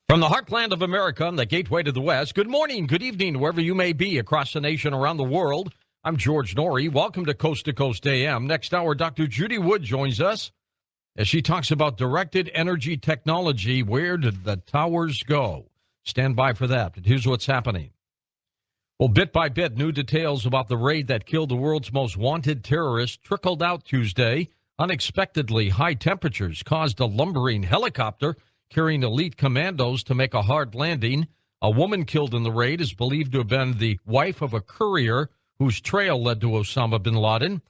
From the heartland of America and the gateway to the West, good morning, good evening, wherever you may be across the nation, around the world. I'm George Noory. Welcome to Coast AM. Next hour, Dr. Judy Wood joins us as she talks about directed energy technology. Where did the towers go? Stand by for that. But here's what's happening. Well, bit by bit, new details about the raid that killed the world's most wanted terrorist trickled out Tuesday. Unexpectedly high temperatures caused a lumbering helicopter carrying elite commandos to make a hard landing. A woman killed in the raid is believed to have been the wife of a courier whose trail led to Osama bin Laden.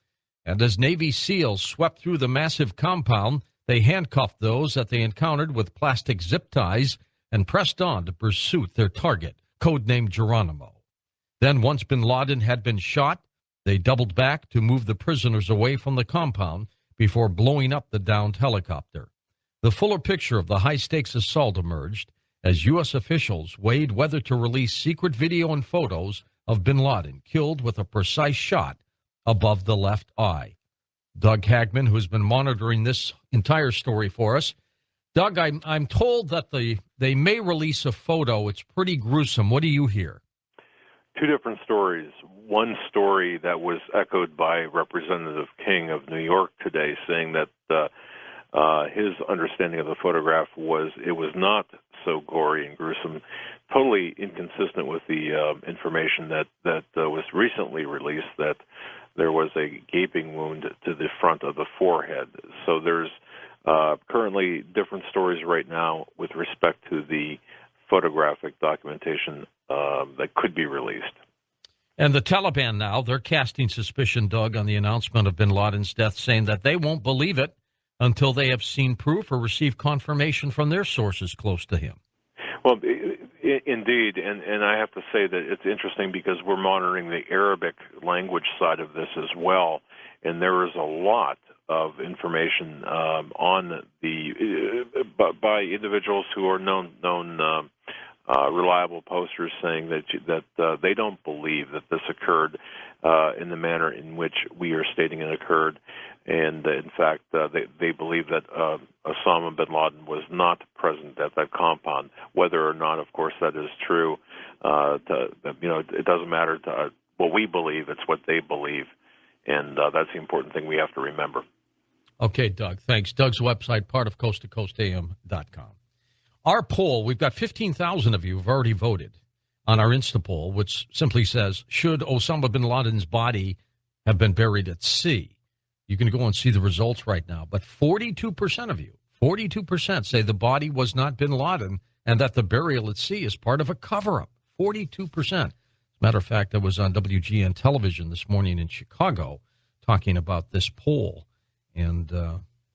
And as Navy SEALs swept through the massive compound, they handcuffed those that they encountered with plastic zip ties and pressed on to pursue their target, codenamed Geronimo. Then, once bin Laden had been shot, they doubled back to move the prisoners away from the compound before blowing up the downed helicopter. The fuller picture of the high-stakes assault emerged as U.S. officials weighed whether to release secret video and photos of bin Laden killed with a precise shot above the left eye. Doug Hagman, who's been monitoring this entire story for us. Doug, I'm told that they may release a photo. It's pretty gruesome. What do you hear? Two different stories. One story that was echoed by Representative King of New York today, saying that his understanding of the photograph was it was not so gory and gruesome, totally inconsistent with the information that was recently released, that there was a gaping wound to the front of the forehead. So there's currently different stories right now with respect to the photographic documentation that could be released. And the Taliban now, they're casting suspicion, Doug, on the announcement of bin Laden's death, saying that they won't believe it until they have seen proof or received confirmation from their sources close to him. Well, indeed, and I have to say that it's interesting because we're monitoring the Arabic language side of this as well, and there is a lot of information on the by individuals who are known reliable posters saying that they don't believe that this occurred in the manner in which we are stating it occurred, and in fact they believe that Osama bin Laden was not present at that compound. Whether or not, of course, that is true, it doesn't matter to what we believe; it's what they believe, and that's the important thing we have to remember. Okay, Doug, thanks. Doug's website, part of coasttocoastam.com. Our poll, we've got 15,000 of you who've already voted on our Insta poll, which simply says, should Osama bin Laden's body have been buried at sea? You can go and see the results right now. But 42% of you, 42% say the body was not bin Laden and that the burial at sea is part of a cover-up. 42%. As a matter of fact, I was on WGN television this morning in Chicago talking about this poll, and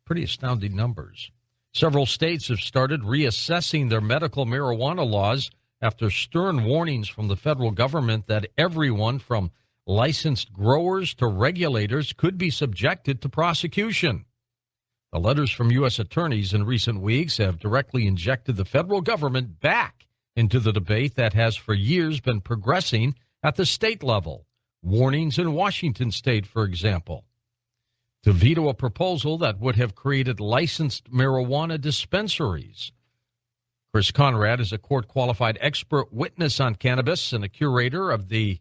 pretty astounding numbers. Several states have started reassessing their medical marijuana laws after stern warnings from the federal government that everyone from licensed growers to regulators could be subjected to prosecution. The letters from U.S. attorneys in recent weeks have directly injected the federal government back into the debate that has for years been progressing at the state level. Warnings in Washington state, for example, to veto a proposal that would have created licensed marijuana dispensaries. Chris Conrad is a court-qualified expert witness on cannabis and a curator of the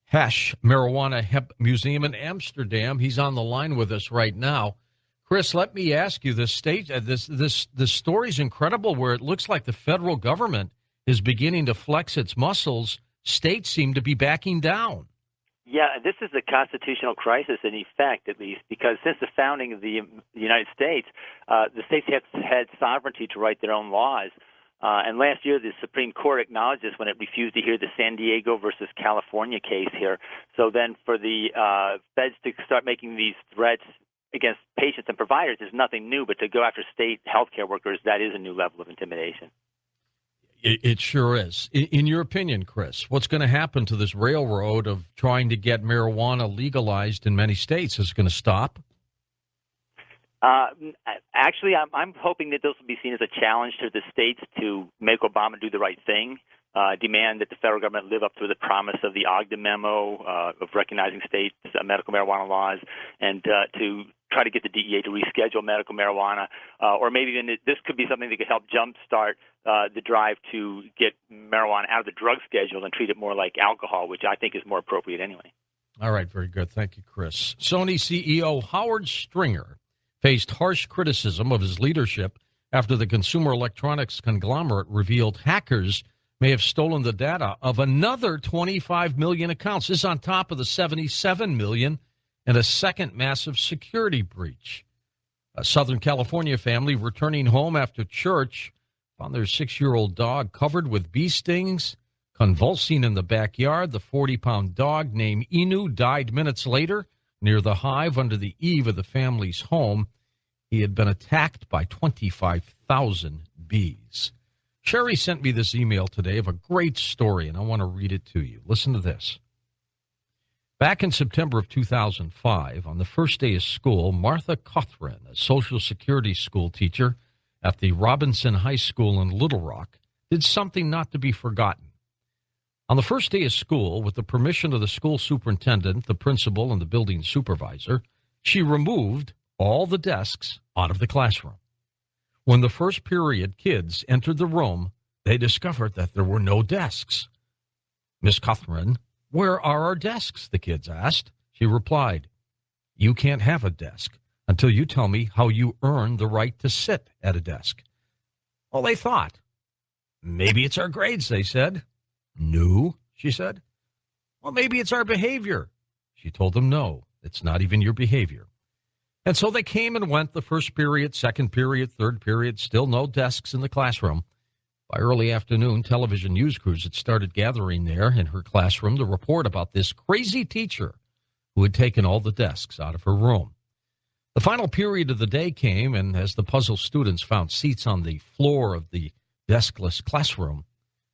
Hash Marijuana Hemp Museum in Amsterdam. He's on the line with us right now. Chris, let me ask you, this story's incredible, where it looks like the federal government is beginning to flex its muscles. States seem to be backing down. Yeah, this is a constitutional crisis in effect, at least, because since the founding of the United States, the states have had sovereignty to write their own laws. And last year, the Supreme Court acknowledged this when it refused to hear the San Diego versus California case here. So then for the feds to start making these threats against patients and providers is nothing new, but to go after state healthcare workers, that is a new level of intimidation. It sure is. In your opinion, Chris, what's going to happen to this railroad of trying to get marijuana legalized in many states? Is it going to stop? Actually, I'm hoping that this will be seen as a challenge to the states to make Obama do the right thing, demand that the federal government live up to the promise of the Ogden memo of recognizing states' medical marijuana laws, and to try to get the DEA to reschedule medical marijuana, or maybe even this could be something that could help jumpstart the drive to get marijuana out of the drug schedule and treat it more like alcohol, which I think is more appropriate anyway. All right, very good. Thank you, Chris. Sony CEO Howard Stringer faced harsh criticism of his leadership after the consumer electronics conglomerate revealed hackers may have stolen the data of another 25 million accounts. This is on top of the 77 million and a second massive security breach. A Southern California family returning home after church found their 6-year-old dog covered with bee stings, convulsing in the backyard. The 40-pound dog named Inu died minutes later near the hive under the eave of the family's home. He had been attacked by 25,000 bees. Sherry sent me this email today of a great story, and I want to read it to you. Listen to this. Back in September of 2005, on the first day of school, Martha Cothran, a Social Security school teacher at the Robinson High School in Little Rock, did something not to be forgotten. On the first day of school, with the permission of the school superintendent, the principal, and the building supervisor, she removed all the desks out of the classroom. When the first period kids entered the room, they discovered that there were no desks. Miss Cothran, where are our desks? The kids asked. She replied, you can't have a desk until you tell me how you earn the right to sit at a desk. Well, they thought, maybe it's our grades, they said. No, she said. Well, maybe it's our behavior. She told them, no, it's not even your behavior. And so they came and went the first period, second period, third period, still no desks in the classroom. By early afternoon, television news crews had started gathering there in her classroom to report about this crazy teacher who had taken all the desks out of her room. The final period of the day came, and as the puzzled students found seats on the floor of the deskless classroom,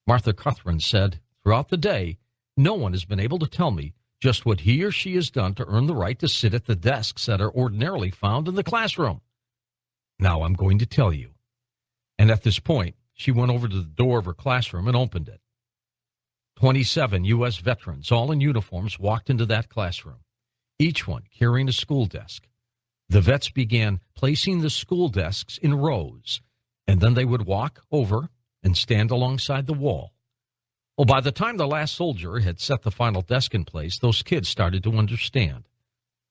Martha Cothran said, throughout the day, no one has been able to tell me just what he or she has done to earn the right to sit at the desks that are ordinarily found in the classroom. Now I'm going to tell you. And at this point, she went over to the door of her classroom and opened it. 27 U.S. veterans, all in uniforms, walked into that classroom, each one carrying a school desk. The vets began placing the school desks in rows, and then they would walk over and stand alongside the wall. Well, by the time the last soldier had set the final desk in place, those kids started to understand,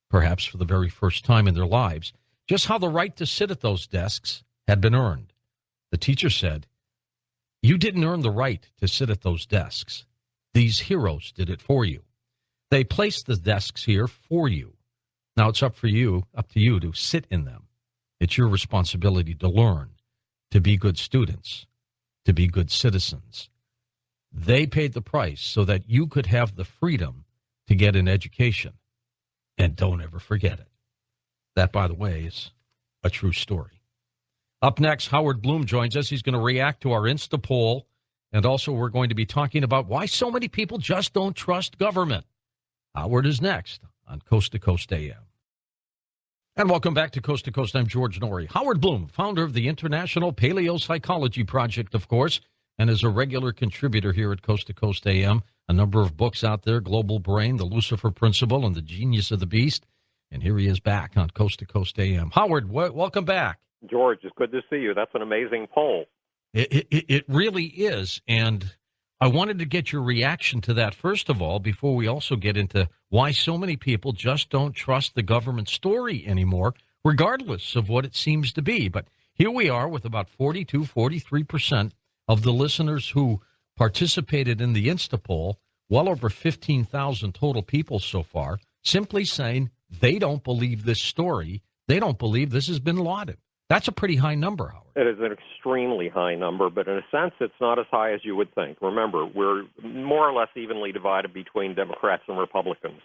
perhaps for the very first time in their lives, just how the right to sit at those desks had been earned. The teacher said, you didn't earn the right to sit at those desks. These heroes did it for you. They placed the desks here for you. Now it's up to you to sit in them. It's your responsibility to learn, to be good students, to be good citizens. They paid the price so that you could have the freedom to get an education. And don't ever forget it. That, by the way, is a true story. Up next, Howard Bloom joins us. He's going to react to our Insta poll. And also, we're going to be talking about why so many people just don't trust government. Howard is next on Coast to Coast AM. And welcome back to Coast to Coast. I'm George Noory. Howard Bloom, founder of the International Paleopsychology Project, of course, and is a regular contributor here at Coast to Coast AM. A number of books out there, Global Brain, The Lucifer Principle, and The Genius of the Beast. And here he is back on Coast to Coast AM. Howard, welcome back. George, it's good to see you. That's an amazing poll. It really is. And I wanted to get your reaction to that, first of all, before we also get into why so many people just don't trust the government story anymore, regardless of what it seems to be. But here we are with about 42, 43% of the listeners who participated in the Insta poll, well over 15,000 total people so far, simply saying they don't believe this story. They don't believe this has been lauded. That's a pretty high number, Howard. It is an extremely high number, but in a sense, it's not as high as you would think. Remember, we're more or less evenly divided between Democrats and Republicans,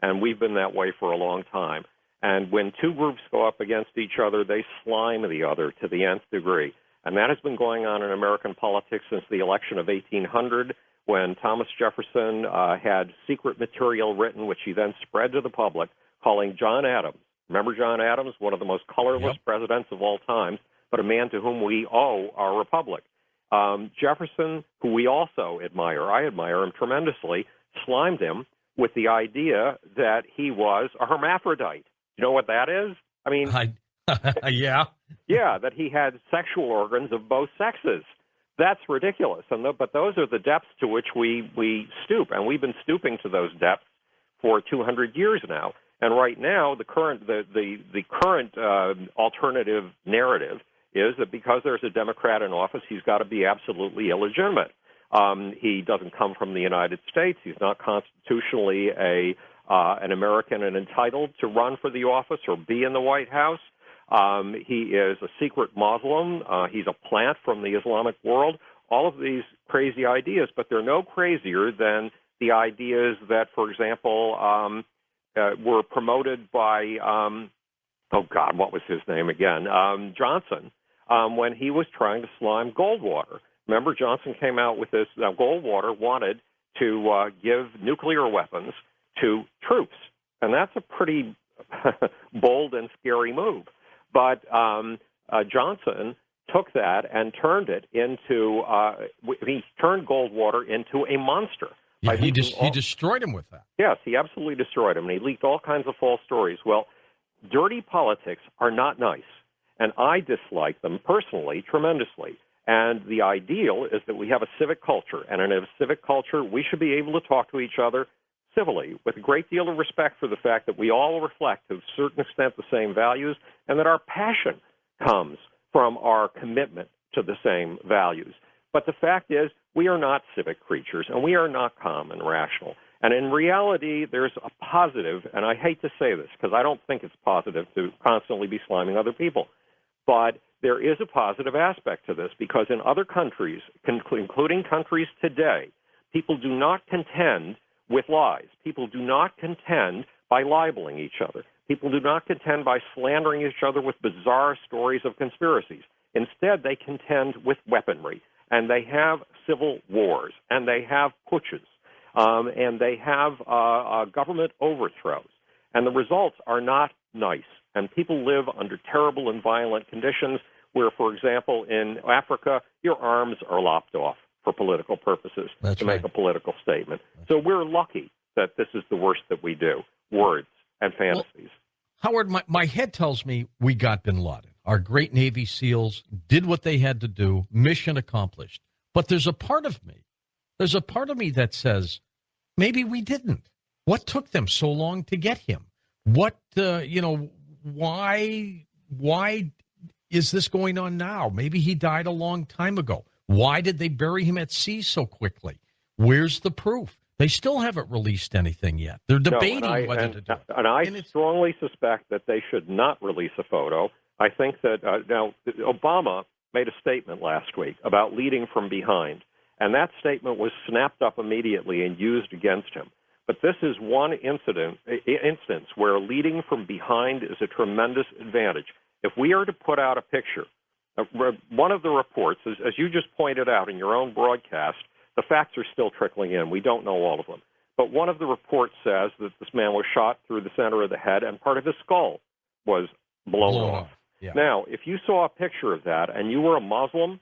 and we've been that way for a long time. And when two groups go up against each other, they slime the other to the nth degree. And that has been going on in American politics since the election of 1800, when Thomas Jefferson had secret material written, which he then spread to the public, calling John Adams. Remember John Adams, one of the most colorless presidents of all time, but a man to whom we owe our republic. Jefferson, who we also admire, I admire him tremendously, slimed him with the idea that he was a hermaphrodite. You know what that is? I mean, yeah. yeah, that he had sexual organs of both sexes. That's ridiculous. But those are the depths to which we stoop, and we've been stooping to those depths for 200 years now. And right now, the current alternative narrative is that because there's a Democrat in office, he's got to be absolutely illegitimate. He doesn't come from the United States. He's not constitutionally an American and entitled to run for the office or be in the White House. He is a secret Muslim. He's a plant from the Islamic world. All of these crazy ideas, but they're no crazier than the ideas that, for example, were promoted by, what was his name again? Johnson, when he was trying to slime Goldwater. Remember, Johnson came out with this. Goldwater wanted to give nuclear weapons to troops, and that's a pretty bold and scary move. But Johnson took that and turned it into, he turned Goldwater into a monster. Yeah, he destroyed him with that. Yes, he absolutely destroyed him, and he leaked all kinds of false stories. Well, dirty politics are not nice, and I dislike them personally tremendously. And the ideal is that we have a civic culture, and in a civic culture, we should be able to talk to each other civilly, with a great deal of respect for the fact that we all reflect, to a certain extent, the same values, and that our passion comes from our commitment to the same values. But the fact is, we are not civic creatures, and we are not calm and rational. And in reality, there's a positive, and I hate to say this because I don't think it's positive to constantly be sliming other people, but there is a positive aspect to this, because in other countries, including countries today, people do not contend with lies. People do not contend by libeling each other. People do not contend by slandering each other with bizarre stories of conspiracies. Instead, they contend with weaponry, and they have civil wars, and they have putsches, and they have government overthrows. And the results are not nice. And people live under terrible and violent conditions where, for example, in Africa, your arms are lopped off for political purposes to make a political statement. So we're lucky that this is the worst that we do, words and fantasies. Well, Howard, my head tells me we got bin Laden. Our great Navy SEALs did what they had to do, mission accomplished. But there's a part of me that says maybe we didn't. What took them so long to get him? What, why is this going on now? Maybe he died a long time ago. Why did they bury him at sea so quickly? Where's the proof? They still haven't released anything yet. They're debating whether to do it. And I strongly suspect that they should not release a photo. I think that now Obama made a statement last week about leading from behind, and that statement was snapped up immediately and used against him. But this is one instance where leading from behind is a tremendous advantage. If we are to put out a picture, one of the reports, as you just pointed out in your own broadcast, the facts are still trickling in. We don't know all of them. But one of the reports says that this man was shot through the center of the head and part of his skull was blown off. Yeah. Now, if you saw a picture of that and you were a Muslim,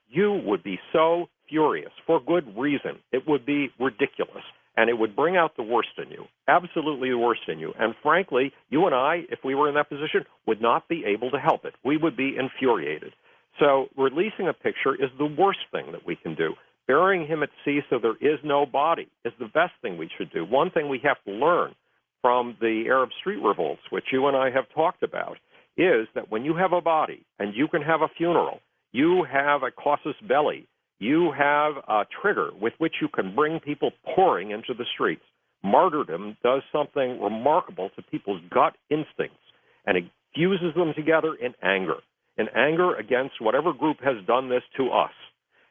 you would be so furious for good reason. It would be ridiculous. And it would bring out the worst in you, absolutely the worst in you. And frankly, you and I, if we were in that position, would not be able to help it. We would be infuriated. So releasing a picture is the worst thing that we can do. Burying him at sea so there is no body is the best thing we should do. One thing we have to learn from the Arab street revolts, which you and I have talked about, is that when you have a body and you can have a funeral, you have a casus belli, you have a trigger with which you can bring people pouring into the streets. Martyrdom does something remarkable to people's gut instincts, and it fuses them together in anger against whatever group has done this to us.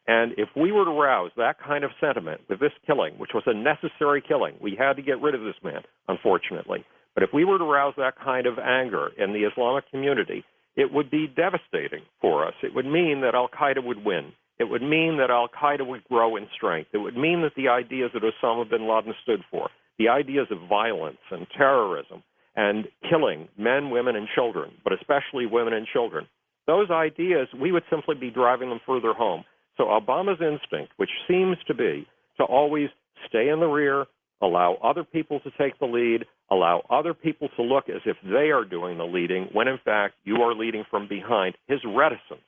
And if we were to rouse that kind of sentiment with this killing, which was a necessary killing, we had to get rid of this man, unfortunately. But if we were to rouse that kind of anger in the Islamic community, it would be devastating for us. It would mean that al-Qaeda would win. It would mean that al-Qaeda would grow in strength. It would mean that the ideas that Osama bin Laden stood for, the ideas of violence and terrorism and killing men, women, and children, but especially women and children, those ideas, we would simply be driving them further home. So Obama's instinct, which seems to be to always stay in the rear, allow other people to take the lead, allow other people to look as if they are doing the leading, when in fact you are leading from behind. His reticence,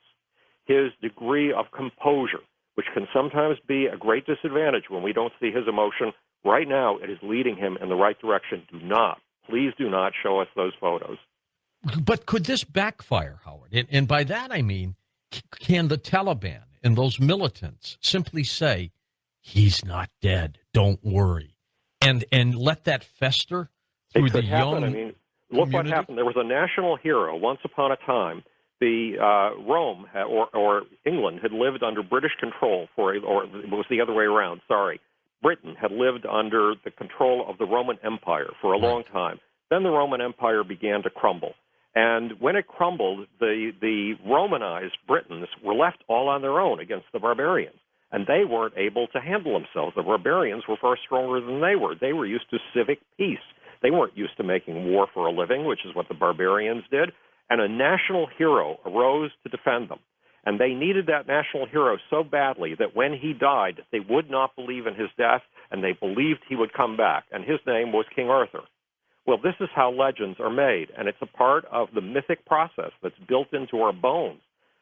his degree of composure, which can sometimes be a great disadvantage when we don't see his emotion. Right now, it is leading him in the right direction. Please do not show us those photos. But could this backfire, Howard? And by that I mean, can the Taliban and those militants simply say, he's not dead, don't worry, and let that fester through the young I mean, look community? what happened. There was a national hero once upon a time. The Rome or England had lived under British control or it was the other way around. Sorry, Britain had lived under the control of the Roman Empire for a long time. Then the Roman Empire began to crumble. And when it crumbled, the Romanized Britons were left all on their own against the barbarians. And they weren't able to handle themselves. The barbarians were far stronger than they were. They were used to civic peace. They weren't used to making war for a living, which is what the barbarians did. And a national hero arose to defend them. And they needed that national hero so badly that when he died, they would not believe in his death, and they believed he would come back. And his name was King Arthur. Well, this is how legends are made, and it's a part of the mythic process that's built into our bones,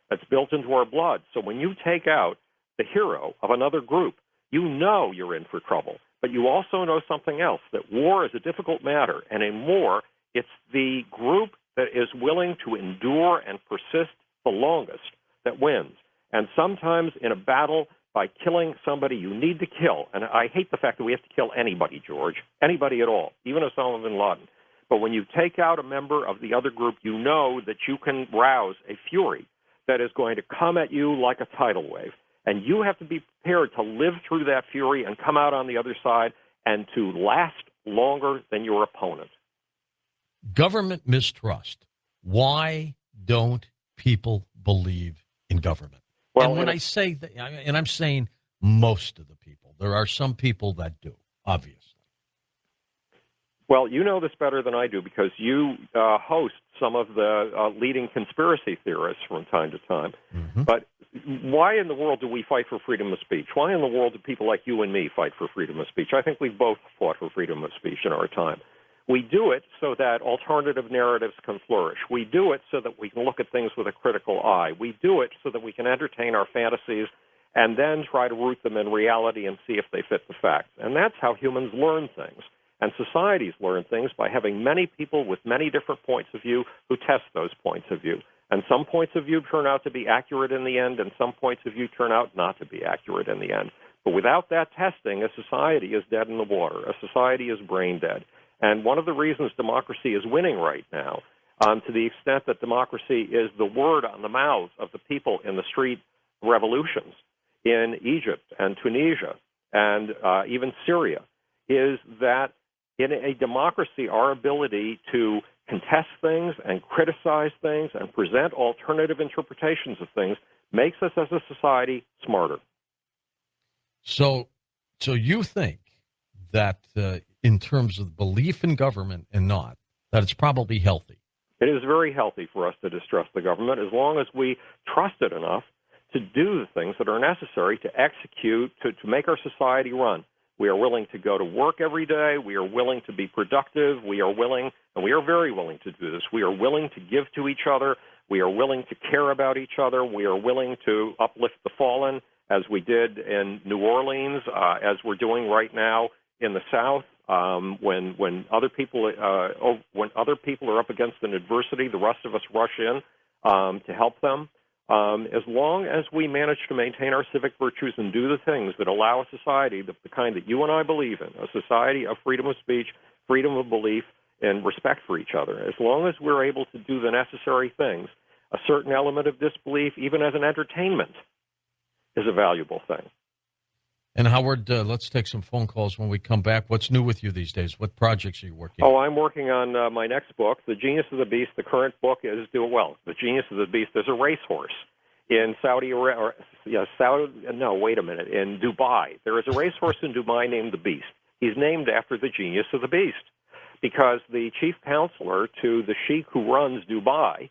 that's built into our blood. So when you take out the hero of another group, you know you're in for trouble. But you also know something else, that war is a difficult matter, and in war, it's the group that is willing to endure and persist the longest that wins. And sometimes in a battle, by killing somebody you need to kill, and I hate the fact that we have to kill anybody, George, anybody at all, even Osama bin Laden. But when you take out a member of the other group, you know that you can rouse a fury that is going to come at you like a tidal wave. And you have to be prepared to live through that fury and come out on the other side and to last longer than your opponent. Government mistrust. Why don't people believe in government? Well, and when I say that, and I'm saying most of the people, there are some people that do, obviously. Well, you know this better than I do because you host some of the leading conspiracy theorists from time to time. Mm-hmm. But why in the world do we fight for freedom of speech? Why in the world do people like you and me fight for freedom of speech? I think we've both fought for freedom of speech in our time. We do it so that alternative narratives can flourish. We do it so that we can look at things with a critical eye. We do it so that we can entertain our fantasies and then try to root them in reality and see if they fit the facts. And that's how humans learn things. And societies learn things by having many people with many different points of view who test those points of view. And some points of view turn out to be accurate in the end, and some points of view turn out not to be accurate in the end. But without that testing, a society is dead in the water. A society is brain dead. And one of the reasons democracy is winning right now, to the extent that democracy is the word on the mouths of the people in the street revolutions in Egypt and Tunisia and even Syria, is that in a democracy, our ability to contest things and criticize things and present alternative interpretations of things makes us as a society smarter. So you think that in terms of belief in government and not, that it's probably healthy? It is very healthy for us to distrust the government as long as we trust it enough to do the things that are necessary to execute, to make our society run. We are willing to go to work every day. We are willing to be productive. We are willing, and we are very willing to do this. We are willing to give to each other. We are willing to care about each other. We are willing to uplift the fallen, as we did in New Orleans, as we're doing right now in the South. When other people are up against an adversity, the rest of us rush in to help them. As long as we manage to maintain our civic virtues and do the things that allow a society, the kind that you and I believe in, a society of freedom of speech, freedom of belief, and respect for each other, as long as we're able to do the necessary things, a certain element of disbelief, even as an entertainment, is a valuable thing. And Howard, let's take some phone calls when we come back. What's new with you these days? What projects are you working on? Oh, I'm working on my next book, The Genius of the Beast. The current book is The Genius of the Beast. There's a racehorse in in Dubai. There is a racehorse in Dubai named the Beast. He's named after the genius of the beast because the chief counselor to the sheikh who runs Dubai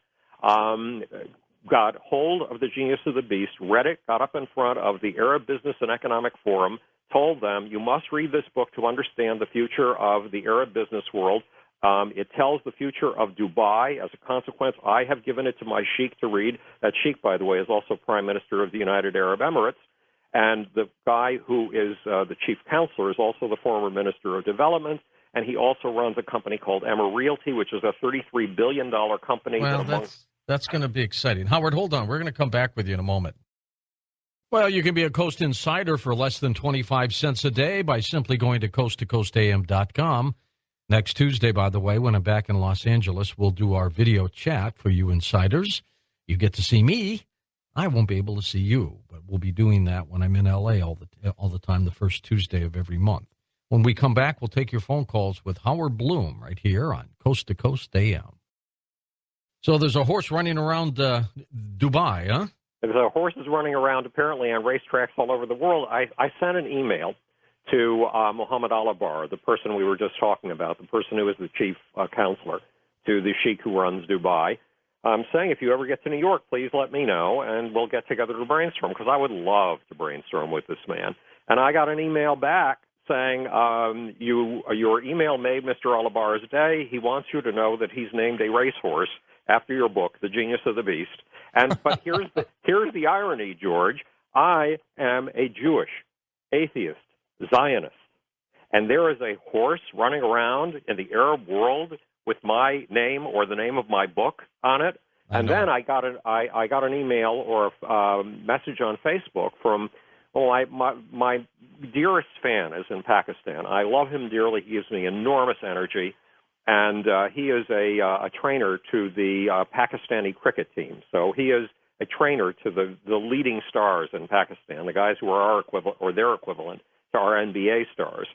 got hold of the genius of the beast, read it, got up in front of the Arab Business and Economic Forum, told them, you must read this book to understand the future of the Arab business world. It tells the future of Dubai. As a consequence, I have given it to my sheikh to read. That sheikh, by the way, is also Prime Minister of the United Arab Emirates. And the guy who is the chief counselor is also the former Minister of Development. And he also runs a company called Emma Realty, which is a $33 billion company. Well, that's going to be exciting. Howard, hold on. We're going to come back with you in a moment. Well, you can be a Coast Insider for less than 25 cents a day by simply going to coasttocoastam.com. Next Tuesday, by the way, when I'm back in Los Angeles, we'll do our video chat for you insiders. You get to see me. I won't be able to see you, but we'll be doing that when I'm in L.A. all the time, the first Tuesday of every month. When we come back, we'll take your phone calls with Howard Bloom right here on Coast to Coast AM. So there's a horse running around Dubai, huh? There's horses running around apparently on racetracks all over the world. I sent an email to Mohammed Alabar, the person we were just talking about, the person who is the chief counselor to the sheikh who runs Dubai, saying if you ever get to New York, please let me know, and we'll get together to brainstorm, because I would love to brainstorm with this man. And I got an email back saying, your email made Mr. Alabar's day. He wants you to know that he's named a racehorse after your book, The Genius of the Beast. But here's the irony, George. I am a Jewish atheist Zionist, and there is a horse running around in the Arab world with my name or the name of my book on it. And then I got an email or a message on Facebook from my dearest fan is in Pakistan. I love him dearly. He gives me enormous energy, and he is a trainer to the Pakistani cricket team. So he is a trainer to the leading stars in Pakistan, the guys who are our equivalent or their equivalent to our NBA stars.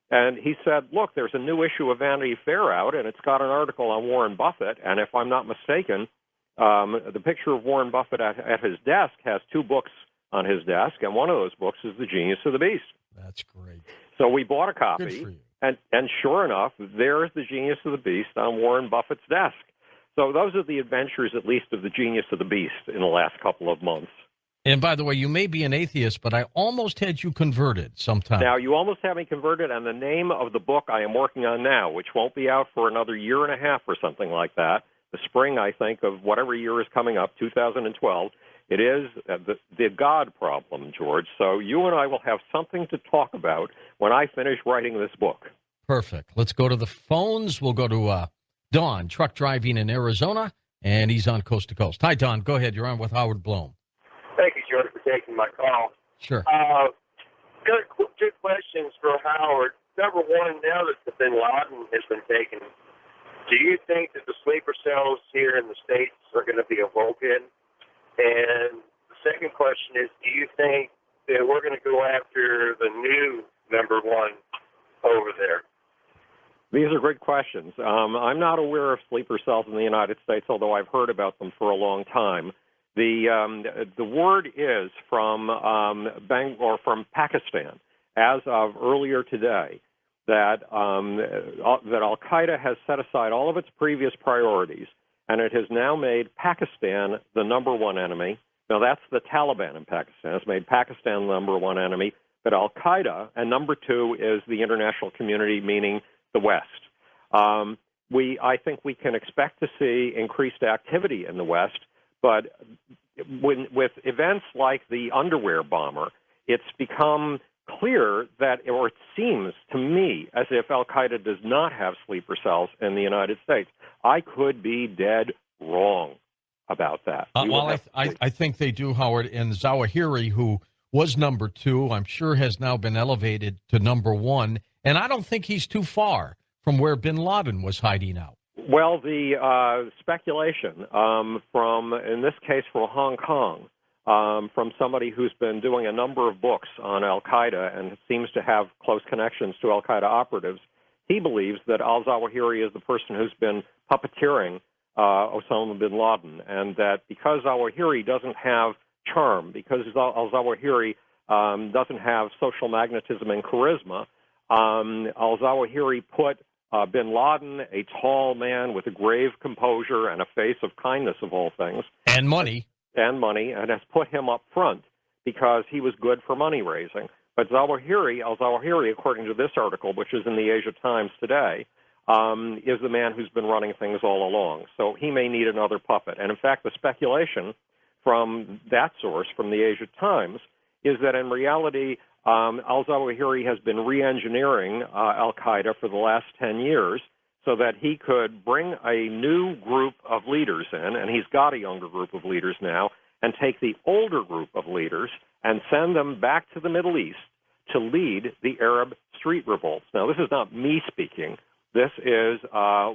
And he said, look, there's a new issue of Vanity Fair out, and it's got an article on Warren Buffett. And if I'm not mistaken, the picture of Warren Buffett at his desk has two books on his desk, and one of those books is The Genius of the Beast. That's great. So we bought a copy, Good for you. and sure enough, there's The Genius of the Beast on Warren Buffett's desk. So those are the adventures, at least, of The Genius of the Beast in the last couple of months. And by the way, you may be an atheist, but I almost had you converted sometime. Now, you almost have me converted, and the name of the book I am working on now, which won't be out for another year and a half or something like that, the spring, I think, of whatever year is coming up, 2012, it is the God problem, George. So you and I will have something to talk about when I finish writing this book. Perfect. Let's go to the phones. We'll go to Don, truck driving in Arizona, and he's on Coast to Coast. Hi, Don. Go ahead. You're on with Howard Bloom. Thank you, George, for taking my call. Sure. Two questions for Howard. Number one, now that the bin Laden has been taken, do you think that the sleeper cells here in the States are going to be awoken? And the second question is, do you think that we're going to go after the new number one over there? These are great questions. I'm not aware of sleeper cells in the United States, although I've heard about them for a long time. The word is from from Pakistan, as of earlier today, that Al-Qaeda has set aside all of its previous priorities, and it has now made Pakistan the number one enemy. Now, that's the Taliban in Pakistan. It's made Pakistan the number one enemy, but Al-Qaeda, and number two is the international community, meaning the West. I think we can expect to see increased activity in the West, but with events like the underwear bomber, it's become clear that, or it seems to me, as if Al-Qaeda does not have sleeper cells in the United States. I could be dead wrong about that. I think they do, Howard. And Zawahiri, who was number two, I'm sure has now been elevated to number one. And I don't think he's too far from where bin Laden was hiding out. Well, the speculation from, in this case, for Hong Kong, from somebody who's been doing a number of books on Al-Qaeda and seems to have close connections to Al-Qaeda operatives, he believes that al-Zawahiri is the person who's been puppeteering Osama bin Laden, and that because al-Zawahiri doesn't have charm, because al-Zawahiri doesn't have social magnetism and charisma, al-Zawahiri put bin Laden, a tall man with a grave composure and a face of kindness of all things. And money. And has put him up front because he was good for money raising. But al-Zawahiri, according to this article, which is in the Asia Times today, is the man who's been running things all along. So he may need another puppet. And in fact, the speculation from that source, from the Asia Times, is that in reality, al-Zawahiri has been re-engineering al-Qaeda for the last 10 years so that he could bring a new group of leaders in, and he's got a younger group of leaders now, and take the older group of leaders and send them back to the Middle East to lead the Arab street revolts. Now, this is not me speaking. This is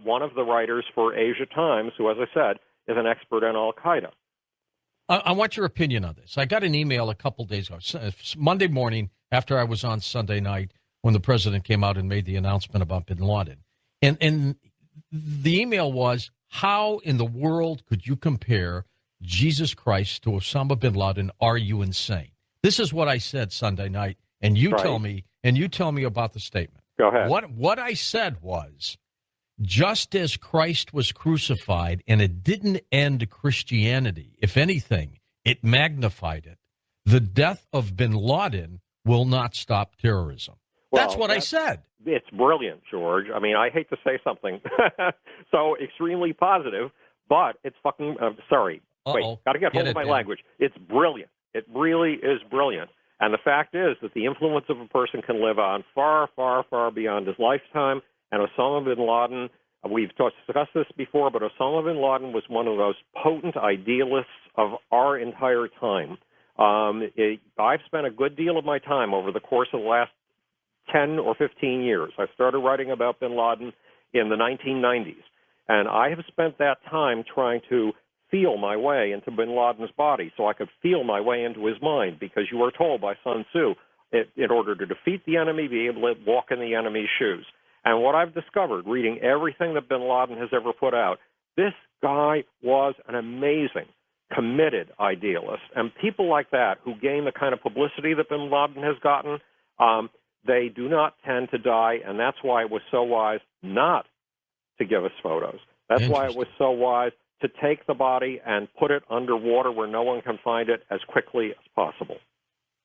one of the writers for Asia Times, who, as I said, is an expert on al-Qaeda. I want your opinion on this. I got an email a couple days ago, Monday morning, after I was on Sunday night, when the president came out and made the announcement about bin Laden. And the email was, how in the world could you compare Jesus Christ to Osama bin Laden? Are you insane? This is what I said Sunday night, and you tell me about the statement. Go ahead. What I said was, just as Christ was crucified and it didn't end Christianity, if anything, it magnified it, the death of bin Laden will not stop terrorism. Well, that's what I said. It's brilliant, George. I mean, I hate to say something so extremely positive, but it's fucking, sorry. Wait, got to get hold of my language. It's brilliant. It really is brilliant. And the fact is that the influence of a person can live on far, far, far beyond his lifetime. And Osama bin Laden, we've discussed this before, but Osama bin Laden was one of those potent idealists of our entire time. I've spent a good deal of my time over the course of the last 10 or 15 years. I started writing about bin Laden in the 1990s. And I have spent that time trying to feel my way into bin Laden's body so I could feel my way into his mind, because you are told by Sun Tzu, in order to defeat the enemy, be able to walk in the enemy's shoes. And what I've discovered, reading everything that bin Laden has ever put out, this guy was an amazing, committed idealist. And people like that who gain the kind of publicity that bin Laden has gotten, they do not tend to die, and that's why it was so wise not to give us photos. That's why it was so wise to take the body and put it underwater where no one can find it as quickly as possible.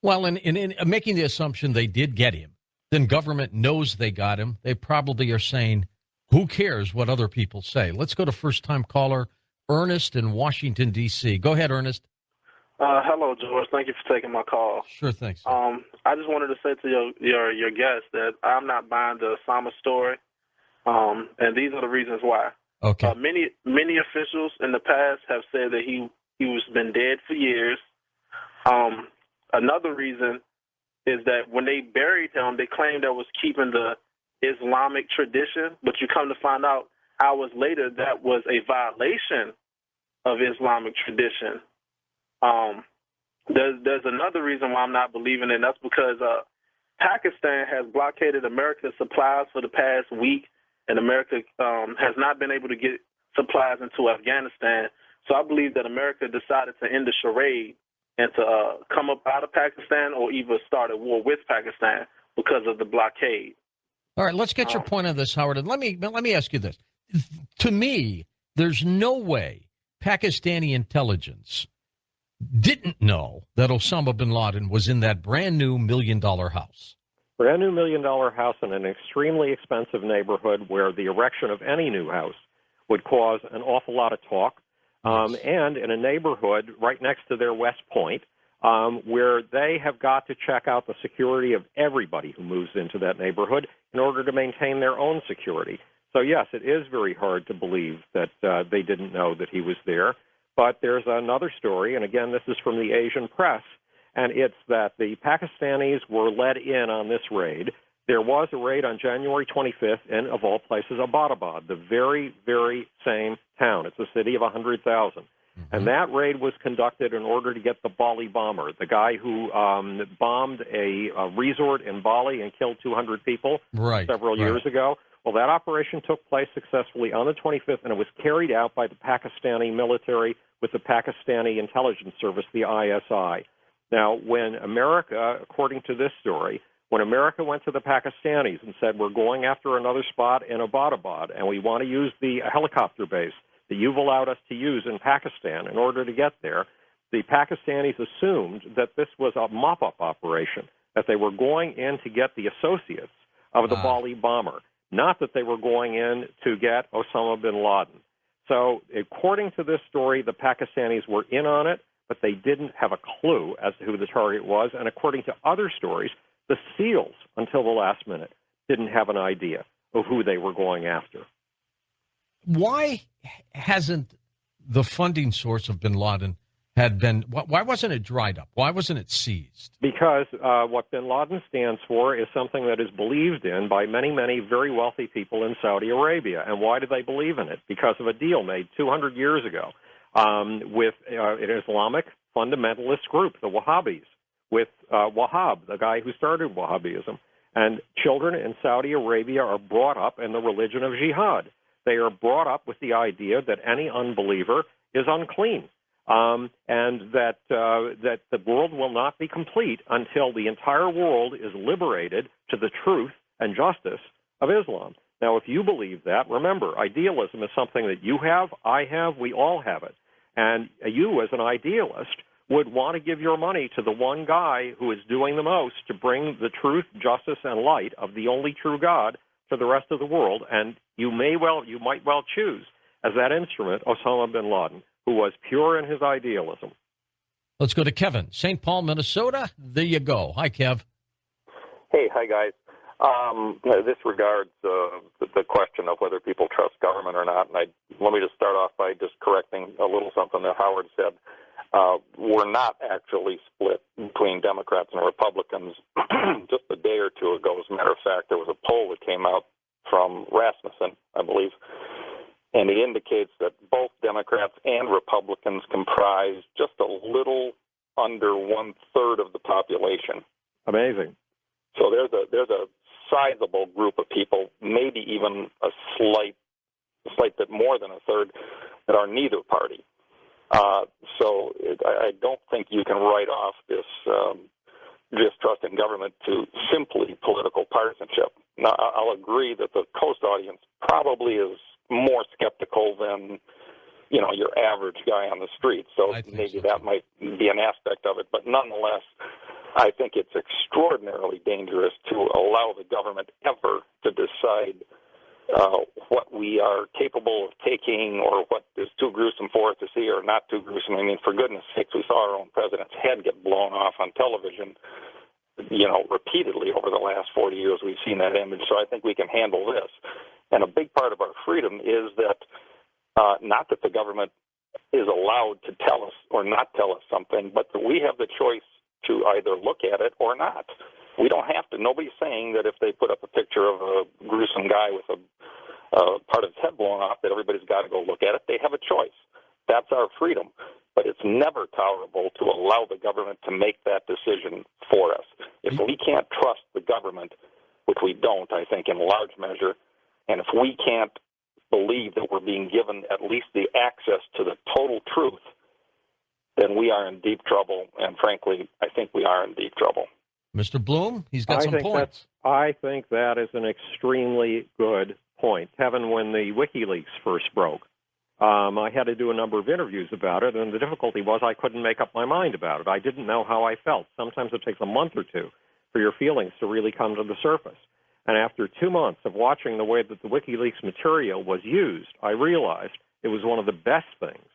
Well, in making the assumption they did get him, then government knows they got him. They probably are saying, who cares what other people say? Let's go to first-time caller Ernest in Washington, D.C. Go ahead, Ernest. Hello, George. Thank you for taking my call. Sure, thanks. I just wanted to say to your guest that I'm not buying the Osama story, and these are the reasons why. Okay. Many officials in the past have said that he was been dead for years. Another reason is that when they buried him, they claimed that was keeping the Islamic tradition, but you come to find out hours later that was a violation of Islamic tradition. There's another reason why I'm not believing it, and that's because Pakistan has blockaded America's supplies for the past week, and America has not been able to get supplies into Afghanistan. So I believe that America decided to end the charade and to come up out of Pakistan or even start a war with Pakistan because of the blockade. All right, let's get your point on this, Howard. And let me ask you this. To me, there's no way Pakistani intelligence didn't know that Osama bin Laden was in that brand new $1 million house. Brand new $1 million house in an extremely expensive neighborhood where the erection of any new house would cause an awful lot of talk. And in a neighborhood right next to their West Point, where they have got to check out the security of everybody who moves into that neighborhood in order to maintain their own security. So, yes, it is very hard to believe that they didn't know that he was there. But there's another story, and again, this is from the Asian press, and it's that the Pakistanis were led in on this raid. There was a raid on January 25th in, of all places, Abbottabad, the very, very same town. It's a city of 100,000. Mm-hmm. And that raid was conducted in order to get the Bali bomber, the guy who bombed a resort in Bali and killed 200 people several years ago. Well, that operation took place successfully on the 25th, and it was carried out by the Pakistani military with the Pakistani intelligence service, the ISI. Now, when America, according to this story, when America went to the Pakistanis and said, we're going after another spot in Abbottabad, and we want to use the helicopter base that you've allowed us to use in Pakistan in order to get there, the Pakistanis assumed that this was a mop-up operation, that they were going in to get the associates of the Bali bomber. not that they were going in to get Osama bin Laden. So according to this story, the Pakistanis were in on it, but they didn't have a clue as to who the target was. And according to other stories, the SEALs, until the last minute, didn't have an idea of who they were going after. Why hasn't the funding source of bin Laden why wasn't it dried up? Why wasn't it seized? Because what bin Laden stands for is something that is believed in by many, many very wealthy people in Saudi Arabia. And why do they believe in it? Because of a deal made 200 years ago with an Islamic fundamentalist group, the Wahhabis, with Wahhab, the guy who started Wahhabism. And children in Saudi Arabia are brought up in the religion of jihad. They are brought up with the idea that any unbeliever is unclean. And that the world will not be complete until the entire world is liberated to the truth and justice of Islam. Now, if you believe that, remember, idealism is something that you have, I have, we all have it. And you, as an idealist, would want to give your money to the one guy who is doing the most to bring the truth, justice, and light of the only true God to the rest of the world. And you might well choose as that instrument Osama bin Laden, who was pure in his idealism. Let's go to Kevin, St. Paul, Minnesota. There you go. Hi, Kev. Hey, hi, guys. This regards the question of whether people trust government or not. And let me just start off by just correcting a little something that Howard said. We're not actually split between Democrats and Republicans. Just a day or two ago, as a matter of fact, there was a poll that came out from Rasmussen, I believe, and it indicates that both Democrats and Republicans comprise just a little under 1/3 of the population. Amazing. So there's a sizable group of people, maybe even a slight bit more than a third, that are neither party. So I don't think you can write off this distrust in government to simply political partisanship. Now, I'll agree that the Coast audience probably is more skeptical than, your average guy on the street. So maybe that might be an aspect of it. But nonetheless, I think it's extraordinarily dangerous to allow the government ever to decide what we are capable of taking or what is too gruesome for us to see or not too gruesome. I mean, for goodness sakes, we saw our own president's head get blown off on television, repeatedly over the last 40 years. We've seen that image. So I think we can handle this. And a big part of our freedom is that not that the government is allowed to tell us or not tell us something, but that we have the choice to either look at it or not. We don't have to. Nobody's saying that if they put up a picture of a gruesome guy with a part of his head blown off, that everybody's got to go look at it. They have a choice. That's our freedom. But it's never tolerable to allow the government to make that decision for us. If we can't trust the government, which we don't, I think, in large measure, and if we can't believe that we're being given at least the access to the total truth, then we are in deep trouble. And frankly, I think we are in deep trouble. Mr. Bloom, he's got some points. I think that is an extremely good point. Kevin, when the WikiLeaks first broke, I had to do a number of interviews about it, and the difficulty was I couldn't make up my mind about it. I didn't know how I felt. Sometimes it takes a month or two for your feelings to really come to the surface. And after 2 months of watching the way that the WikiLeaks material was used, I realized it was one of the best things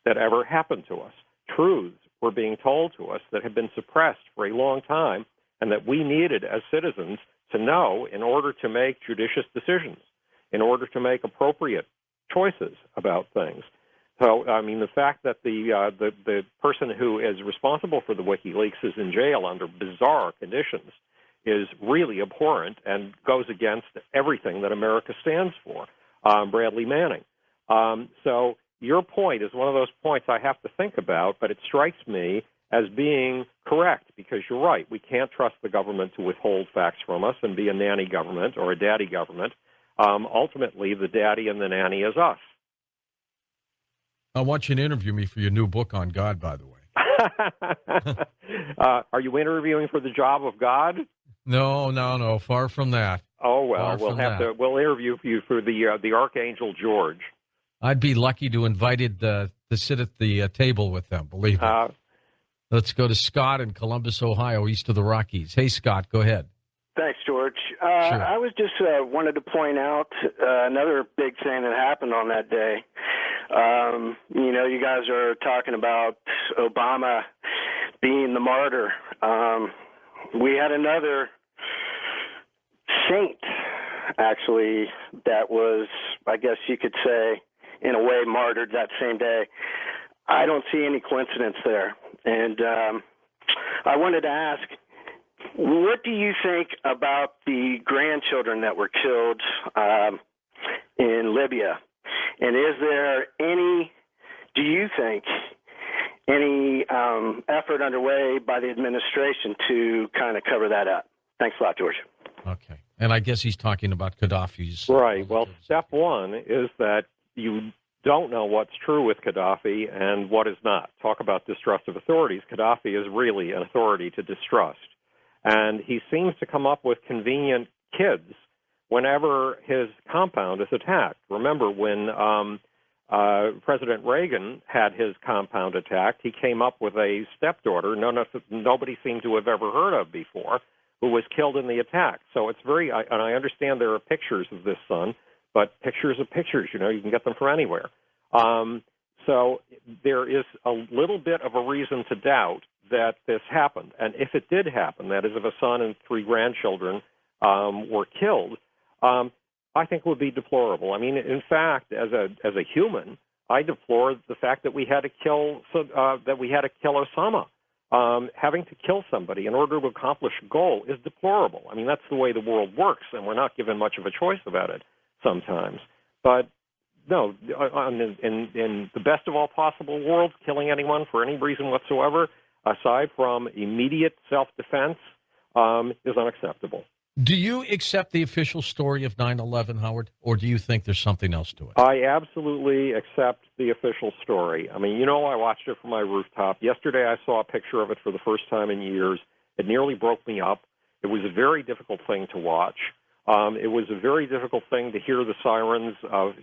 that ever happened to us. Truths were being told to us that had been suppressed for a long time and that we needed as citizens to know in order to make judicious decisions, in order to make appropriate choices about things. So, I mean, the fact that the person who is responsible for the WikiLeaks is in jail under bizarre conditions is really abhorrent and goes against everything that America stands for, Bradley Manning. So your point is one of those points I have to think about, but it strikes me as being correct because you're right. We can't trust the government to withhold facts from us and be a nanny government or a daddy government. Ultimately, the daddy and the nanny is us. I want you to interview me for your new book on God, by the way. Are you interviewing for the job of God? No, far from that. Oh, well, we'll interview you for the Archangel George. I'd be lucky to invited to sit at the table with them, believe me. Let's go to Scott in Columbus, Ohio, east of the Rockies. Hey, Scott, go ahead. Thanks, George. Sure. I was just wanted to point out another big thing that happened on that day. You guys are talking about Obama being the martyr. We had another saint, actually, that was, I guess you could say, in a way, martyred that same day. I don't see any coincidence there. And I wanted to ask, what do you think about the grandchildren that were killed in Libya? And is there any, do you think, any effort underway by the administration to kind of cover that up? Thanks a lot, George. Okay. And I guess he's talking about Gaddafi's. Right. Well, step one is that you don't know what's true with Gaddafi and what is not. Talk about distrust of authorities. Gaddafi is really an authority to distrust. And he seems to come up with convenient kids whenever his compound is attacked. Remember, when President Reagan had his compound attacked, he came up with a stepdaughter nobody seemed to have ever heard of before, who was killed in the attack. So it's very, and I understand there are pictures of this son, but pictures are pictures, you can get them from anywhere. So there is a little bit of a reason to doubt that this happened. And if it did happen, that is, if a son and 3 grandchildren were killed, I think it would be deplorable. I mean, in fact, as a human, I deplore the fact that we had to kill Osama. Having to kill somebody in order to accomplish a goal is deplorable. I mean, that's the way the world works, and we're not given much of a choice about it sometimes. But no, in the best of all possible worlds, killing anyone for any reason whatsoever, aside from immediate self-defense, is unacceptable. Do you accept the official story of 9/11, Howard, or do you think there's something else to it? I absolutely accept the official story. I mean, I watched it from my rooftop. Yesterday I saw a picture of it for the first time in years. It nearly broke me up. It was a very difficult thing to watch. It was a very difficult thing to hear the sirens.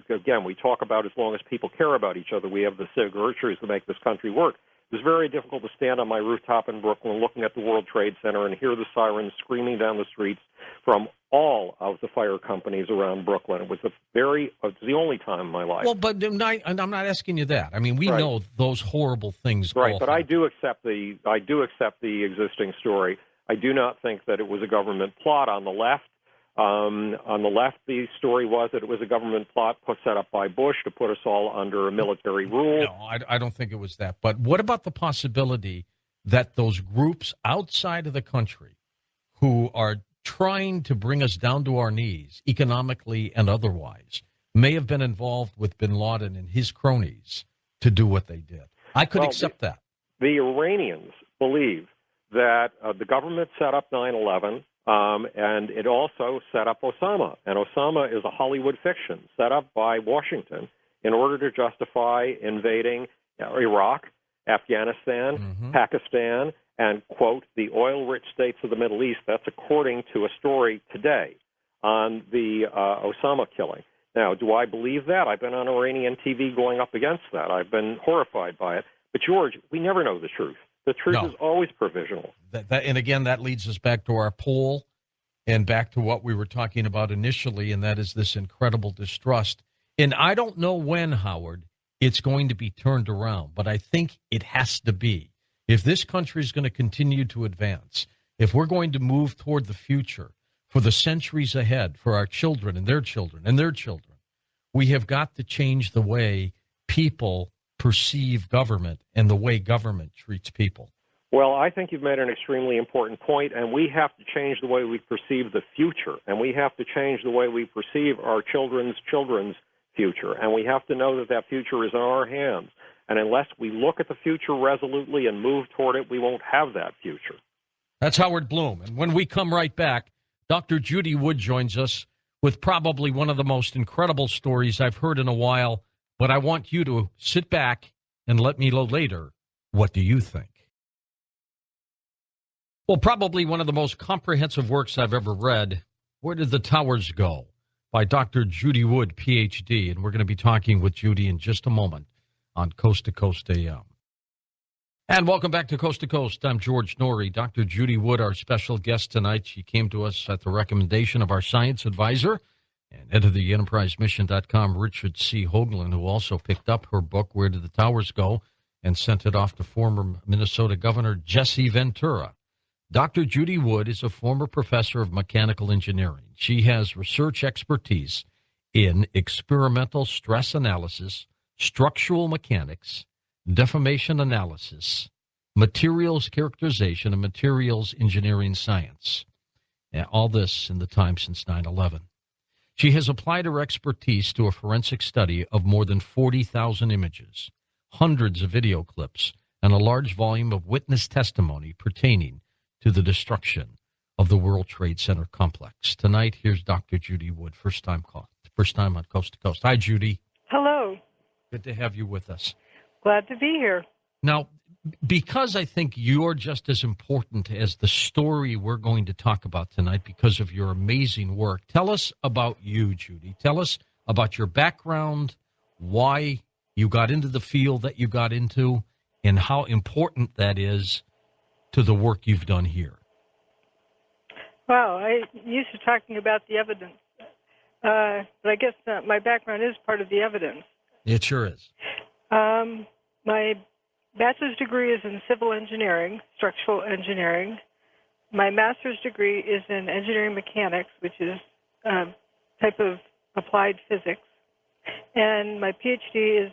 Again, we talk about as long as people care about each other, we have the civic virtues to make this country work. It was very difficult to stand on my rooftop in Brooklyn looking at the World Trade Center and hear the sirens screaming down the streets from all of the fire companies around Brooklyn. It was the only time in my life. Well, but I'm not asking you that. I mean, we know those horrible things. Right, but I do accept the existing story. I do not think that it was a government plot on the left. On the left, the story was that it was a government plot set up by Bush to put us all under a military rule. No, I don't think it was that. But what about the possibility that those groups outside of the country who are trying to bring us down to our knees, economically and otherwise, may have been involved with bin Laden and his cronies to do what they did? I could accept that. The Iranians believe that the government set up 9/11, and it also set up Osama. And Osama is a Hollywood fiction set up by Washington in order to justify invading Iraq, Afghanistan, Pakistan, and, quote, the oil-rich states of the Middle East. That's according to a story today on the Osama killing. Now, do I believe that? I've been on Iranian TV going up against that. I've been horrified by it. But, George, we never know the truth. The truth is always provisional. And again, that leads us back to our poll and back to what we were talking about initially, and that is this incredible distrust. And I don't know when, Howard, it's going to be turned around, but I think it has to be. If this country is going to continue to advance, if we're going to move toward the future for the centuries ahead, for our children and their children and their children, we have got to change the way people perceive government and the way government treats people. Well, I think you've made an extremely important point, and we have to change the way we perceive the future, and we have to change the way we perceive our children's children's future, and we have to know that that future is in our hands. And unless we look at the future resolutely and move toward it, we won't have that future. That's Howard Bloom. And when we come right back, Dr. Judy Wood joins us with probably one of the most incredible stories I've heard in a while. But I want you to sit back and let me know later, what do you think? Well, probably one of the most comprehensive works I've ever read, Where Did the Towers Go? By Dr. Judy Wood, Ph.D. And we're going to be talking with Judy in just a moment on Coast to Coast AM. And welcome back to Coast. I'm George Noory. Dr. Judy Wood, our special guest tonight. She came to us at the recommendation of our science advisor and head of the EnterpriseMission.com, Richard C. Hoagland, who also picked up her book, Where Did the Towers Go?, and sent it off to former Minnesota Governor Jesse Ventura. Dr. Judy Wood is a former professor of mechanical engineering. She has research expertise in experimental stress analysis, structural mechanics, deformation analysis, materials characterization, and materials engineering science. And all this in the time since 9/11. She has applied her expertise to a forensic study of more than 40,000 images, hundreds of video clips, and a large volume of witness testimony pertaining to the destruction of the World Trade Center complex. Tonight, here's Dr. Judy Wood, first time on Coast to Coast. Hi, Judy. Hello. Good to have you with us. Glad to be here. Now, because I think you're just as important as the story we're going to talk about tonight because of your amazing work, tell us about you, Judy. Tell us about your background, why you got into the field that you got into, and how important that is to the work you've done here. Wow, I'm used to talking about the evidence, but I guess my background is part of the evidence. It sure is. My bachelor's degree is in civil engineering, structural engineering. My master's degree is in engineering mechanics, which is a type of applied physics. And my PhD is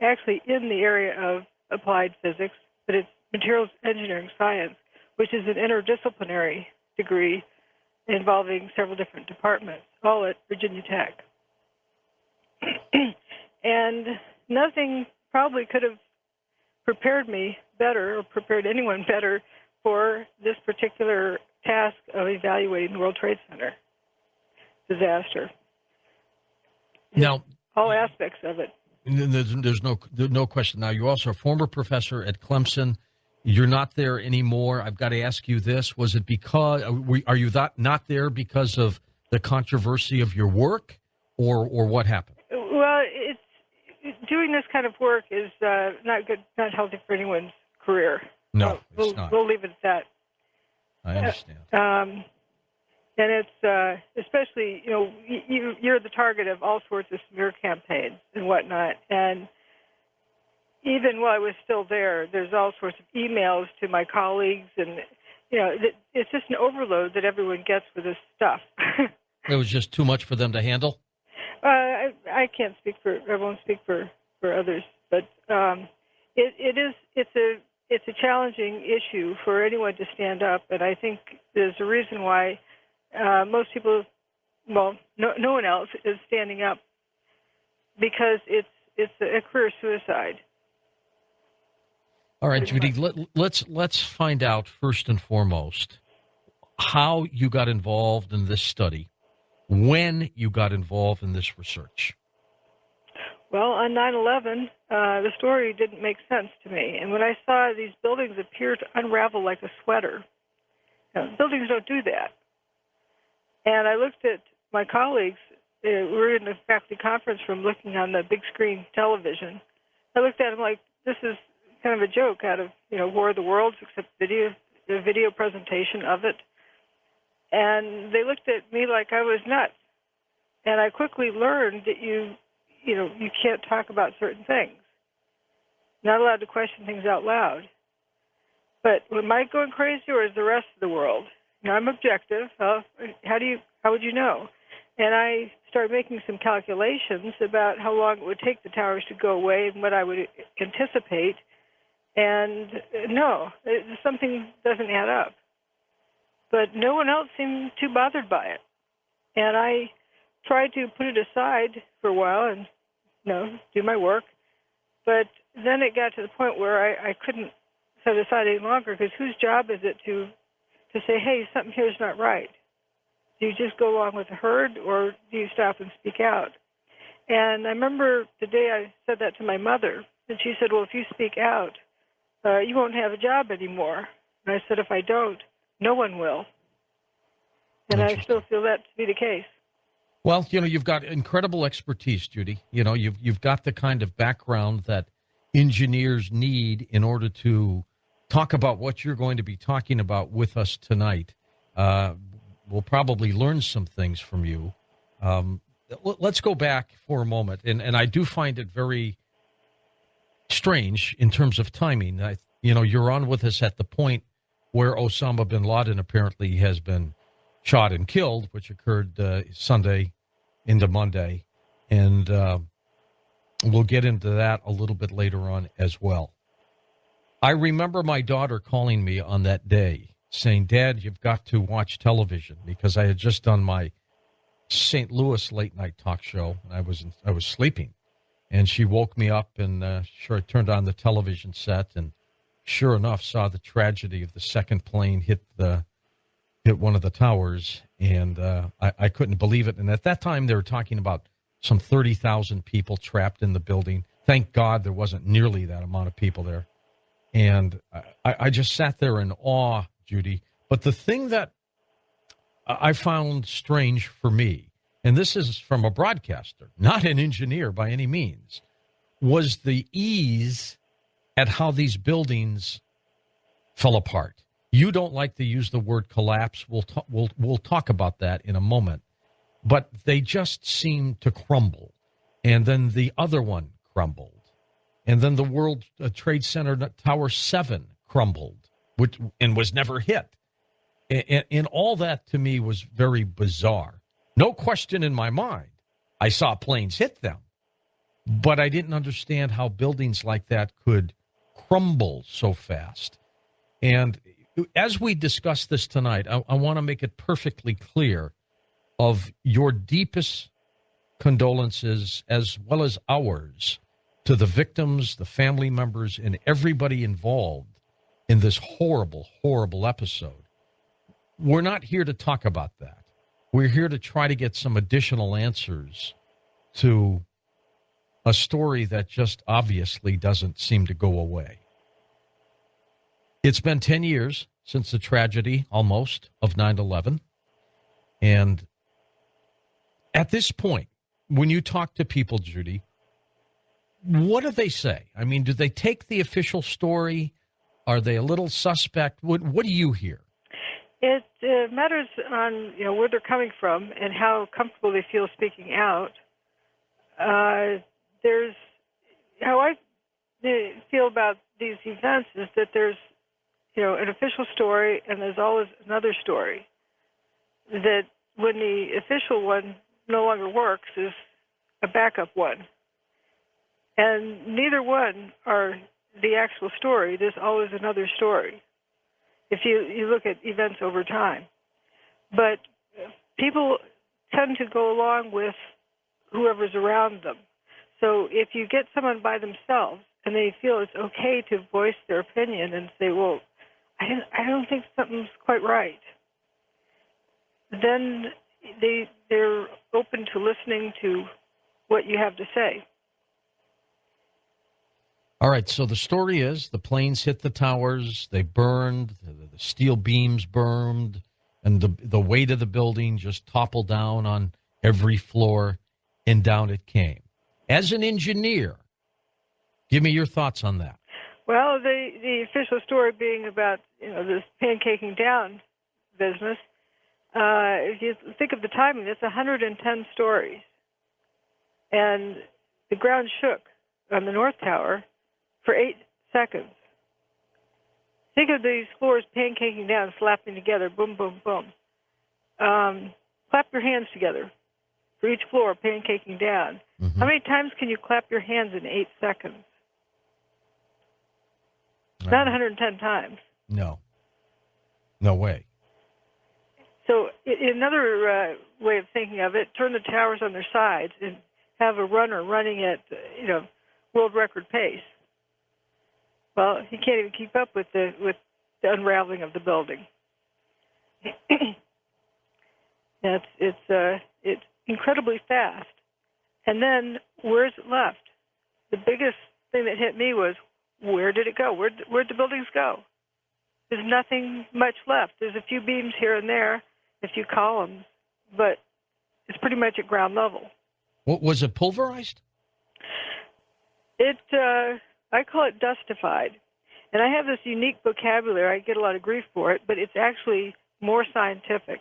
actually in the area of applied physics, but it's materials engineering science, which is an interdisciplinary degree involving several different departments, all at Virginia Tech. And nothing probably could have prepared me better or prepared anyone better for this particular task of evaluating the World Trade Center disaster. Now, all aspects of it. There's no question. Now, you're also a former professor at Clemson. You're not there anymore. I've got to ask you this. Was it because, are you not there because of the controversy of your work, or what happened? Well, doing this kind of work is not good, not healthy for anyone's career. No, it's not. We'll leave it at that. I understand. And it's especially, you're the target of all sorts of smear campaigns and whatnot. And even while I was still there, there's all sorts of emails to my colleagues, and it's just an overload that everyone gets with this stuff. It was just too much for them to handle. I can't speak for. I won't speak for others, but it's a challenging issue for anyone to stand up, and I think there's a reason why most people, well, no one else is standing up, because it's a career suicide. All right, Judy, let's find out first and foremost how you got involved in this study, when you got involved in this research. Well, on 9/11, the story didn't make sense to me. And when I saw these buildings appear to unravel like a sweater, buildings don't do that. And I looked at my colleagues. We were in the faculty conference room looking on the big screen television. I looked at them like, this is kind of a joke out of, War of the Worlds, except the video presentation of it. And they looked at me like I was nuts. And I quickly learned that you can't talk about certain things. Not allowed to question things out loud. But am I going crazy, or is the rest of the world? I'm objective. How would you know? And I started making some calculations about how long it would take the towers to go away and what I would anticipate. And no, something doesn't add up. But no one else seemed too bothered by it. And I tried to put it aside for a while and, do my work. But then it got to the point where I couldn't set it aside any longer, because whose job is it to say, hey, something here is not right? Do you just go along with the herd, or do you stop and speak out? And I remember the day I said that to my mother, and she said, well, if you speak out, you won't have a job anymore. And I said, if I don't, no one will. And I still feel that to be the case. Well, you've got incredible expertise, Judy. You've got the kind of background that engineers need in order to talk about what you're going to be talking about with us tonight. We'll probably learn some things from you. Let's go back for a moment, and I do find it very strange in terms of timing. You're on with us at the point where Osama bin Laden apparently has been shot and killed, which occurred Sunday into Monday, and we'll get into that a little bit later on as well. I remember my daughter calling me on that day saying, "Dad, you've got to watch television," because I had just done my St. Louis late night talk show, and I was sleeping, and she woke me up, and I turned on the television set, and sure enough, saw the tragedy of the second plane hit one of the towers, and I couldn't believe it. And at that time, they were talking about some 30,000 people trapped in the building. Thank God there wasn't nearly that amount of people there. And I just sat there in awe, Judy. But the thing that I found strange for me, and this is from a broadcaster, not an engineer by any means, was the ease at how these buildings fell apart. You don't like to use the word collapse. We'll talk about that in a moment. But they just seemed to crumble. And then the other one crumbled. And then the World Trade Center Tower 7 crumbled and was never hit. And all that to me was very bizarre. No question in my mind. I saw planes hit them. But I didn't understand how buildings like that could crumble so fast. And as we discuss this tonight, I want to make it perfectly clear of your deepest condolences as well as ours to the victims, the family members, and everybody involved in this horrible, horrible episode. We're not here to talk about that. We're here to try to get some additional answers to a story that just obviously doesn't seem to go away. It's been 10 years since the tragedy, almost, of 9/11. And at this point, when you talk to people, Judy, what do they say? I mean, do they take the official story? Are they a little suspect? What do you hear? It matters on where they're coming from and how comfortable they feel speaking out. There's how I feel about these events is that there's an official story and there's always another story. That when the official one no longer works is a backup one. And neither one are the actual story. There's always another story if you look at events over time. But people tend to go along with whoever's around them. So if you get someone by themselves and they feel it's okay to voice their opinion and say, well, I don't think something's quite right, then they're open to listening to what you have to say. All right, so the story is the planes hit the towers, they burned, the steel beams burned, and the weight of the building just toppled down on every floor, and down it came. As an engineer, give me your thoughts on that. Well, the official story being about this pancaking down business, if you think of the timing, it's 110 stories. And the ground shook on the North Tower for 8 seconds. Think of these floors pancaking down, slapping together, boom, boom, boom. Clap your hands together for each floor pancaking down. Mm-hmm. How many times can you clap your hands in 8 seconds? Not 110 times. No. No way. So another way of thinking of it, turn the towers on their sides and have a runner running at world record pace. Well, he can't even keep up with the unraveling of the building. It's incredibly fast. And then where's it left? The biggest thing that hit me was, where did it go? Where'd the buildings go? There's nothing much left. There's a few beams here and there, a few columns, but it's pretty much at ground level. What was it, pulverized? It it dustified. And I have this unique vocabulary. I get a lot of grief for it, but it's actually more scientific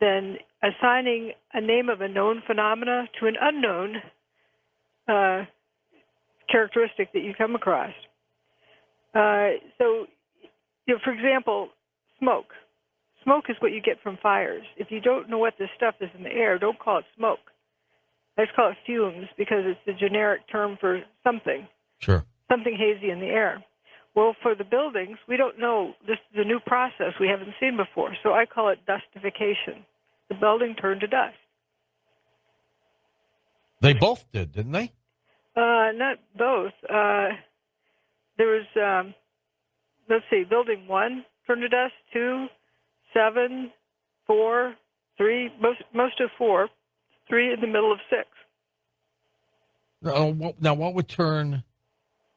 than assigning a name of a known phenomena to an unknown characteristic that you come across. So, for example, smoke. Smoke is what you get from fires. If you don't know what this stuff is in the air, don't call it smoke. Let's call it fumes because it's the generic term for something. Sure. Something hazy in the air. Well, for the buildings, we don't know. This is a new process we haven't seen before, so I call it dustification. The building turned to dust. They both did, didn't they? Not both. There was, let's see, building 1 turned to dust, 2, 7, 4, 3, most of 4, 3 in the middle of 6. Now, what would turn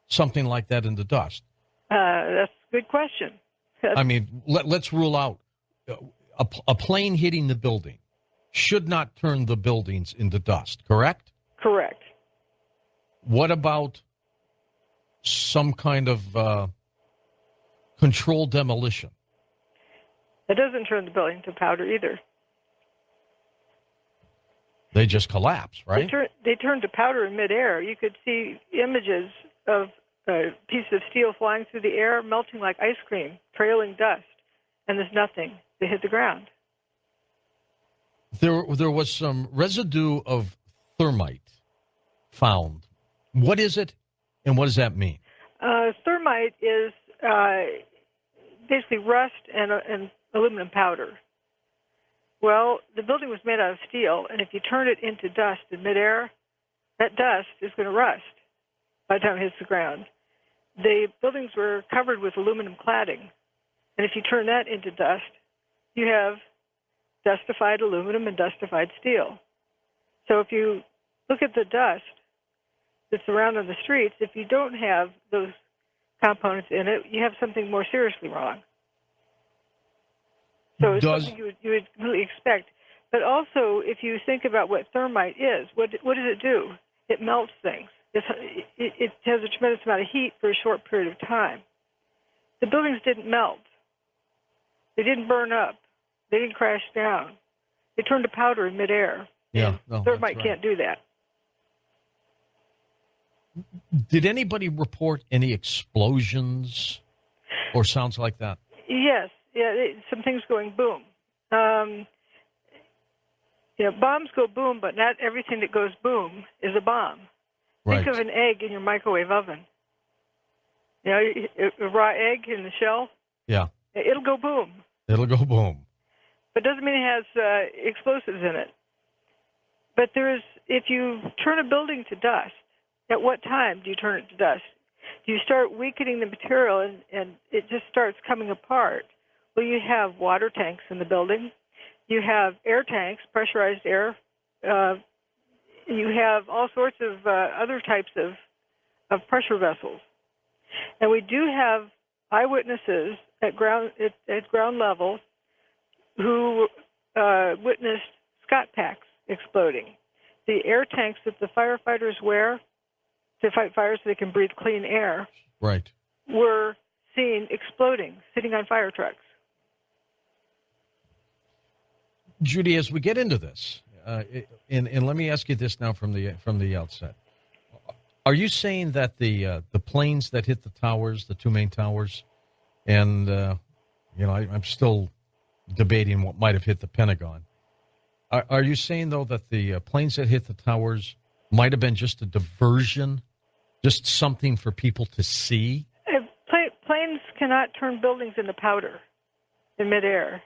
something like that into dust? That's a good question. I mean, let's rule out a plane hitting the building should not turn the buildings into dust, correct? Correct. What about some kind of controlled demolition? It doesn't turn the building to powder either. They just collapse, right? They turn to powder in midair. You could see images of a piece of steel flying through the air, melting like ice cream, trailing dust, and there's nothing. They hit the ground. There was some residue of thermite found. What is it, and what does that mean? Thermite is basically rust and aluminum powder. Well, the building was made out of steel, and if you turn it into dust in midair, that dust is going to rust by the time it hits the ground. The buildings were covered with aluminum cladding, and if you turn that into dust, you have dustified aluminum and dustified steel. So if you look at the dust that's around on the streets, if you don't have those components in it, you have something more seriously wrong. So it's something you would really expect. But also, if you think about what thermite is, what does it do? It melts things. It has a tremendous amount of heat for a short period of time. The buildings didn't melt. They didn't burn up. They didn't crash down. They turned to powder in midair. Yeah, no, thermite can't do that. Did anybody report any explosions or sounds like that? Yes. Yeah, some things going boom. Bombs go boom, but not everything that goes boom is a bomb. Right. Think of an egg in your microwave oven. A raw egg in the shell. Yeah. It'll go boom. It'll go boom. But it doesn't mean it has explosives in it. But if you turn a building to dust, at what time do you turn it to dust? Do you start weakening the material and it just starts coming apart? Well, you have water tanks in the building. You have air tanks, pressurized air. You have all sorts of other types of pressure vessels. And we do have eyewitnesses at ground level who witnessed Scott packs exploding. The air tanks that the firefighters wear to fight fires so they can breathe clean air right. were seen exploding, sitting on fire trucks. Judy, as we get into this, and let me ask you this now from the outset: are you saying that the planes that hit the towers, the two main towers, and I'm still debating what might have hit the Pentagon? Are you saying though that the planes that hit the towers might have been just a diversion, just something for people to see? Planes cannot turn buildings into powder in midair.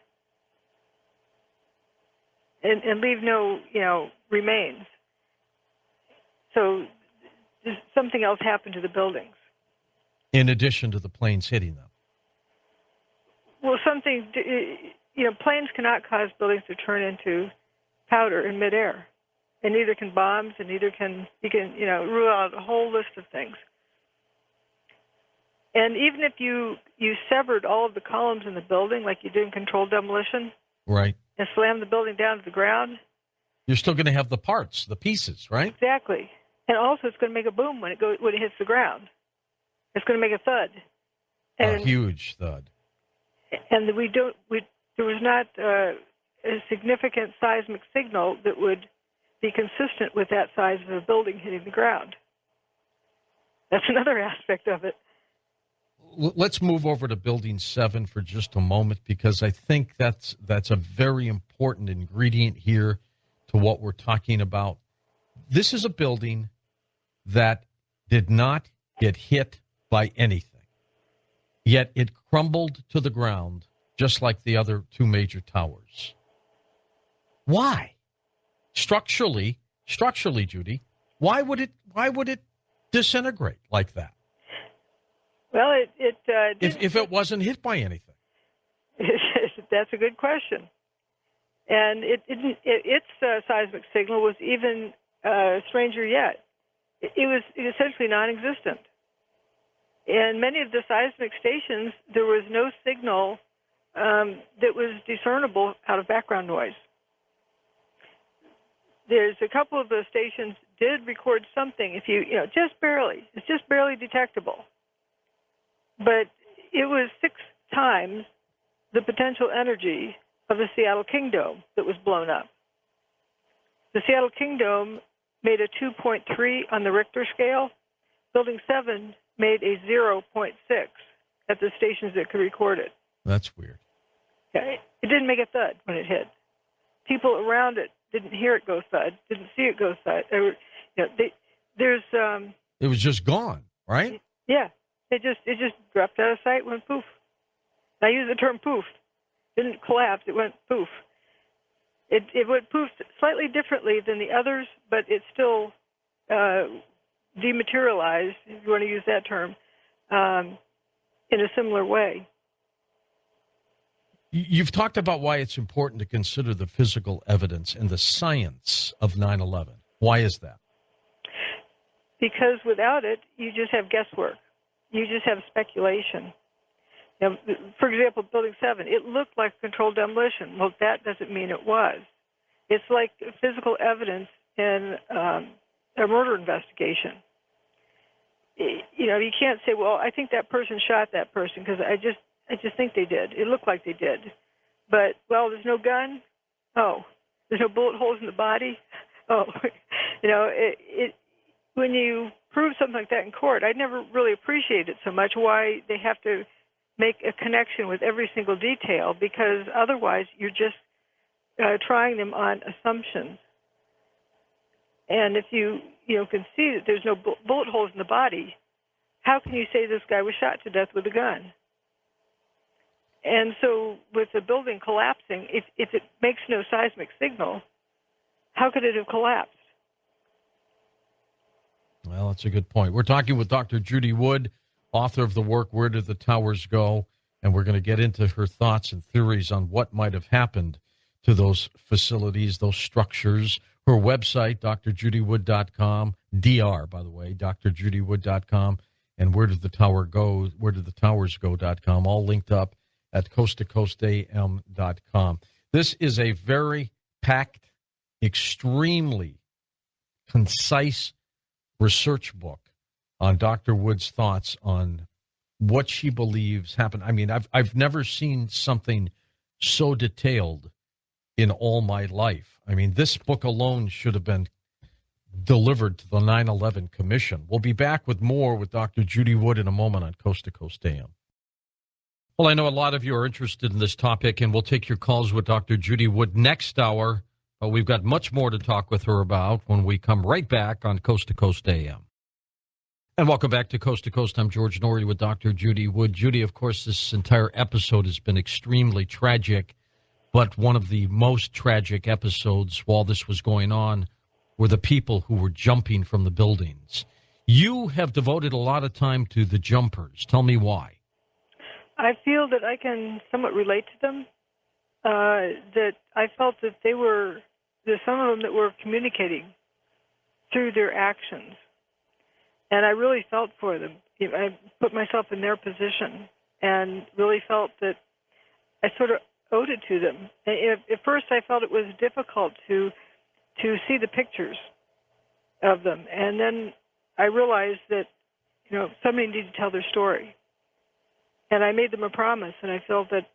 And leave no, remains. So something else happened to the buildings. In addition to the planes hitting them? Well, planes cannot cause buildings to turn into powder in midair. And neither can bombs, and neither can, you can rule out a whole list of things. And even if you severed all of the columns in the building, like you did in controlled demolition, right, and slam the building down to the ground, you're still going to have the parts, the pieces, right? Exactly. And also it's going to make a boom when it hits the ground. It's going to make a thud. A huge thud. And there was not a significant seismic signal that would be consistent with that size of a building hitting the ground. That's another aspect of it. Let's move over to Building 7 for just a moment, because I think that's a very important ingredient here to what we're talking about. This is a building that did not get hit by anything, yet it crumbled to the ground just like the other two major towers. Why? Structurally, Judy, why would it disintegrate like that? Well, if it wasn't hit by anything. That's a good question. And its seismic signal was even stranger yet. It was essentially non-existent. In many of the seismic stations, there was no signal that was discernible out of background noise. There's a couple of the stations did record something, just barely. It's just barely detectable. But it was 6 times the potential energy of the Seattle King Dome that was blown up. The Seattle King Dome made a 2.3 on the Richter scale. Building 7 made a 0.6 at the stations that could record it. That's weird. Okay. It didn't make a thud when it hit. People around it didn't hear it go thud, didn't see it go thud. It was just gone, right? Yeah. It just dropped out of sight, went poof. I use the term poof. It didn't collapse, it went poof. It went poof slightly differently than the others, but it still dematerialized, if you want to use that term, in a similar way. You've talked about why it's important to consider the physical evidence and the science of 9/11. Why is that? Because without it, you just have guesswork. You just have speculation. For example, Building 7, it looked like controlled demolition. Well, that doesn't mean it was. It's like physical evidence in a murder investigation. You can't say, well, I think that person shot that person because I just think they did. It looked like they did. But, well, there's no gun? Oh. There's no bullet holes in the body? Oh. When you prove something like that in court, I never really appreciated so much why they have to make a connection with every single detail, because otherwise you're just trying them on assumptions. And if you can see that there's no bullet holes in the body, how can you say this guy was shot to death with a gun? And so with the building collapsing, if it makes no seismic signal, how could it have collapsed? Well, that's a good point. We're talking with Dr. Judy Wood, author of the work, Where Did the Towers Go? And we're going to get into her thoughts and theories on what might have happened to those facilities, those structures. Her website, drjudywood.com, DR, by the way, drjudywood.com, and Where Did the Towers Go.com, all linked up at coasttocoastam.com. This is a very packed, extremely concise research book on Dr. Wood's thoughts on what she believes happened. I mean, I've never seen something so detailed in all my life. I mean, this book alone should have been delivered to the 9/11 Commission. We'll be back with more with Dr. Judy Wood in a moment on Coast to Coast AM. Well, I know a lot of you are interested in this topic, and we'll take your calls with Dr. Judy Wood next hour. But we've got much more to talk with her about when we come right back on Coast to Coast AM. And welcome back to Coast. I'm George Noory with Dr. Judy Wood. Judy, of course, this entire episode has been extremely tragic, but one of the most tragic episodes while this was going on were the people who were jumping from the buildings. You have devoted a lot of time to the jumpers. Tell me why. I feel that I can somewhat relate to them, that I felt that there's some of them that were communicating through their actions. And I really felt for them. I put myself in their position and really felt that I sort of owed it to them. At first I felt it was difficult to see the pictures of them. And then I realized that somebody needed to tell their story. And I made them a promise, and I felt that,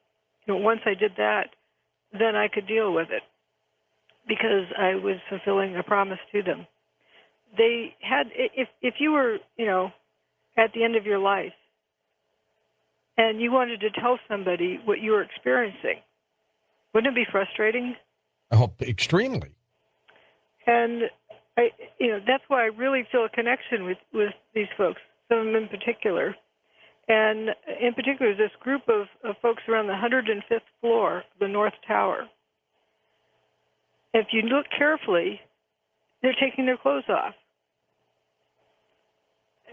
once I did that, then I could deal with it because I was fulfilling a promise to them. They had, if you were, at the end of your life and you wanted to tell somebody what you were experiencing, wouldn't it be frustrating? Oh, extremely. And that's why I really feel a connection with these folks, some of them in particular. And in particular, this group of folks around the 105th floor of the North Tower. If you look carefully, they're taking their clothes off.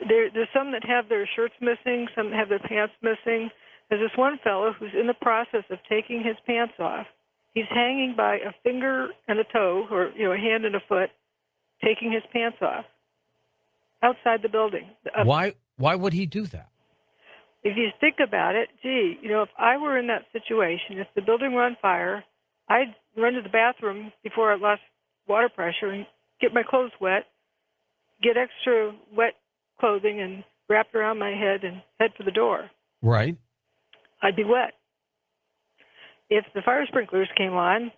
There's some that have their shirts missing, some that have their pants missing. There's this one fellow who's in the process of taking his pants off. He's hanging by a finger and a toe, or a hand and a foot, taking his pants off outside the building. Why would he do that? If you think about it, if I were in that situation, if the building were on fire, I'd run to the bathroom before I lost water pressure and get my clothes wet, get extra wet clothing and wrap it around my head and head for the door. Right. I'd be wet. If the fire sprinklers came on,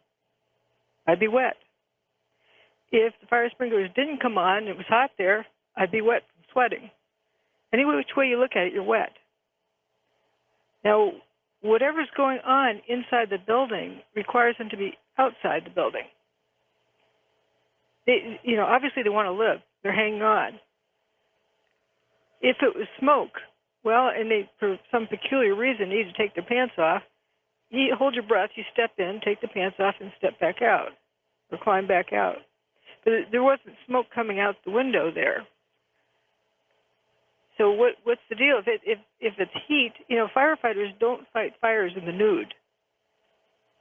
I'd be wet. If the fire sprinklers didn't come on and it was hot there, I'd be wet from sweating. Any which way you look at it, you're wet. Now, whatever's going on inside the building requires them to be outside the building. Obviously they want to live. They're hanging on. If it was smoke, and they, for some peculiar reason, need to take their pants off, you hold your breath, you step in, take the pants off, and step back out, or climb back out. But there wasn't smoke coming out the window there. So what's the deal? If it's heat, firefighters don't fight fires in the nude.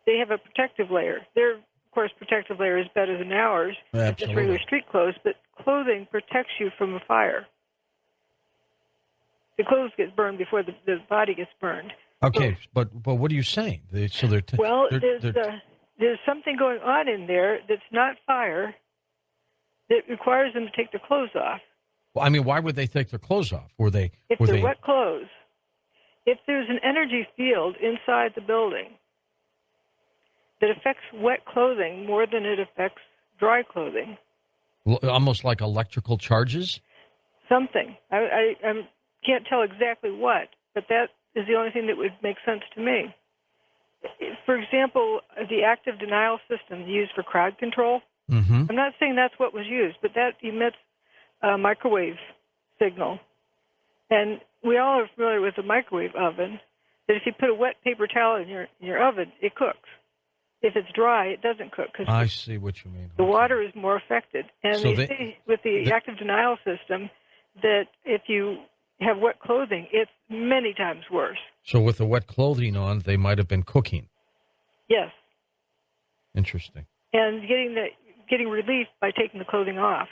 They have a protective layer. Their, of course, protective layer is better than ours. Absolutely. Just regular street clothes, but clothing protects you from a fire. The clothes get burned before the body gets burned. Okay, but what are you saying? There's something going on in there that's not fire that requires them to take their clothes off. Well, why would they take their clothes off? If they're wet clothes, if there's an energy field inside the building that affects wet clothing more than it affects dry clothing. Almost like electrical charges? Something. I can't tell exactly what, but that is the only thing that would make sense to me. For example, the active denial system used for crowd control, I'm not saying that's what was used, but that emits a microwave signal. And we all are familiar with the microwave oven, that if you put a wet paper towel in your oven, it cooks. If it's dry, it doesn't cook. I see what you mean. The water is more affected. And so they say with the active denial system that if you have wet clothing, it's many times worse. So with the wet clothing on, they might have been cooking. Yes. Interesting. And getting relief by taking the clothing off.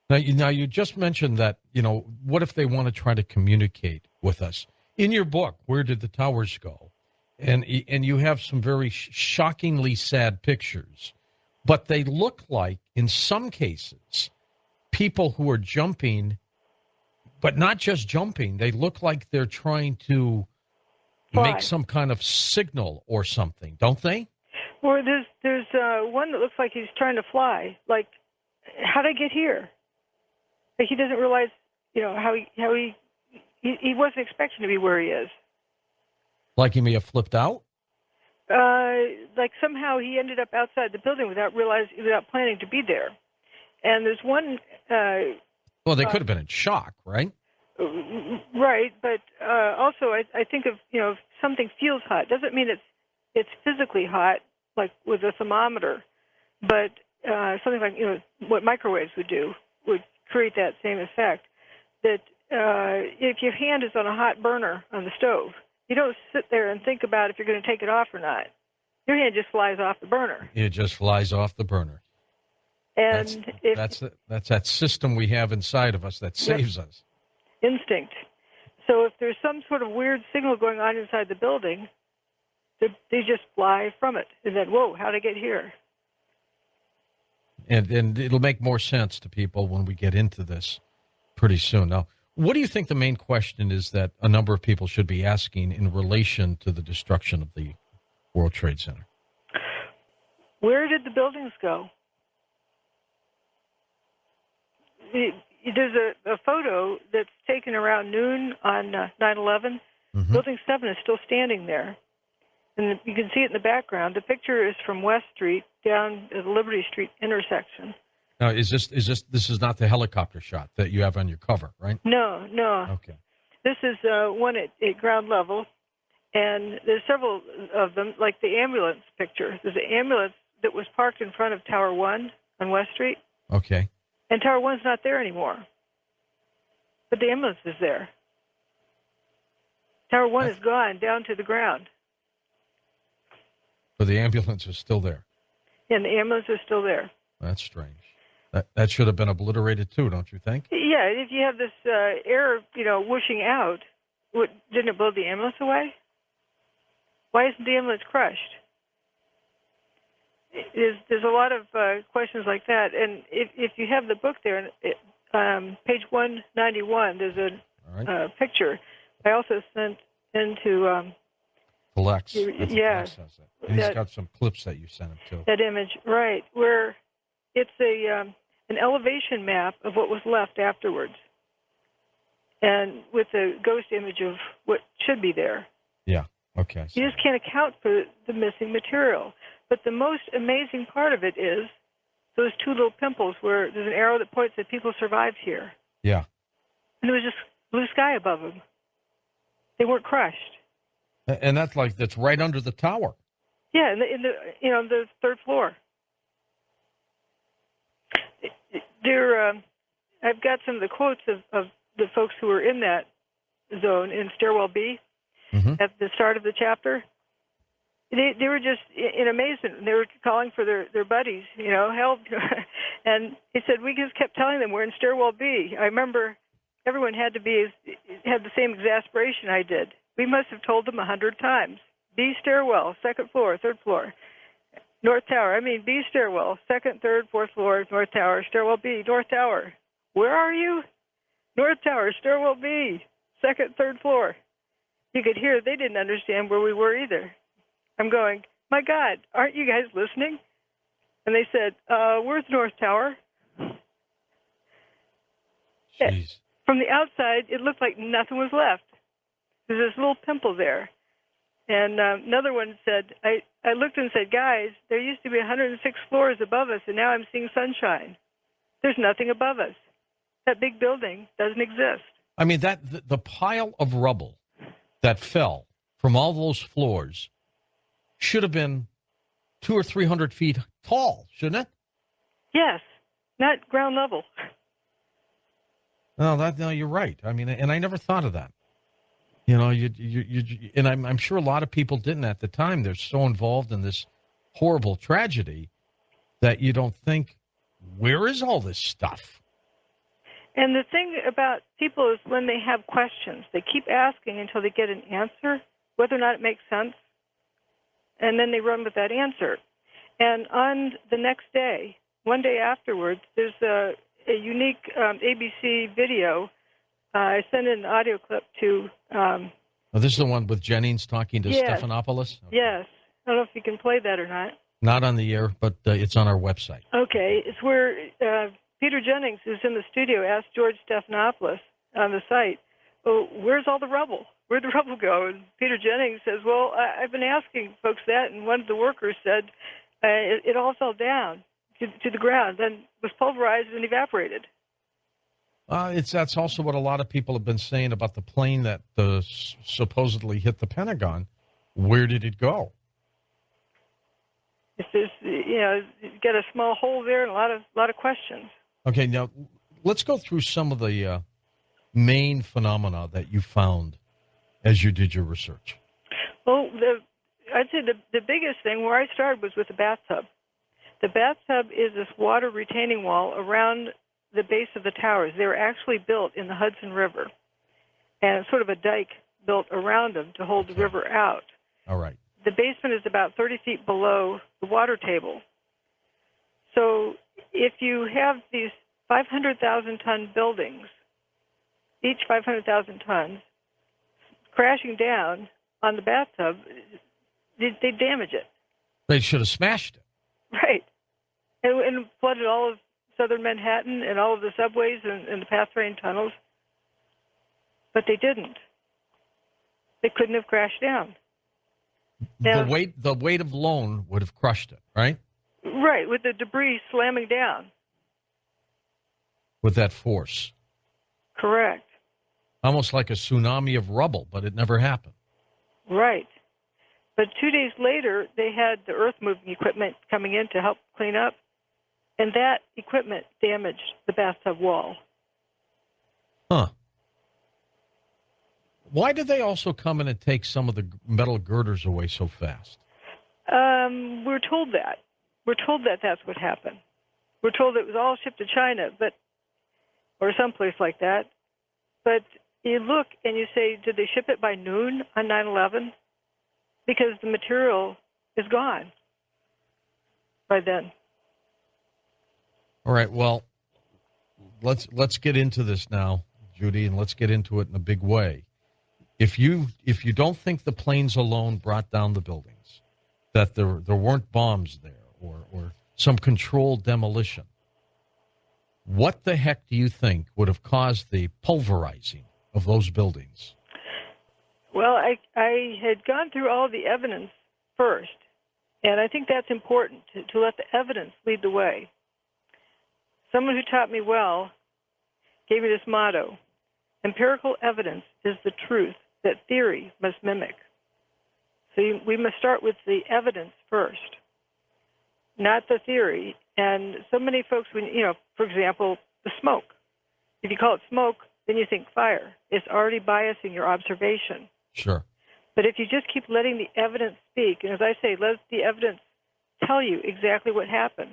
Now you just mentioned that, what if they want to try to communicate with us? In your book, Where Did the Towers Go? And you have some very shockingly sad pictures, but they look like, in some cases, people who are jumping, but not just jumping. They look like they're trying to make some kind of signal or something, don't they? Well, there's one that looks like he's trying to fly. Like, how'd I get here? Like he doesn't realize, how he wasn't expecting to be where he is. Like he may have flipped out? Like somehow he ended up outside the building without planning to be there. And there's one. Well, they could have been in shock, right? Right, but also I think of if something feels hot, doesn't mean it's physically hot, like with a thermometer, but something like what microwaves would do would create that same effect. That if your hand is on a hot burner on the stove, you don't sit there and think about if you're going to take it off or not. Your hand just flies off the burner. It just flies off the burner. And that's that system we have inside of us that saves us. Instinct. So if there's some sort of weird signal going on inside the building, they just fly from it. And then, whoa, how'd I get here? And it'll make more sense to people when we get into this pretty soon. Now, What do you think the main question is that a number of people should be asking in relation to the destruction of the World Trade Center? Where did the buildings go? There's a photo that's taken around noon on 9/11. Mm-hmm. Building 7 is still standing there. And you can see it in the background. The picture is from West Street down at the Liberty Street intersection. Now, this is not the helicopter shot that you have on your cover, right? No. Okay. This is one at ground level, and there's several of them, like the ambulance picture. There's an ambulance that was parked in front of Tower 1 on West Street. Okay. And Tower 1's not there anymore. But the ambulance is there. Tower 1 is gone down to the ground. But the ambulance is still there. And the ambulance is still there. That's strange. That should have been obliterated too, don't you think? Yeah, if you have this air, whooshing out, didn't it blow the ambulance away? Why isn't the ambulance crushed? There's a lot of questions like that. And if you have the book there, page 191, there's a picture. I also sent into Lex. Yeah. And he's got some clips that you sent him too. That image, right, where it's an elevation map of what was left afterwards, and with a ghost image of what should be there. Yeah, okay. You just can't account for the missing material. But the most amazing part of it is those two little pimples where there's an arrow that points that people survived here. Yeah. And there was just blue sky above them. They weren't crushed. And that's right under the tower. Yeah, in the third floor. I've got some of the quotes of the folks who were in that zone in Stairwell B at the start of the chapter. They were just in amazement. They were calling for their buddies, help. And he said, we just kept telling them we're in Stairwell B. I remember everyone had the same exasperation I did. We must have told them 100 times. B stairwell, second floor, third floor. North Tower, B stairwell, second, third, fourth floor, North Tower, stairwell B, North Tower. Where are you? North Tower, stairwell B, second, third floor. You could hear they didn't understand where we were either. I'm going, my God, aren't you guys listening? And they said, where's North Tower? Jeez. From the outside, it looked like nothing was left. There's this little pimple there. And another one said, I looked and said, guys, there used to be 106 floors above us, and now I'm seeing sunshine. There's nothing above us. That big building doesn't exist. The pile of rubble that fell from all those floors should have been 200 or 300 feet tall, shouldn't it? Yes, not ground level. No, you're right. And I never thought of that. And I'm sure a lot of people didn't at the time. They're so involved in this horrible tragedy that you don't think, where is all this stuff? And the thing about people is when they have questions, they keep asking until they get an answer, whether or not it makes sense, and then they run with that answer. And on the next day, one day afterwards, there's a unique ABC video. I sent an audio clip to... this is the one with Jennings talking to yes. Stephanopoulos? Okay. Yes. I don't know if you can play that or not. Not on the air, but it's on our website. Okay. It's where Peter Jennings, who's in the studio, asked George Stephanopoulos on the site, where's all the rubble? Where'd the rubble go? And Peter Jennings says, well, I've been asking folks that, and one of the workers said it all fell down to the ground, then was pulverized and evaporated. That's also what a lot of people have been saying about the plane that supposedly hit the Pentagon. Where did it go? It's just, you get a small hole there and a lot of questions. Okay, now let's go through some of the main phenomena that you found as you did your research. Well, I'd say the biggest thing where I started was with the bathtub. The bathtub is this water retaining wall around the base of the towers. They were actually built in the Hudson River, and sort of a dike built around them to hold the river out. All right. The basement is about 30 feet below the water table. So if you have these 500,000-ton buildings each 500,000 tons, crashing down on the bathtub, they damage it. They should have smashed it. Right. And flooded all of southern Manhattan and all of the subways and the path train tunnels. But they didn't. They couldn't have crashed down. Now, the weight of alone would have crushed it, right? Right, with the debris slamming down. With that force. Correct. Almost like a tsunami of rubble, but it never happened. Right. But 2 days later, they had the earth-moving equipment coming in to help clean up, and that equipment damaged the bathtub wall. Huh. Why did they also come in and take some of the metal girders away so fast? We're told that. We're told that that's what happened. We're told it was all shipped to China, or someplace like that. But you look and you say, did they ship it by noon on 9/11? Because the material is gone by then. All right. Well, let's get into this now, Judy, and let's get into it in a big way. If you don't think the planes alone brought down the buildings, that there weren't bombs there or some controlled demolition, what the heck do you think would have caused the pulverizing of those buildings? Well, I had gone through all the evidence first, and I think that's important to let the evidence lead the way. Someone who taught me well gave me this motto: empirical evidence is the truth that theory must mimic. So we must start with the evidence first, not the theory. And so many folks, for example, the smoke. If you call it smoke, then you think fire. It's already biasing your observation. Sure. But if you just keep letting the evidence speak, and as I say, let the evidence tell you exactly what happened.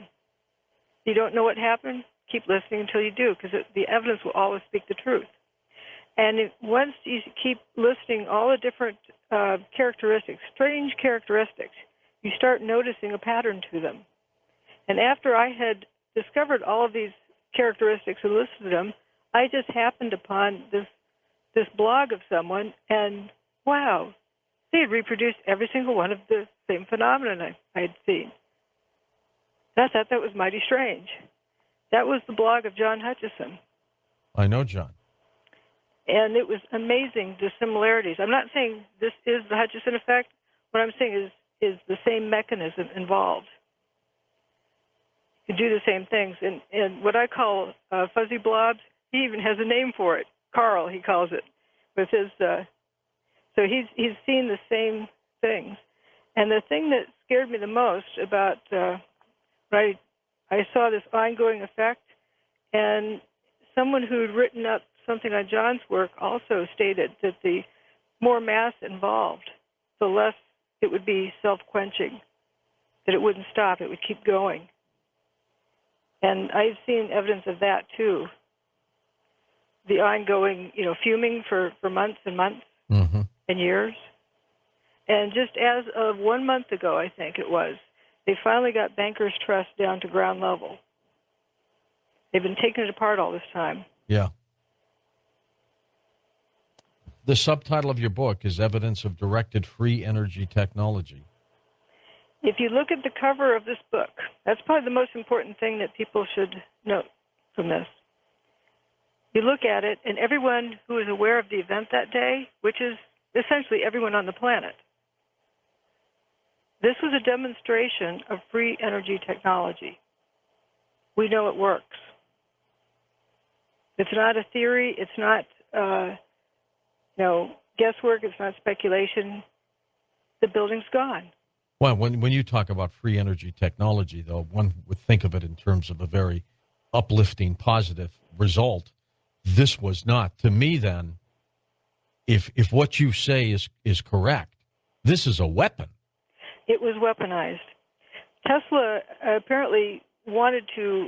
If you don't know what happened, keep listening until you do, because the evidence will always speak the truth. And once you keep listing all the different characteristics, strange characteristics, you start noticing a pattern to them. And after I had discovered all of these characteristics and listed them, I just happened upon this blog of someone, and wow, they had reproduced every single one of the same phenomenon I had seen. And I thought that was mighty strange. That was the blog of John Hutchison. I know John. And it was amazing, the similarities. I'm not saying this is the Hutchison effect. What I'm saying is the same mechanism involved. You do the same things. And what I call fuzzy blobs, he even has a name for it. Carl, he calls it. With his, so he's seen the same things. And the thing that scared me the most about, I saw this ongoing effect, and someone who'd written up something on John's work also stated that the more mass involved, the less it would be self-quenching, that it wouldn't stop, it would keep going. And I've seen evidence of that too. The ongoing, fuming for months and months mm-hmm. and years. And just as of 1 month ago, I think it was, they finally got Bankers Trust down to ground level. They've been taking it apart all this time. Yeah. The subtitle of your book is Evidence of Directed Free Energy Technology. If you look at the cover of this book, that's probably the most important thing that people should note from this. You look at it, and everyone who is aware of the event that day, which is essentially everyone on the planet, this was a demonstration of free energy technology. We know it works. It's not a theory. It's not, guesswork. It's not speculation. The building's gone. Well, when you talk about free energy technology, though, one would think of it in terms of a very uplifting, positive result. This was not. To me, then, if what you say is correct, this is a weapon. It was weaponized. Tesla apparently wanted to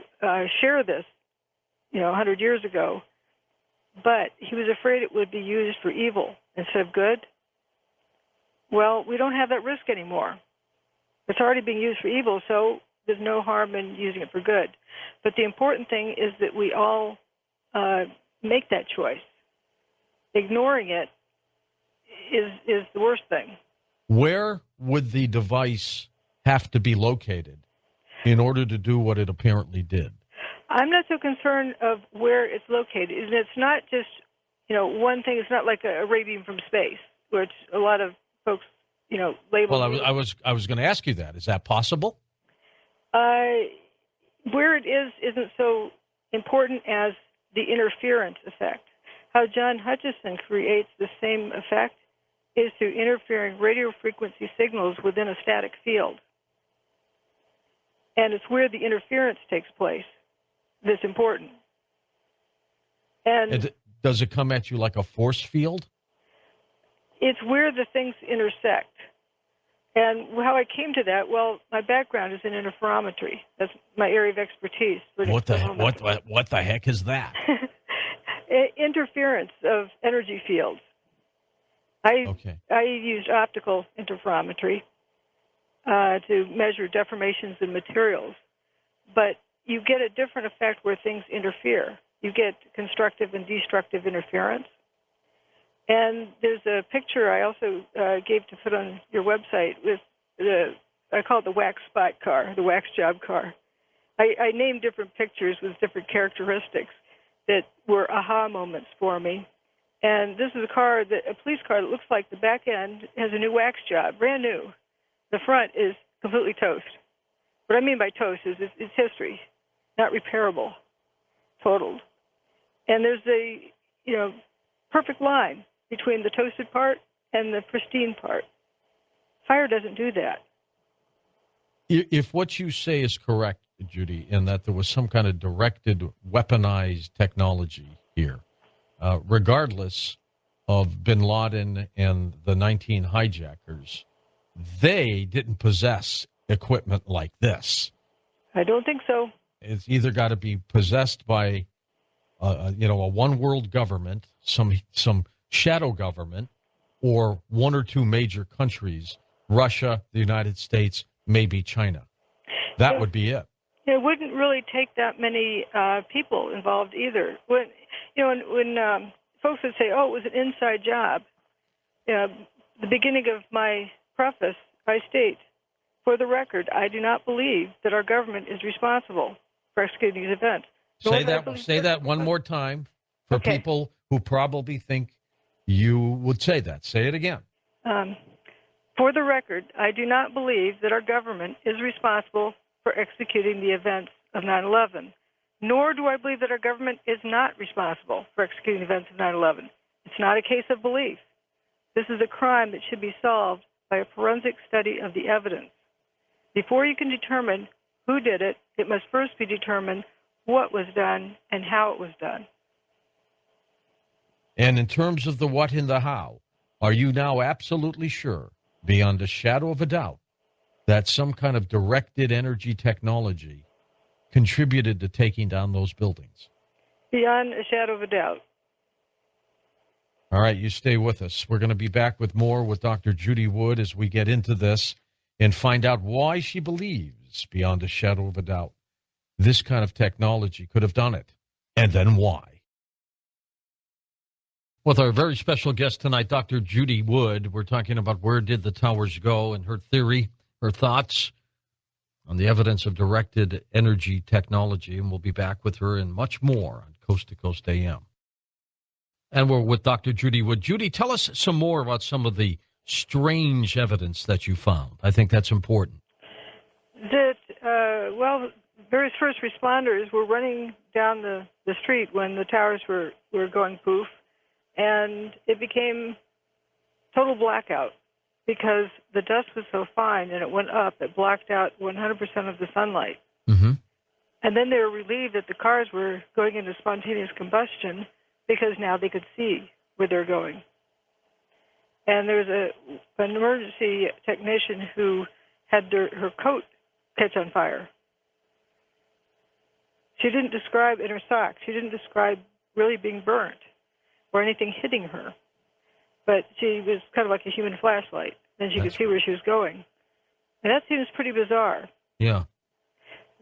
share this, 100 years ago, but he was afraid it would be used for evil instead of good. Well, we don't have that risk anymore. It's already being used for evil, so there's no harm in using it for good. But the important thing is that we all make that choice. ignoring it is the worst thing. Where would the device have to be located in order to do what it apparently did? I'm not so concerned of where it's located. And it's not just, one thing. It's not like a ray beam from space, which a lot of folks, label. Well, I was going to ask you that. Is that possible? Where it is isn't so important as the interference effect. How John Hutchison creates the same effect is through interfering radio frequency signals within a static field. And it's where the interference takes place that's important. And does it come at you like a force field? It's where the things intersect. And how I came to that, well, my background is in interferometry. That's my area of expertise. What the heck is that? Interference of energy fields. I used optical interferometry to measure deformations in materials, but you get a different effect where things interfere. You get constructive and destructive interference. And there's a picture I also gave to put on your website with I call it the wax spot car, the wax job car. I named different pictures with different characteristics that were aha moments for me. And this is a police car that looks like the back end has a new wax job, brand new. The front is completely toast. What I mean by toast is it's history, not repairable, totaled. And there's a perfect line between the toasted part and the pristine part. Fire doesn't do that. If what you say is correct, Judy, in that there was some kind of directed, weaponized technology here, regardless of bin Laden and the 19 hijackers, they didn't possess equipment like this. I don't think so. It's either got to be possessed by, a one-world government, some shadow government, or one or two major countries, Russia, the United States, maybe China. That would be it. It wouldn't really take that many people involved either. When folks would say, "Oh, it was an inside job," the beginning of my preface, I state, for the record, I do not believe that our government is responsible for executing these events. Say that one more time for people who probably think you would say that. Say it again. For the record, I do not believe that our government is responsible for executing the events of 9/11, nor do I believe that our government is not responsible for executing the events of 9/11. It's not a case of belief. This is a crime that should be solved by a forensic study of the evidence. Before you can determine who did it, it must first be determined what was done and how it was done. And in terms of the what and the how, are you now absolutely sure, beyond a shadow of a doubt, that some kind of directed energy technology contributed to taking down those buildings? Beyond a shadow of a doubt. All right, you stay with us. We're going to be back with more with Dr. Judy Wood as we get into this and find out why she believes, beyond a shadow of a doubt, this kind of technology could have done it, and then why. With our very special guest tonight, Dr. Judy Wood, we're talking about where did the towers go and her theory, her thoughts on the evidence of directed energy technology, and we'll be back with her and much more on Coast to Coast AM. And we're with Dr. Judy Wood. Judy, tell us some more about some of the strange evidence that you found. I think that's important. Various first responders were running down the street when the towers were going poof, and it became total blackout because the dust was so fine and it went up, it blocked out 100% of the sunlight. Mm-hmm. And then they were relieved that the cars were going into spontaneous combustion because now they could see where they're going. And there was an emergency technician who had her coat catch on fire. She didn't describe, in her socks, she didn't describe really being burnt or anything hitting her. But she was kind of like a human flashlight. Then she could see where she was going. And that seems pretty bizarre. Yeah.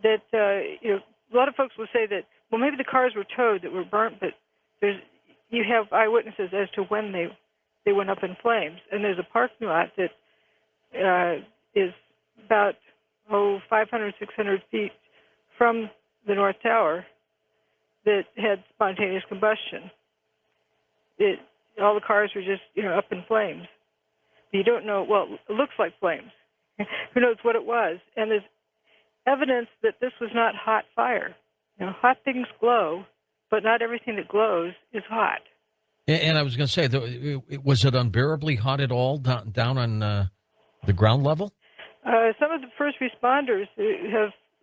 That, a lot of folks will say that, well, maybe the cars were towed that were burnt, but you have eyewitnesses as to when they went up in flames. And there's a parking lot that is about 500, 600 feet from the North Tower that had spontaneous combustion. All the cars were just up in flames. You don't know. Well, it looks like flames. Who knows what it was? And there's evidence that this was not hot fire. Hot things glow, but not everything that glows is hot. And I was going to say, was it unbearably hot at all down on the ground level? Some of the first responders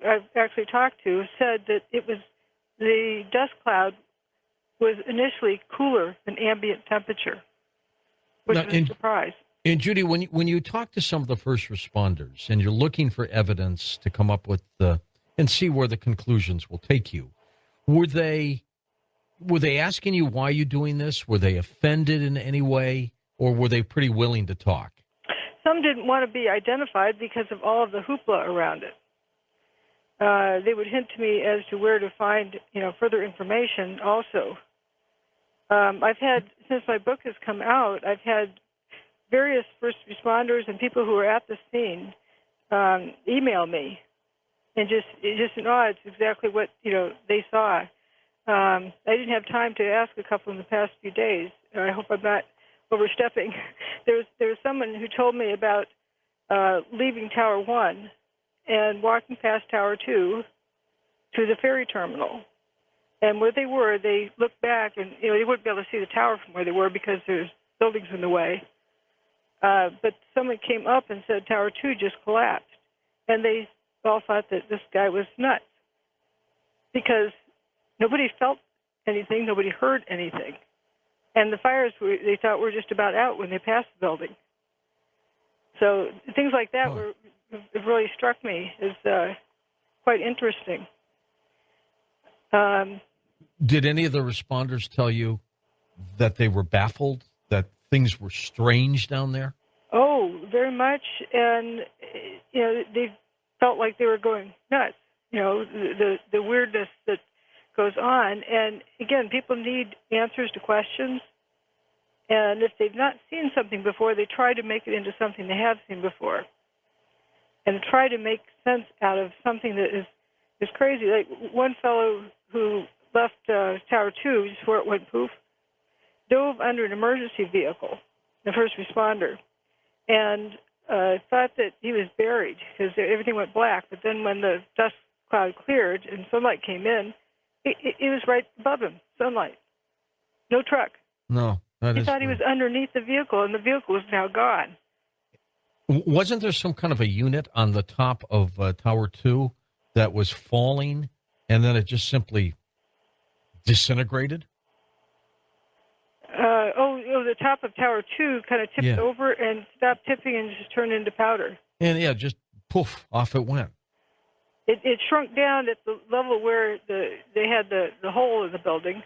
I've actually talked to said that it was the dust cloud was initially cooler than ambient temperature, which was a surprise. And Judy, when you talk to some of the first responders and you're looking for evidence to come up with and see where the conclusions will take you, were they asking you why you're doing this? Were they offended in any way, or were they pretty willing to talk? Some didn't want to be identified because of all of the hoopla around it. They would hint to me as to where to find, further information also. I've had, since my book has come out, I've had various first responders and people who were at the scene email me and just nods exactly what, they saw. I didn't have time to ask a couple in the past few days. I hope I'm not overstepping. There was someone who told me about leaving Tower 1 and walking past Tower 2 to the ferry terminal. And where they were, they looked back, and they wouldn't be able to see the tower from where they were because there's buildings in the way. But someone came up and said Tower 2 just collapsed. And they all thought that this guy was nuts because nobody felt anything, nobody heard anything. And the fires, they thought, were just about out when they passed the building. So things like that have really struck me as quite interesting. Did any of the responders tell you that they were baffled, that things were strange down there? Oh, very much. And, they felt like they were going nuts, the weirdness that goes on. And, again, people need answers to questions. And if they've not seen something before, they try to make it into something they have seen before and try to make sense out of something that is crazy. Like one fellow who left Tower 2 just before it went poof, dove under an emergency vehicle, the first responder, and thought that he was buried because everything went black. But then when the dust cloud cleared and sunlight came in, it was right above him, sunlight. No truck. No. He thought he was underneath the vehicle, and the vehicle was now gone. Wasn't there some kind of a unit on the top of Tower 2 that was falling, and then it just simply disintegrated? The top of Tower 2 kind of tipped over and stopped tipping and just turned into powder. And, just poof, off it went. It shrunk down at the level where they had the hole in the building,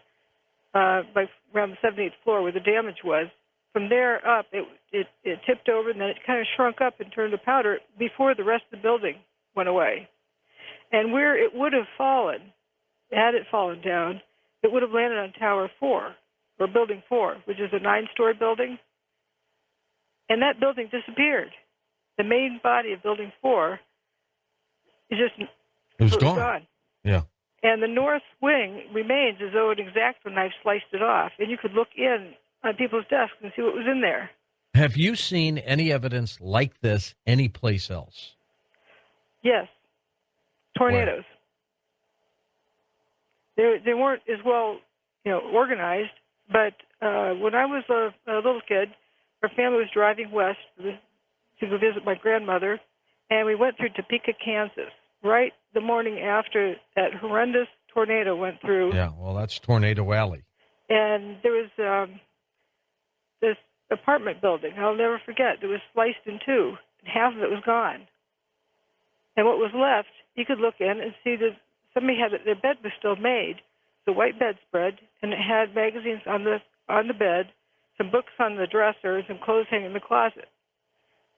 like around the 78th floor where the damage was. From there up, it tipped over, and then it kind of shrunk up and turned to powder before the rest of the building went away. And where it would have fallen, had it fallen down, it would have landed on Tower 4, or Building 4, which is a 9-story building. And that building disappeared. The main body of Building 4 is just gone. Yeah. And the north wing remains as though an X-Acto knife sliced it off. And you could look in on people's desks and see what was in there. Have you seen any evidence like this anyplace else? Yes. Tornadoes. They weren't as well, organized. But when I was a little kid, our family was driving west to go visit my grandmother, and we went through Topeka, Kansas, right the morning after that horrendous tornado went through. Yeah, well, that's Tornado Alley. And there was this apartment building, I'll never forget. It was sliced in two, and half of it was gone. And what was left, you could look in and see that somebody had their bed was still made, the white bedspread, and it had magazines on the bed, some books on the dresser, and some clothes hanging in the closet.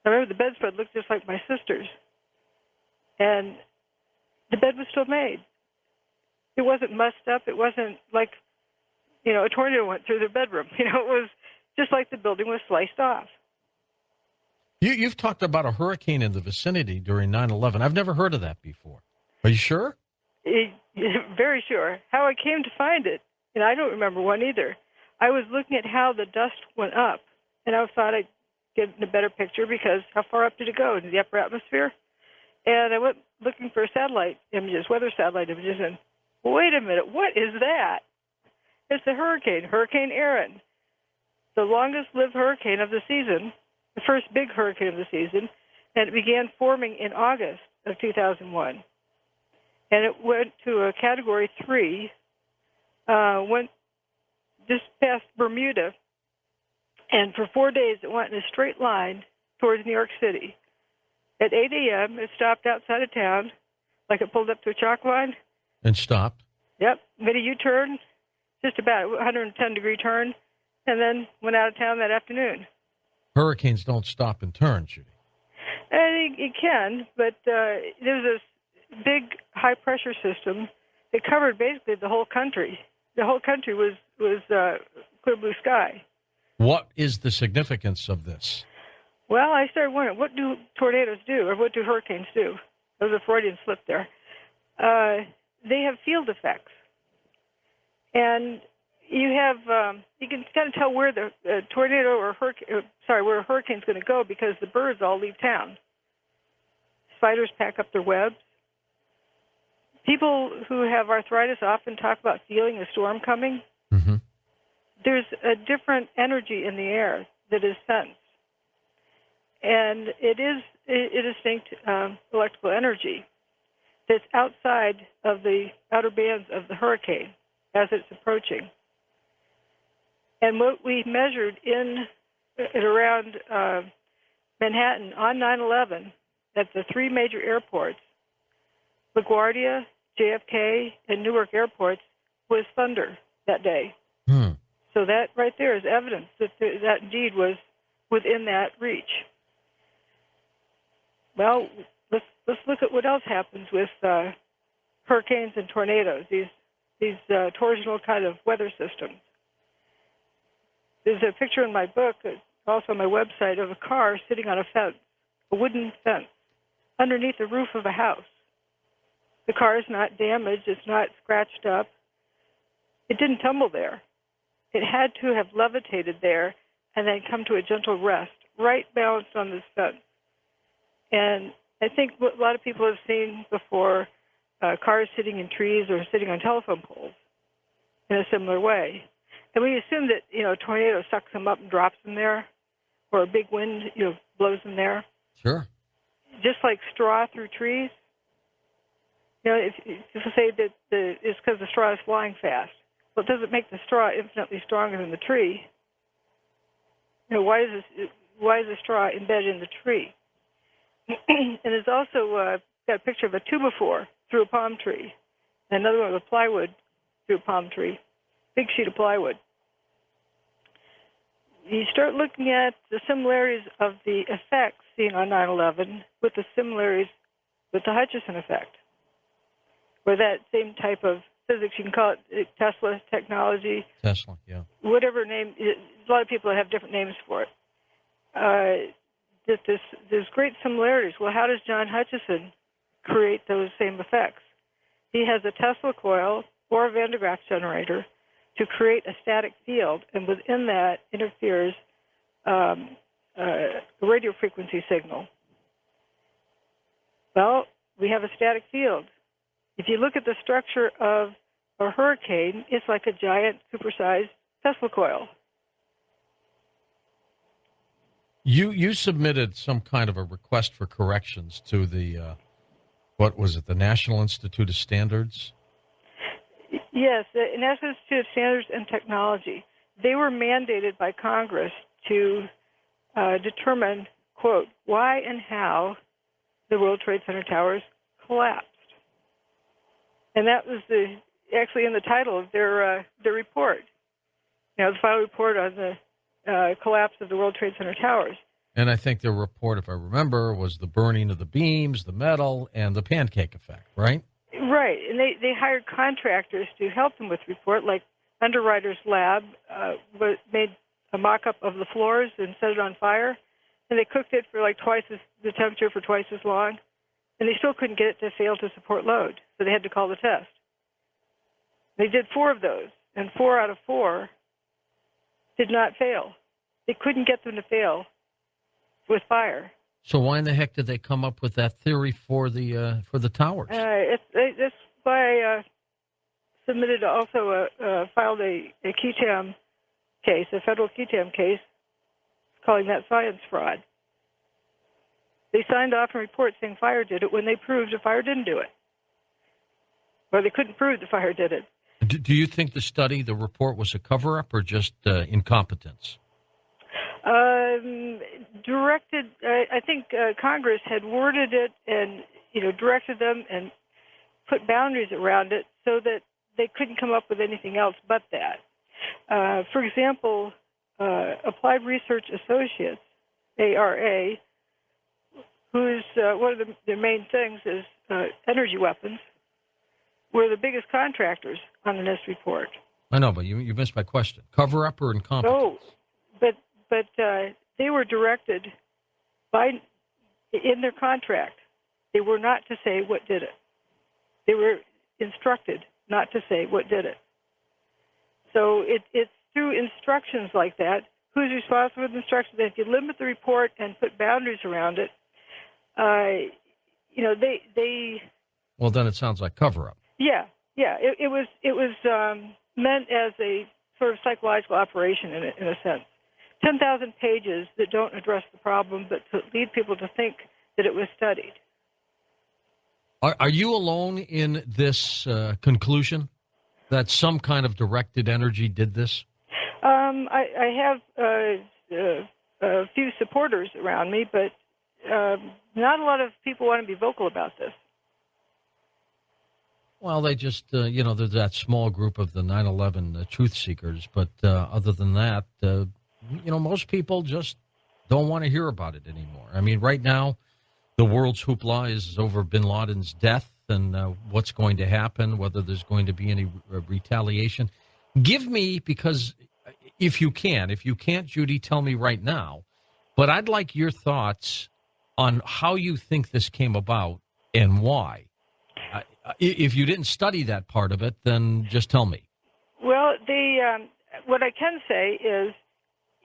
I remember the bedspread looked just like my sister's, and the bed was still made. It wasn't mussed up. It wasn't like a tornado went through their bedroom. It was just like the building was sliced off. You've talked about a hurricane in the vicinity during 9/11. I've never heard of that before. Are you sure? Very sure. How I came to find it, and I don't remember one either. I was looking at how the dust went up, and I thought I'd get a better picture because how far up did it go into the upper atmosphere? And I went looking for satellite images, weather satellite images, and wait a minute, what is that? It's a hurricane, Hurricane Aaron, the longest-lived hurricane of the season, the first big hurricane of the season, and it began forming in August of 2001. And it went to a Category 3, went just past Bermuda, and for 4 days it went in a straight line towards New York City. At 8 a.m., it stopped outside of town, like it pulled up to a chalk line. And stopped? Yep, made a U-turn, just about a 110-degree turn, and then went out of town that afternoon. Hurricanes don't stop and turn, Judy. It can, but there's this big high-pressure system that covered basically the whole country. The whole country was clear blue sky. What is the significance of this? Well, I started wondering, what do tornadoes do, or what do hurricanes do? There was a Freudian slip there. They have field effects. And you can kind of tell where the tornado or where a hurricane's going to go because the birds all leave town. Spiders pack up their webs. People who have arthritis often talk about feeling a storm coming. Mm-hmm. There's a different energy in the air that is sensed. And it is a distinct electrical energy that's outside of the outer bands of the hurricane as it's approaching. And what we measured around Manhattan on 9/11 at the three major airports, LaGuardia, JFK, and Newark airports, was thunder that day. Hmm. So that right there is evidence that that indeed was within that reach. Well, let's look at what else happens with hurricanes and tornadoes. These torsional kind of weather systems. There's a picture in my book, also on my website, of a car sitting on a fence, a wooden fence, underneath the roof of a house. The car is not damaged. It's not scratched up. It didn't tumble there. It had to have levitated there and then come to a gentle rest, right balanced on this fence. And I think what a lot of people have seen before, cars sitting in trees or sitting on telephone poles in a similar way. And we assume that, a tornado sucks them up and drops them there, or a big wind, blows them there. Sure. Just like straw through trees. If you say that it's because the straw is flying fast. Well, it doesn't make the straw infinitely stronger than the tree. Why is the straw embedded in the tree? And there's also got a picture of a 2x4 through a palm tree, and another one of plywood through a palm tree, big sheet of plywood. You start looking at the similarities of the effects seen on 9/11 with the similarities with the Hutchison effect, where that same type of physics, you can call it Tesla technology. Tesla, yeah. Whatever name, a lot of people have different names for it. There's great similarities. Well, how does John Hutchison create those same effects? He has a Tesla coil or a Van de Graaff generator to create a static field, and within that interferes a radio frequency signal. Well, we have a static field. If you look at the structure of a hurricane, it's like a giant supersized Tesla coil. You submitted some kind of a request for corrections to the, the National Institute of Standards? Yes, the National Institute of Standards and Technology. They were mandated by Congress to determine, quote, why and how the World Trade Center towers collapsed. And that was actually in the title of their report. The final report on the collapse of the World Trade Center towers. And I think the report, if I remember, was the burning of the beams, the metal, and the pancake effect, right? Right, and they hired contractors to help them with the report, like underwriter's lab made a mock-up of the floors and set it on fire, and they cooked it for like twice the temperature for twice as long, and they still couldn't get it to fail to support load, so they had to call the test. They did 4 of those, and 4 out of 4 did not fail. They couldn't get them to fail with fire. So why in the heck did they come up with that theory for the towers? That's why I submitted also filed a QTAM case, a federal QTAM case, calling that science fraud. They signed off on reports saying fire did it when they proved the fire didn't do it. Or they couldn't prove the fire did it. Do you think the report was a cover-up or just incompetence? Directed, I think Congress had worded it and, directed them and put boundaries around it so that they couldn't come up with anything else but that. For example, Applied Research Associates, ARA, whose one of their main things is energy weapons, were the biggest contractors on the NIST report. I know, but you missed my question. Cover-up or incompetence? No, but they were directed in their contract. They were not to say what did it. They were instructed not to say what did it. So it's through instructions like that. Who's responsible for the instructions? If you limit the report and put boundaries around it, they. Well, then it sounds like cover-up. Yeah. It was meant as a sort of psychological operation in a sense. 10,000 pages that don't address the problem, but to lead people to think that it was studied. Are you alone in this conclusion that some kind of directed energy did this? I have a few supporters around me, but not a lot of people want to be vocal about this. Well, they just, there's that small group of the 9/11 truth seekers, but other than that, most people just don't want to hear about it anymore. I mean, right now, the world's hoopla is over bin Laden's death and what's going to happen, whether there's going to be any retaliation. Give me, because if you can't, Judy, tell me right now, but I'd like your thoughts on how you think this came about and why. If you didn't study that part of it, then just tell me. Well, what I can say is,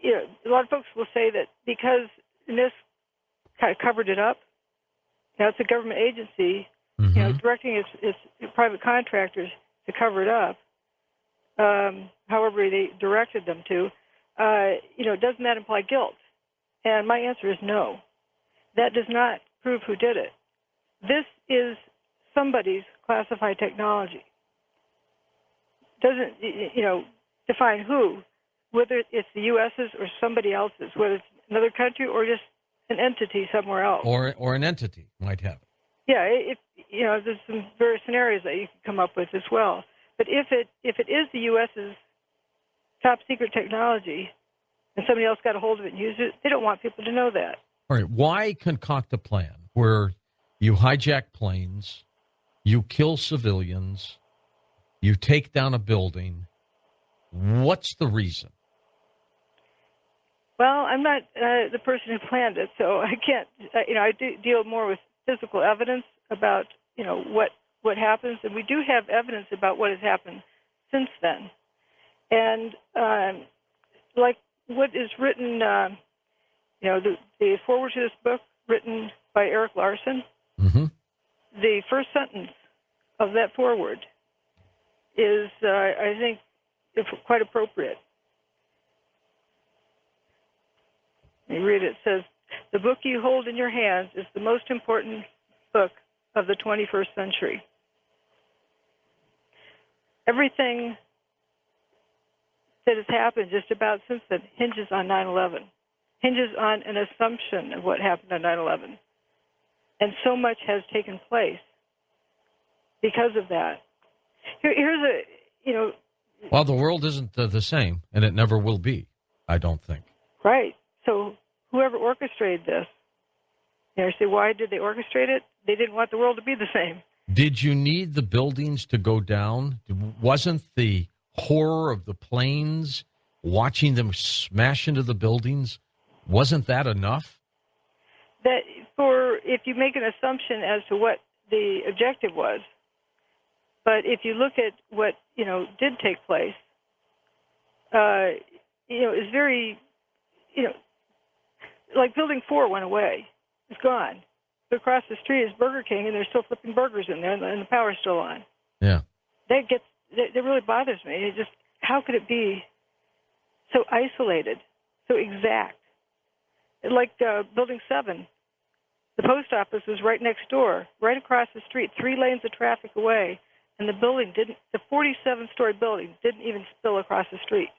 a lot of folks will say that because NIST kind of covered it up, it's a government agency, directing its private contractors to cover it up, however they directed them to, doesn't that imply guilt? And my answer is no. That does not prove who did it. This is somebody's classified technology. Doesn't, define who, whether it's the U.S.'s or somebody else's, whether it's another country or just an entity somewhere else. Or an entity might have it. Yeah, there's some various scenarios that you can come up with as well. But if it is the U.S.'s top secret technology and somebody else got a hold of it and used it, they don't want people to know that. All right. Why concoct a plan where you hijack planes, you kill civilians, you take down a building? What's the reason? Well, I'm not the person who planned it, so I can't. I do deal more with physical evidence about what happens, and we do have evidence about what has happened since then. And like what is written, the foreword to this book written by Eric Larson. Mm-hmm. The first sentence of that foreword is, I think, quite appropriate. You read it. It says, "The book you hold in your hands is the most important book of the 21st century." Everything that has happened just about since then hinges on 9/11, hinges on an assumption of what happened on 9/11. And so much has taken place because of that. Well, the world isn't the same, and it never will be, I don't think. Right. So whoever orchestrated this, you say, why did they orchestrate it? They didn't want the world to be the same. Did you need the buildings to go down? Wasn't the horror of the planes, watching them smash into the buildings, wasn't that enough? That if you make an assumption as to what the objective was, but if you look at what did take place, it's very, like Building 4 went away, it's gone. But across the street is Burger King, and they're still flipping burgers in there, and the power's still on. Yeah, That really bothers me. It just, how could it be so isolated, so exact? Like Building 7. The post office was right next door, right across the street, 3 lanes of traffic away, and the 47-story building didn't even spill across the street.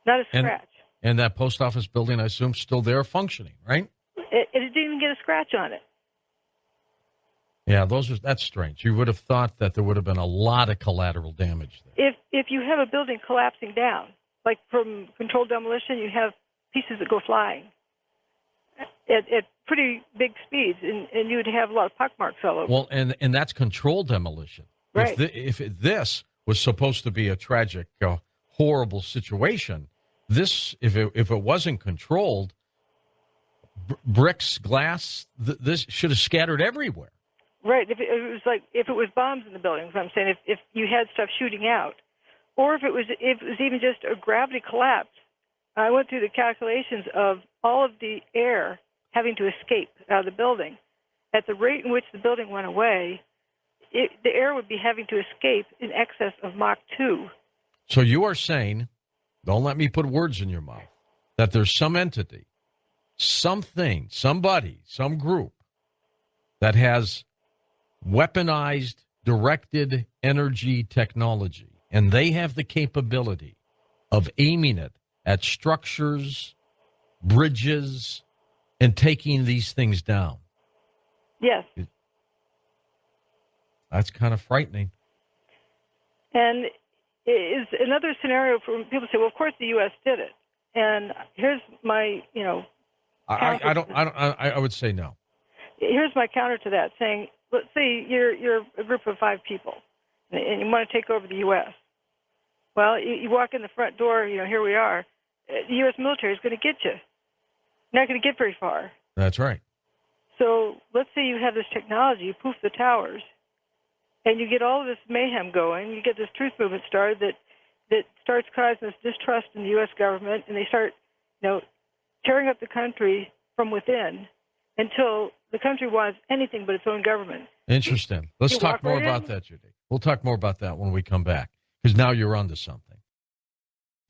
Not a scratch. And that post office building, I assume, still there functioning, right? It didn't even get a scratch on it. Yeah, that's strange. You would have thought that there would have been a lot of collateral damage there. If you have a building collapsing down, like from controlled demolition, you have pieces that go flying at pretty big speeds, and you would have a lot of pockmarks all over. Well, and that's controlled demolition. Right. If this was supposed to be a tragic, horrible situation, if it wasn't controlled, bricks, glass, this should have scattered everywhere. Right. If it was bombs in the buildings, I'm saying if you had stuff shooting out, or if it was even just a gravity collapse. I went through the calculations of all of the air having to escape out of the building. At the rate in which the building went away, the air would be having to escape in excess of Mach 2. So you are saying, don't let me put words in your mouth, that there's some entity, something, somebody, some group that has weaponized directed energy technology, and they have the capability of aiming it at structures, bridges, and taking these things down. Yes. That's kind of frightening. And is another scenario for people say, well, of course the U.S. did it. And here's my, I would say no. Here's my counter to that, saying, let's say you're a group of 5 people, and you want to take over the U.S. Well, you walk in the front door, here we are. The U.S. military is going to get you. You're not going to get very far. That's right. So let's say you have this technology, you poof the towers, and you get all of this mayhem going. You get this truth movement started that starts causing this distrust in the U.S. government, and they start, tearing up the country from within until the country wants anything but its own government. Interesting. Let's talk more about that, Judy. We'll talk more about that when we come back, because now you're onto something.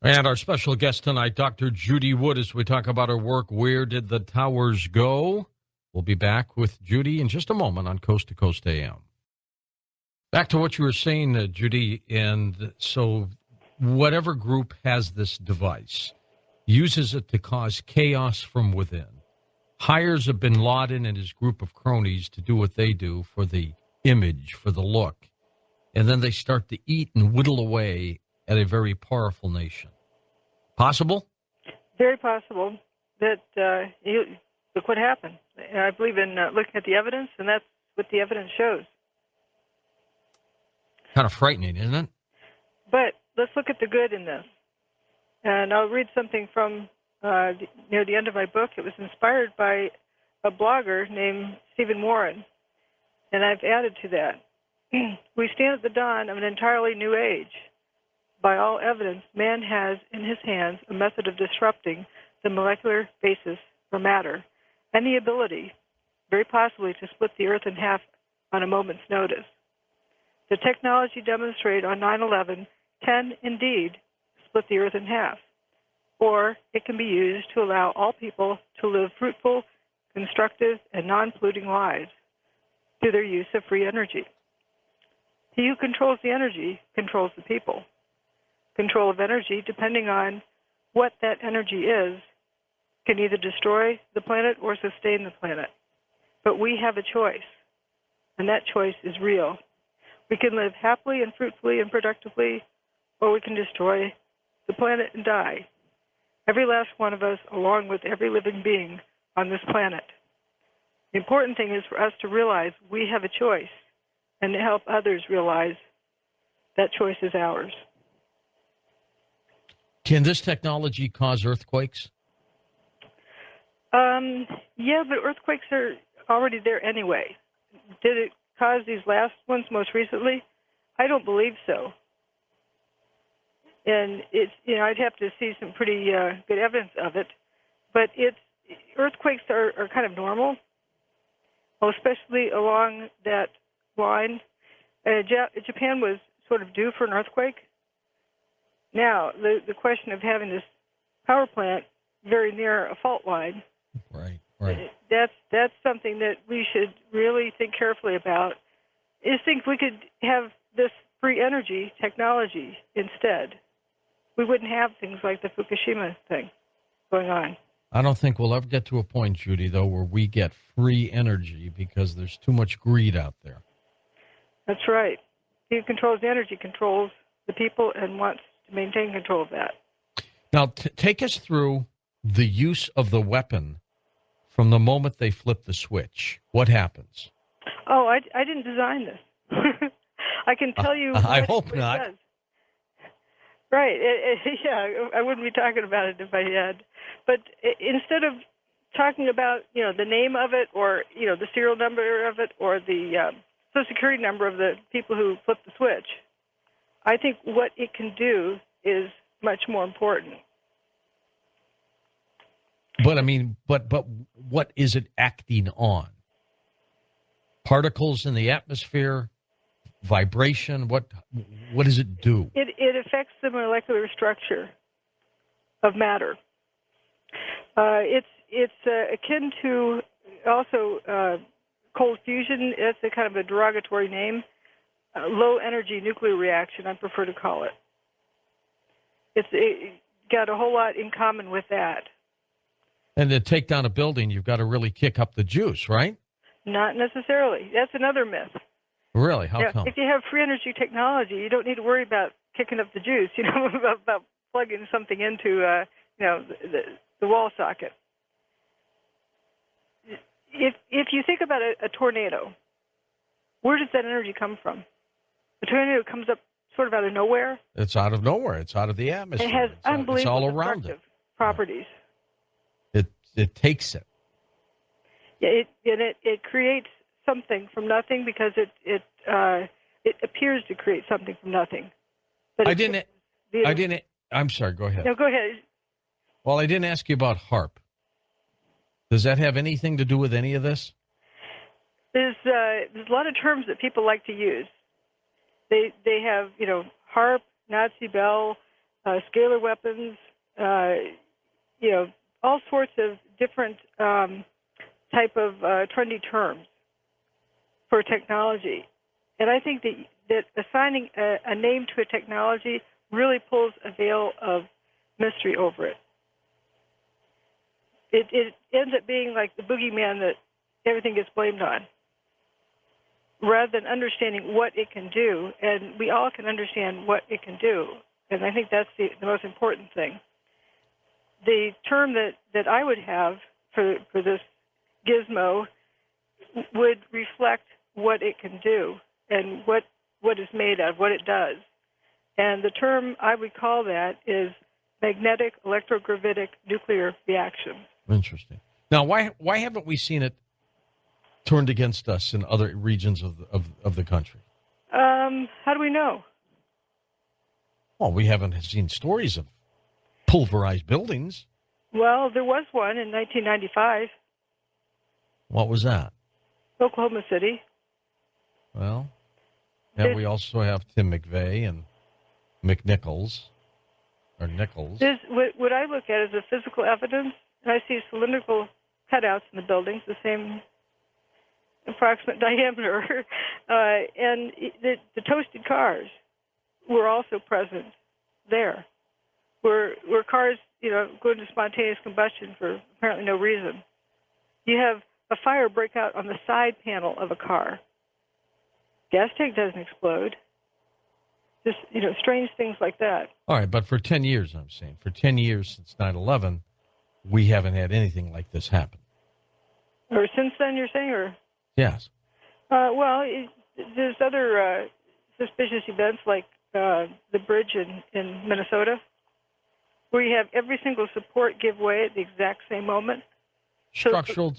And our special guest tonight, Dr. Judy Wood, as we talk about her work, Where Did the Towers Go? We'll be back with Judy in just a moment on Coast to Coast AM. Back to what you were saying, Judy, and so whatever group has this device uses it to cause chaos from within, hires a bin Laden and his group of cronies to do what they do for the image, for the look, and then they start to eat and whittle away at a very powerful nation. Possible? Very possible. That look what happened. I believe in looking at the evidence, and that's what the evidence shows. Kind of frightening, isn't it? But let's look at the good in this. And I'll read something from near the end of my book. It was inspired by a blogger named Stephen Warren, and I've added to that. We stand at the dawn of an entirely new age. By all evidence, man has in his hands a method of disrupting the molecular basis for matter and the ability, very possibly, to split the earth in half on a moment's notice. The technology demonstrated on 9/11 can indeed split the earth in half, or it can be used to allow all people to live fruitful, constructive, and non-polluting lives through their use of free energy. He who controls the energy controls the people. Control of energy, depending on what that energy is, can either destroy the planet or sustain the planet. But we have a choice, and that choice is real. We can live happily and fruitfully and productively, or we can destroy the planet and die. Every last one of us, along with every living being on this planet. The important thing is for us to realize we have a choice and to help others realize that choice is ours. Can this technology cause earthquakes? Yeah, but earthquakes are already there anyway. Did it cause these last ones most recently? I don't believe so. And it's, I'd have to see some pretty good evidence of it. But earthquakes are kind of normal, especially along that line. Japan was sort of due for an earthquake. Now, the question of having this power plant very near a fault line, right. That's something that we should really think carefully about. Is think we could have this free energy technology instead. We wouldn't have things like the Fukushima thing going on. I don't think we'll ever get to a point, Judy, though, where we get free energy because there's too much greed out there. That's right. He who controls the energy controls the people and wants to maintain control of that. Now, take us through the use of the weapon from the moment they flip the switch. What happens? Oh, I didn't design this. I can tell you. I hope not. It does. Right. Yeah, I wouldn't be talking about it if I had. But instead of talking about, the name of it or, the serial number of it or the Social Security number of the people who flip the switch, I think what it can do is much more important. But, but what is it acting on? Particles in the atmosphere? Vibration? What does it do? It affects the molecular structure of matter. It's akin to also cold fusion. It's a kind of a derogatory name. Low energy nuclear reaction, I prefer to call it. It got a whole lot in common with that. And to take down a building, you've got to really kick up the juice, right? Not necessarily. That's another myth. Really? How come? If you have free energy technology, you don't need to worry about kicking up the juice, about plugging something into, the wall socket. If you think about a tornado, where does that energy come from? The tornado comes up sort of out of nowhere. It's out of nowhere. It's out of the atmosphere. It has unbelievable it's all around destructive properties. It takes it. Yeah, it creates something from nothing because it appears to create something from nothing. But I'm sorry, go ahead. No, go ahead. Well, I didn't ask you about HARP. Does that have anything to do with any of this? There's a lot of terms that people like to use. They have, HARP, Nazi Bell, scalar weapons, all sorts of different type of trendy terms for technology. And I think that assigning a name to a technology really pulls a veil of mystery over it. It ends up being like the boogeyman that everything gets blamed on, rather than understanding what it can do. And we all can understand what it can do. And I think that's the most important thing. The term that I would have for this gizmo would reflect what it can do and what it's made of, what it does. And the term I would call that is magnetic electrogravitic nuclear reaction. Interesting. Now, why haven't we seen it turned against us in other regions of the country? How do we know? Well, we haven't seen stories of pulverized buildings. Well, there was one in 1995. What was that? Oklahoma City. Well, and we also have Tim McVeigh and McNichols, or Nichols. What I look at is the physical evidence, and I see cylindrical cutouts in the buildings, the same approximate diameter, and the toasted cars were also present there. Where cars, go into spontaneous combustion for apparently no reason. You have a fire break out on the side panel of a car. Gas tank doesn't explode. Just, strange things like that. All right, but for 10 years, I'm saying, for 10 years since 9/11, we haven't had anything like this happen. Or since then, you're saying, or? Yes. There's other suspicious events like the bridge in Minnesota. where you have every single support give way at the exact same moment. Structural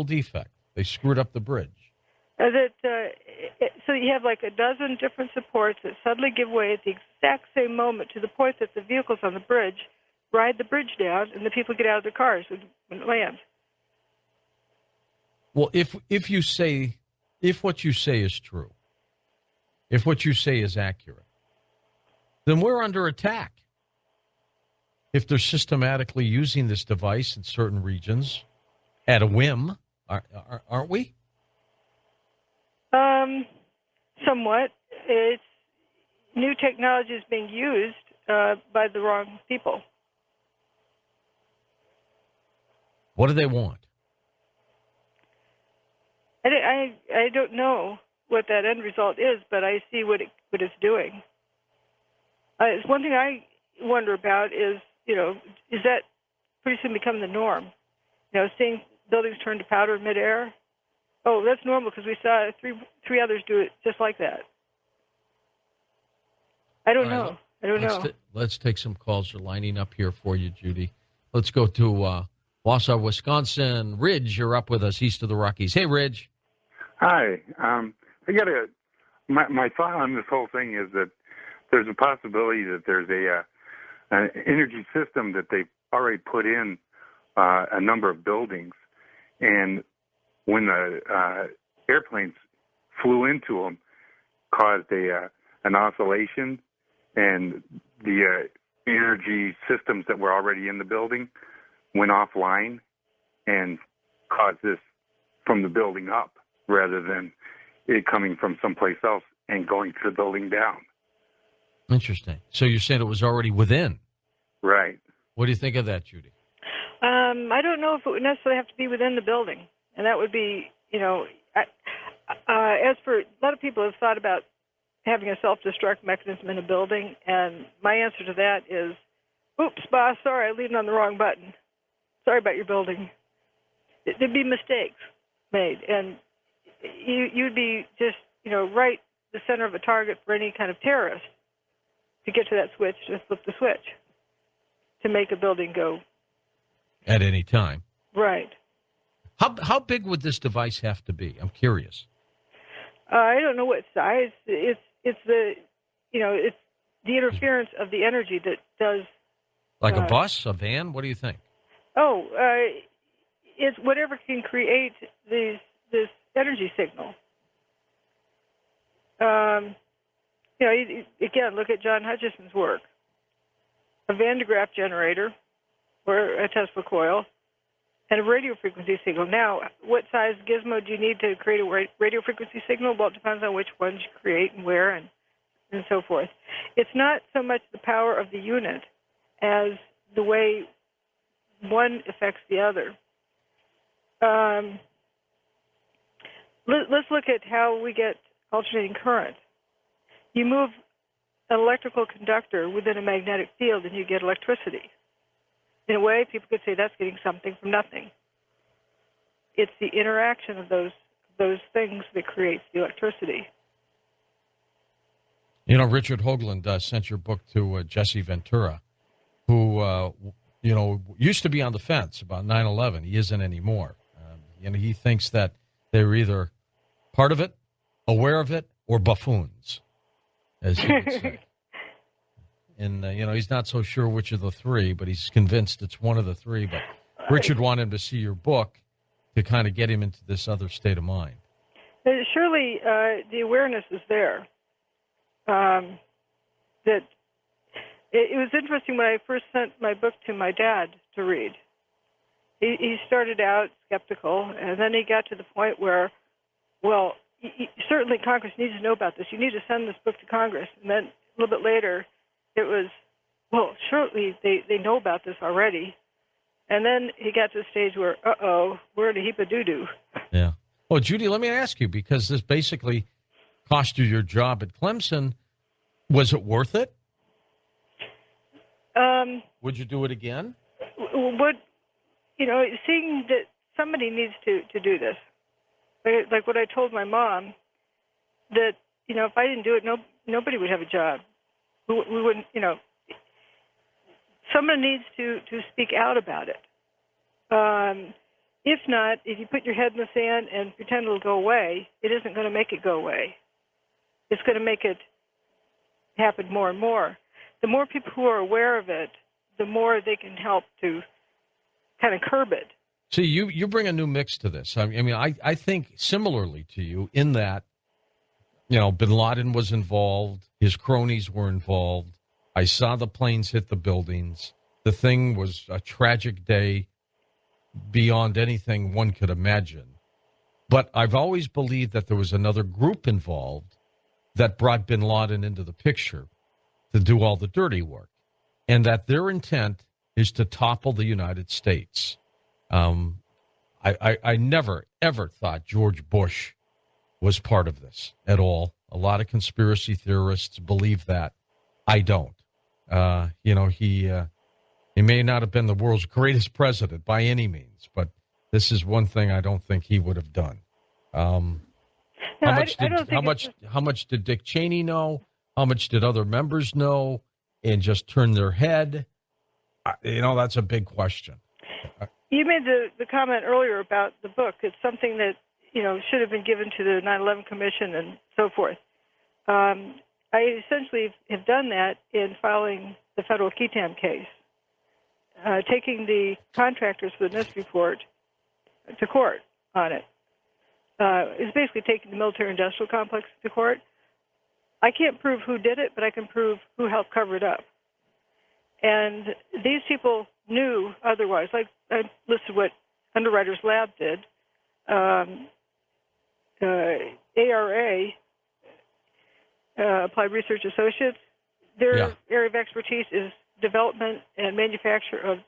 defect. They screwed up the bridge. So you have like a dozen different supports that suddenly give way at the exact same moment, to the point that the vehicles on the bridge ride the bridge down and the people get out of their cars when it lands. Well, if what you say is true, if what you say is accurate, then we're under attack. If they're systematically using this device in certain regions at a whim, aren't we? Somewhat. It's new technology is being used by the wrong people. What do they want? I don't know what that end result is, but I see what it's doing. It's one thing I wonder about is that pretty soon become the norm? Seeing buildings turn to powder in midair. Oh, that's normal because we saw three others do it just like that. I don't know. Let's take some calls. They're lining up here for you, Judy. Let's go to Wausau, Wisconsin. Ridge, you're up with us east of the Rockies. Hey, Ridge. Hi. I got my thought on this whole thing is that there's a possibility that there's an energy system that they've already put in a number of buildings, and when the airplanes flew into them, caused an oscillation, and the energy systems that were already in the building went offline and caused this from the building up rather than it coming from someplace else and going to the building down. Interesting. So you're saying it was already within? Right. What do you think of that, Judy? I don't know if it would necessarily have to be within the building. And that would be, as for a lot of people have thought about having a self-destruct mechanism in a building, and my answer to that is, oops, boss, sorry, I leaned on the wrong button. Sorry about your building. There'd be mistakes made, and you'd be just, right the center of a target for any kind of terrorist to get to that switch, just flip the switch to make a building go. At any time. Right. How big would this device have to be? I'm curious. I don't know what size. It's the interference of the energy that does. Like a bus, a van? What do you think? It's whatever can create this energy signal. Again, look at John Hutchison's work. A Van de Graaff generator, or a Tesla coil, and a radio frequency signal. Now, what size gizmo do you need to create a radio frequency signal? Well, it depends on which ones you create and where and so forth. It's not so much the power of the unit as the way one affects the other. Let's look at how we get alternating current. You move an electrical conductor within a magnetic field and you get electricity. In a way, people could say that's getting something from nothing. It's the interaction of those things that creates the electricity. Richard Hoagland sent your book to Jesse Ventura, who, used to be on the fence about 9/11. He isn't anymore. He thinks that they're either part of it, aware of it, or buffoons, as he would say. And, he's not so sure which of the three, but he's convinced it's one of the three. But Richard wanted him to see your book to kind of get him into this other state of mind. Surely the awareness is there. That it was interesting when I first sent my book to my dad to read. He started out skeptical, and then he got to the point where, well, certainly Congress needs to know about this. You need to send this book to Congress. And then a little bit later, it was, well, surely they know about this already. And then he got to the stage where, we're in a heap of doo-doo. Yeah. Well, Judy, let me ask you, because this basically cost you your job at Clemson. Was it worth it? Would you do it again? Seeing that somebody needs to do this. Like what I told my mom, that, if I didn't do it, nobody would have a job. We wouldn't, someone needs to speak out about it. If not, if you put your head in the sand and pretend it'll go away, it isn't going to make it go away. It's going to make it happen more and more. The more people who are aware of it, the more they can help to kind of curb it. See, you bring a new mix to this. I mean, I think similarly to you in that, bin Laden was involved. His cronies were involved. I saw the planes hit the buildings. The thing was a tragic day beyond anything one could imagine. But I've always believed that there was another group involved that brought bin Laden into the picture to do all the dirty work, and that their intent is to topple the United States. I never, ever thought George Bush was part of this at all. A lot of conspiracy theorists believe that. I don't. He may not have been the world's greatest president by any means, but this is one thing I don't think he would have done. How much did Dick Cheney know? How much did other members know and just turn their head? That's a big question. You made the comment earlier about the book. It's something that, should have been given to the 9/11 Commission and so forth. I essentially have done that in filing the federal Keaton case, taking the contractors for the NIST report to court on it. It's basically taking the military-industrial complex to court. I can't prove who did it, but I can prove who helped cover it up. And these people knew otherwise. Like I listed what Underwriters Lab did. ARA, Applied Research Associates, their area of expertise is development and manufacture of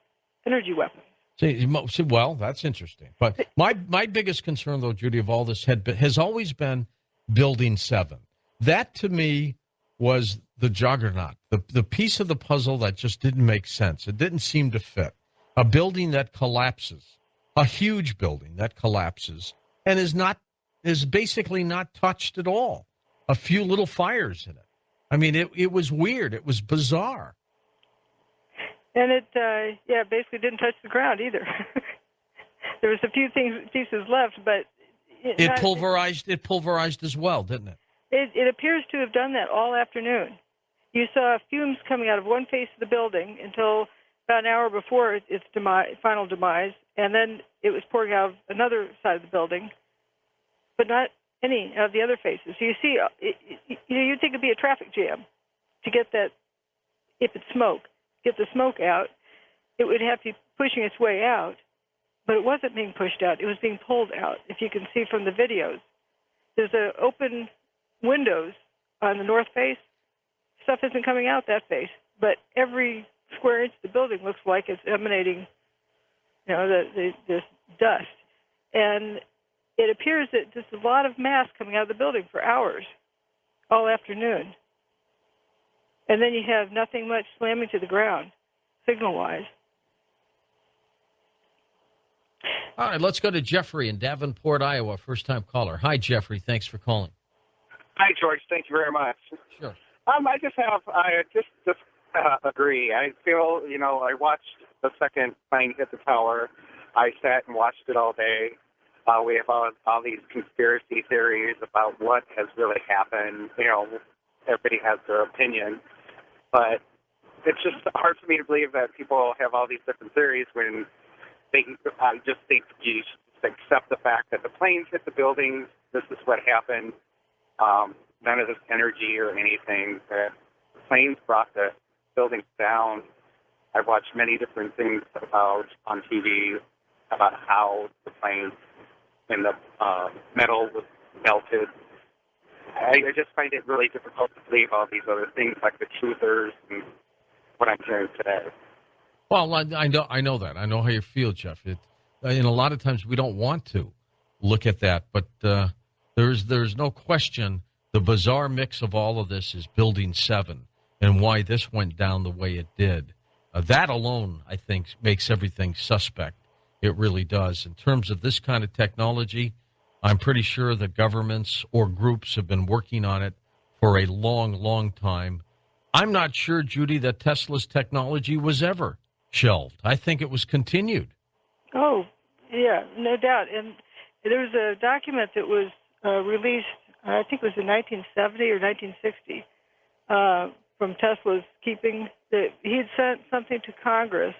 energy weapons. See, well, that's interesting. But my biggest concern, though, Judy, of all this has always been Building 7. That, to me, was the juggernaut, the piece of the puzzle that just didn't make sense. It didn't seem to fit. A building that collapses, a huge building that collapses, and is basically not touched at all. A few little fires in it. I mean, it was weird. It was bizarre. And it, basically didn't touch the ground either. There was a few pieces left, but it pulverized as well, didn't it? It appears to have done that all afternoon. You saw fumes coming out of one face of the building until about an hour before its final demise, and then it was pouring out of another side of the building, but not any of the other faces. So you see, you'd think it'd be a traffic jam to get that, if it's smoke, get the smoke out. It would have to be pushing its way out, but it wasn't being pushed out. It was being pulled out, if you can see from the videos. There's open windows on the north face. Stuff isn't coming out that face, but every square inch of the building looks like it's emanating, this dust. And it appears that there's a lot of mass coming out of the building for hours, all afternoon. And then you have nothing much slamming to the ground, signal-wise. All right, let's go to Jeffrey in Davenport, Iowa, first-time caller. Hi, Jeffrey. Thanks for calling. Hi, George. Thank you very much. Sure. I just agree. I feel, I watched the second plane hit the tower. I sat and watched it all day. We have all these conspiracy theories about what has really happened. Everybody has their opinion. But it's just hard for me to believe that people have all these different theories when they just think you should accept the fact that the planes hit the buildings. This is what happened. None of this energy or anything. The planes brought the buildings down. I've watched many different things on TV about how the planes and the metal was melted. I just find it really difficult to believe all these other things like the truthers and what I'm hearing today. Well, I know that. I know how you feel, Jeff. And a lot of times we don't want to look at that, but there's no question the bizarre mix of all of this is Building 7 and why this went down the way it did. That alone, I think, makes everything suspect. It really does. In terms of this kind of technology, I'm pretty sure that governments or groups have been working on it for a long, long time. I'm not sure, Judy, that Tesla's technology was ever shelved. I think it was continued. Oh, yeah, no doubt. And there was a document that was released, I think it was in 1970 or 1960, from Tesla's keeping, that he had sent something to Congress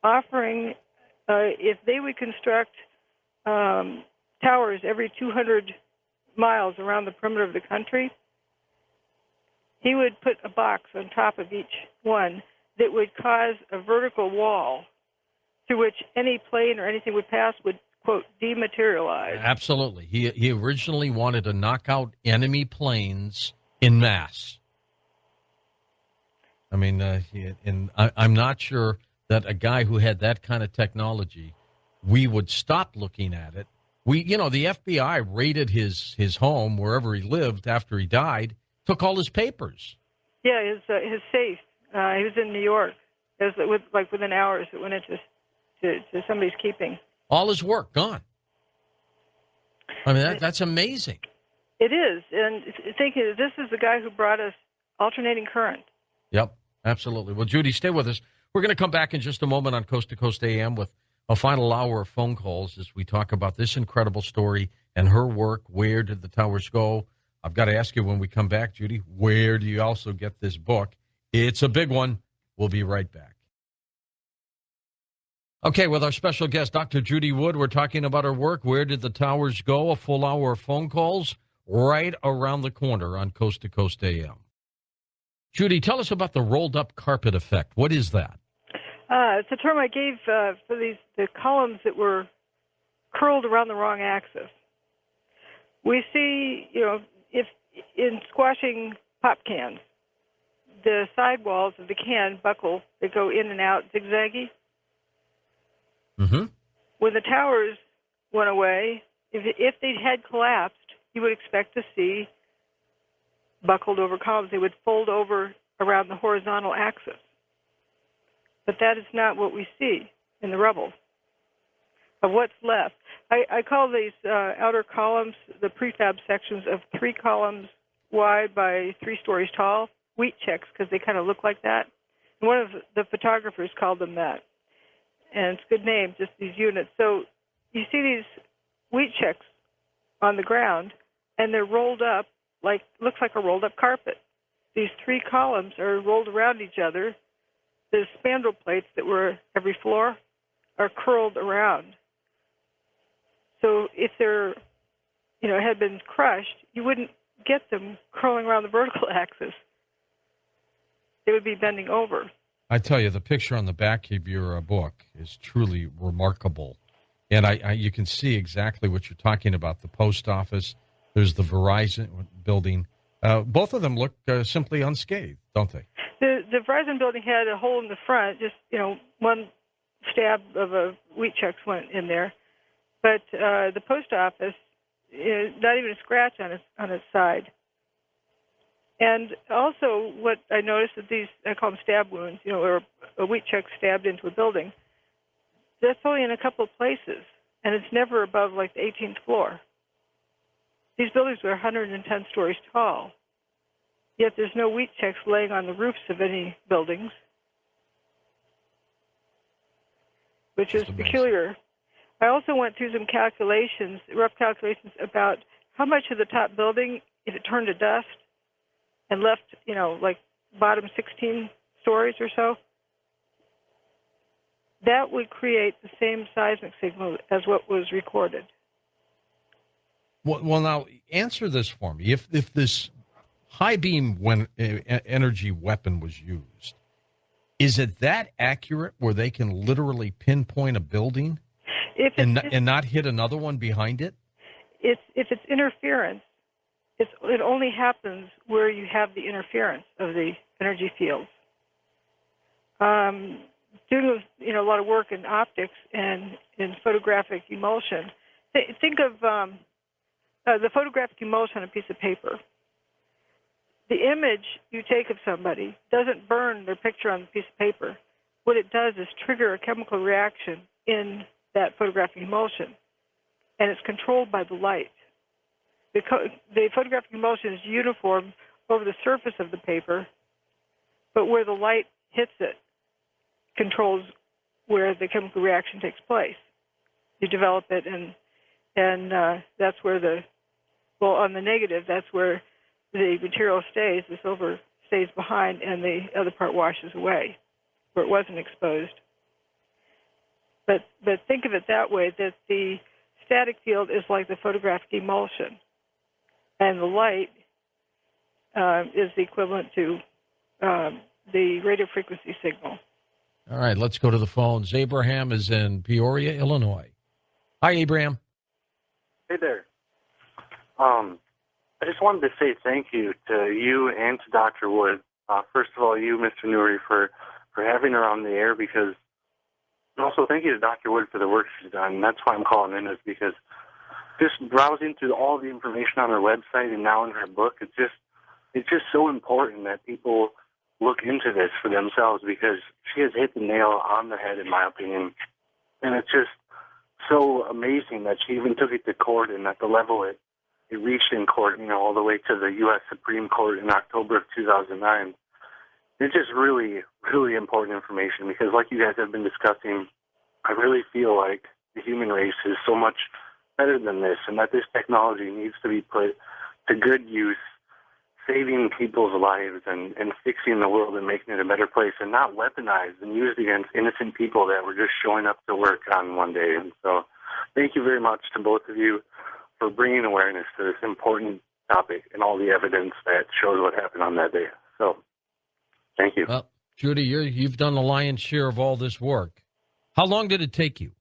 offering if they would construct towers every 200 miles around the perimeter of the country, he would put a box on top of each one that would cause a vertical wall through which any plane or anything would pass would, quote, dematerialize. Absolutely. He originally wanted to knock out enemy planes in mass. I mean, I'm not sure that a guy who had that kind of technology, we would stop looking at it. The FBI raided his home wherever he lived after he died, took all his papers. Yeah, his safe. He was in New York. It was within hours it went into to somebody's keeping. All his work gone. I mean, that's amazing. It is, and thinking this is the guy who brought us alternating current. Yep, absolutely. Well, Judy, stay with us. We're going to come back in just a moment on Coast to Coast AM with a final hour of phone calls as we talk about this incredible story and her work. Where did the towers go? I've got to ask you when we come back, Judy, where do you also get this book? It's a big one. We'll be right back. Okay, with our special guest, Dr. Judy Wood, we're talking about her work. Where did the towers go? A full hour of phone calls right around the corner on Coast to Coast AM. Judy, tell us about the rolled-up carpet effect. What is that? It's a term I gave for the columns that were curled around the wrong axis. We see, if in squashing pop cans, the sidewalls of the can buckle, they go in and out zigzaggy. Mm-hmm. When the towers went away, if they had collapsed, you would expect to see buckled over columns. They would fold over around the horizontal axis. But that is not what we see in the rubble of what's left. I call these outer columns the prefab sections of 3 columns wide by 3 stories tall, wheat checks, because they kind of look like that. And one of the photographers called them that. And it's a good name, just these units. So you see these wheat checks on the ground, and they're rolled up, looks like a rolled-up carpet. These 3 columns are rolled around each other. The spandrel plates that were every floor are curled around. So if they're, had been crushed, you wouldn't get them curling around the vertical axis. They would be bending over. I tell you, the picture on the back of your book is truly remarkable. And you can see exactly what you're talking about. The post office, there's the Verizon building. Both of them look simply unscathed, don't they? The Verizon building had a hole in the front, just, one stab of a wheat checks went in there. But the post office, not even a scratch on its side. And also what I noticed that these, I call them stab wounds, or a wheat check stabbed into a building, that's only in a couple of places, and it's never above the 18th floor. These buildings were 110 stories tall, yet there's no wheat checks laying on the roofs of any buildings, which is peculiar. I also went through some rough calculations about how much of the top building, if it turned to dust and left, bottom 16 stories or so, that would create the same seismic signal as what was recorded. Well, now, answer this for me. If this high beam energy weapon was used, is it that accurate where they can literally pinpoint a building and not hit another one behind it? If it's interference, it only happens where you have the interference of the energy fields. Doing a lot of work in optics and in photographic emulsion, think of the photographic emulsion on a piece of paper. The image you take of somebody doesn't burn their picture on the piece of paper. What it does is trigger a chemical reaction in that photographic emulsion, and it's controlled by the light. The photographic emulsion is uniform over the surface of the paper, but where the light hits it controls where the chemical reaction takes place. You develop it, and that's where on the negative, that's where the material stays, the silver stays behind, and the other part washes away, where it wasn't exposed. But think of it that way, that the static field is like the photographic emulsion, and the light is the equivalent to the radio frequency signal. All right, let's go to the phones. Abraham is in Peoria, Illinois. Hi, Abraham. Hey there. I just wanted to say thank you to you and to Dr. Wood. First of all, you, Mr. Noory, for having her on the air, because, and also thank you to Dr. Wood for the work she's done. That's why I'm calling in, is because just browsing through all the information on her website and now in her book, it's just so important that people look into this for themselves, because she has hit the nail on the head, in my opinion. And it's just so amazing that she even took it to court, and at the level it reached in court, all the way to the U.S. Supreme Court in October of 2009. It's just really, really important information, because like you guys have been discussing, I really feel like the human race is so much better than this, and that this technology needs to be put to good use, saving people's lives and fixing the world and making it a better place, and not weaponized and used against innocent people that were just showing up to work on one day. And so thank you very much to both of you for bringing awareness to this important topic and all the evidence that shows what happened on that day. So thank you. Well, Judy, you've done the lion's share of all this work. How long did it take you?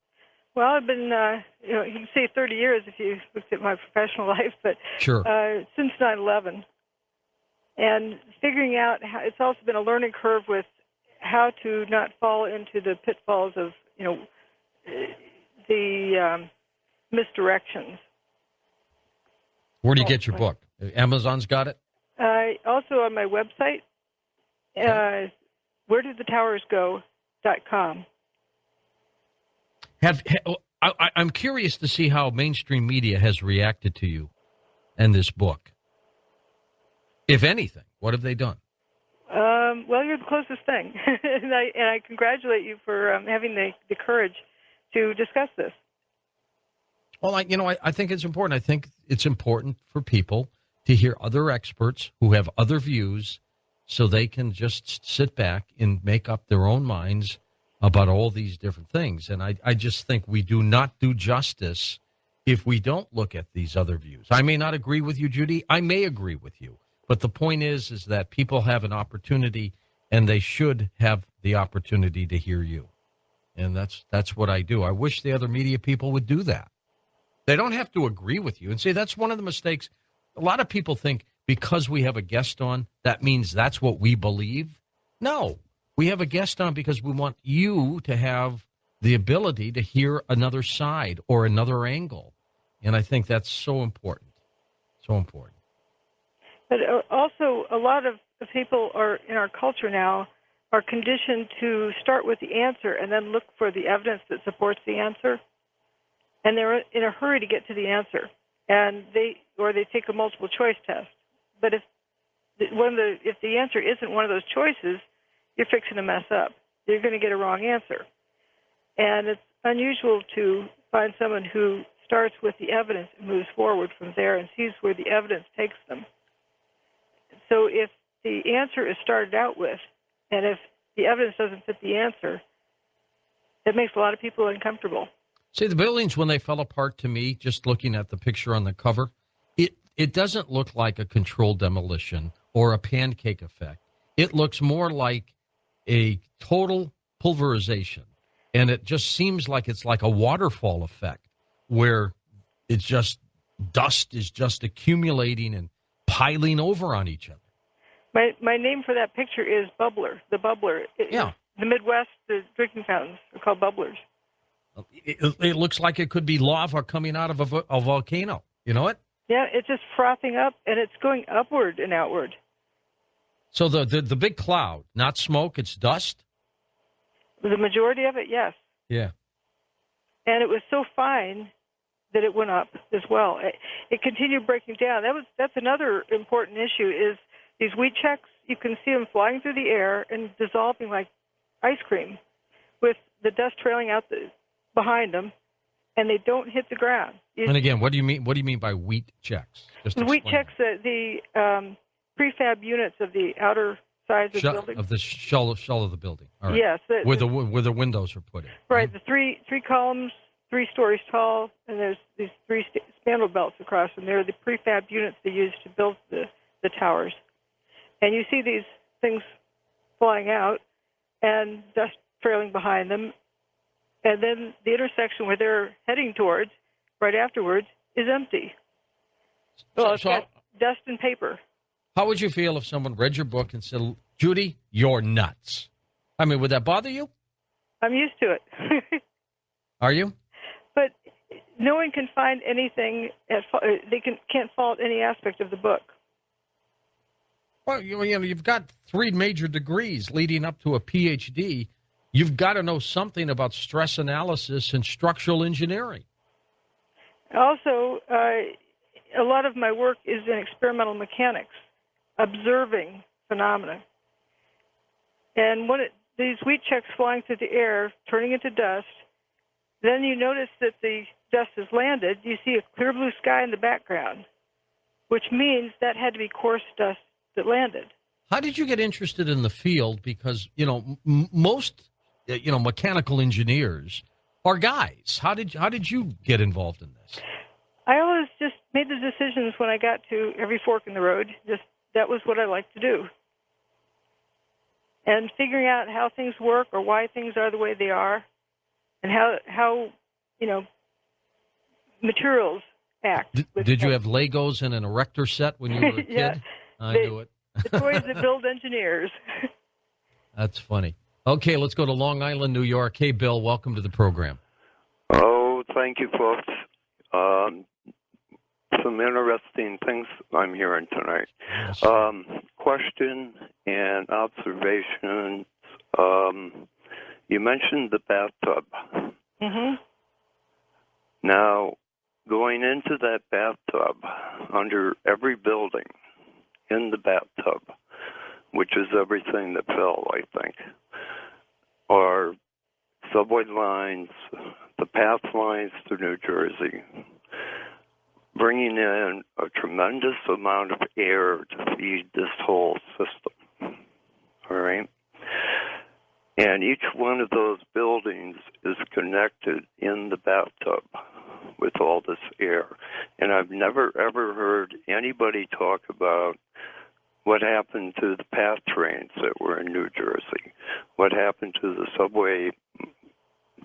Well, I've been, you can say 30 years if you looked at my professional life, but sure. Since 9/11. And figuring out how, it's also been a learning curve with how to not fall into the pitfalls of, the misdirections. Where do you get your book? Amazon's got it? Also on my website, wheredidthetowersgo.com. I'm curious to see how mainstream media has reacted to you and this book. If anything, what have they done? Well, you're the closest thing, and I congratulate you for having the courage to discuss this. Well, I think it's important. I think it's important for people to hear other experts who have other views, so they can just sit back and make up their own minds about all these different things. And I just think we do not do justice if we don't look at these other views. I may not agree with you, Judy. I may agree with you. But the point is that people have an opportunity, and they should have the opportunity to hear you. And that's what I do. I wish the other media people would do that. They don't have to agree with you. And see, that's one of the mistakes. A lot of people think because we have a guest on, that means that's what we believe. No, we have a guest on because we want you to have the ability to hear another side or another angle. And I think that's so important. So important. But also, a lot of the people in our culture now are conditioned to start with the answer and then look for the evidence that supports the answer. And they're in a hurry to get to the answer, and they take a multiple choice test. But if the answer isn't one of those choices, you're fixing to mess up. You're going to get a wrong answer. And it's unusual to find someone who starts with the evidence and moves forward from there and sees where the evidence takes them. So if the answer is started out with, and if the evidence doesn't fit the answer, it makes a lot of people uncomfortable. See, the buildings, when they fell apart, to me, just looking at the picture on the cover, it doesn't look like a controlled demolition or a pancake effect. It looks more like a total pulverization. And it just seems like it's like a waterfall effect where it's just dust is just accumulating and piling over on each other. My name for that picture is Bubbler, the Bubbler. Yeah. The Midwest, the drinking fountains are called bubblers. It looks like it could be lava coming out of a volcano. You know it? Yeah, it's just frothing up, and it's going upward and outward. So the big cloud, not smoke, it's dust? The majority of it, yes. Yeah. And it was so fine that it went up as well. It continued breaking down. That's another important issue is These wheat checks, you can see them flying through the air and dissolving like ice cream, with the dust trailing out behind them, and they don't hit the ground. And again, what do you mean? What do you mean by wheat checks? Just the wheat explain. checks, the prefab units of the outer sides of the building. Of the shell of the building. All right. Yes, where the windows are put in. Right, the three columns, 3 stories tall, and there's these 3 spandrel belts across them. They're the prefab units they use to build the towers. And you see these things flying out and dust trailing behind them. And then the intersection where they're heading towards, right afterwards, is empty. Well, it's got dust and paper. How would you feel if someone read your book and said, Judy, you're nuts? I mean, would that bother you? I'm used to it. Are you? But no one can find anything they can't fault any aspect of the book. Well, you've got 3 major degrees leading up to a PhD. You've got to know something about stress analysis and structural engineering. Also, a lot of my work is in experimental mechanics, observing phenomena. And when these wheat checks flying through the air, turning into dust, then you notice that the dust has landed. You see a clear blue sky in the background, which means that had to be coarse dust that landed. How did you get interested in the field? Because, most, mechanical engineers are guys. How did you get involved in this? I always just made the decisions when I got to every fork in the road. That was what I liked to do. And figuring out how things work or why things are the way they are, and how materials act. Did you have Legos and an erector set when you were a kid? Yeah, I knew it. The toys that build engineers. That's funny. Okay, let's go to Long Island, New York. Hey, Bill, welcome to the program. Oh, thank you, folks. Some interesting things I'm hearing tonight. Yes. Question and observations. You mentioned the bathtub. Mm-hmm. Now, going into that bathtub, under every building in the bathtub, which is everything that fell, I think, are subway lines, the path lines to New Jersey, bringing in a tremendous amount of air to feed this whole system, all right? And each one of those buildings is connected in the bathtub with all this air. And I've never, ever heard anybody talk about what happened to the PATH trains that were in New Jersey, what happened to the subway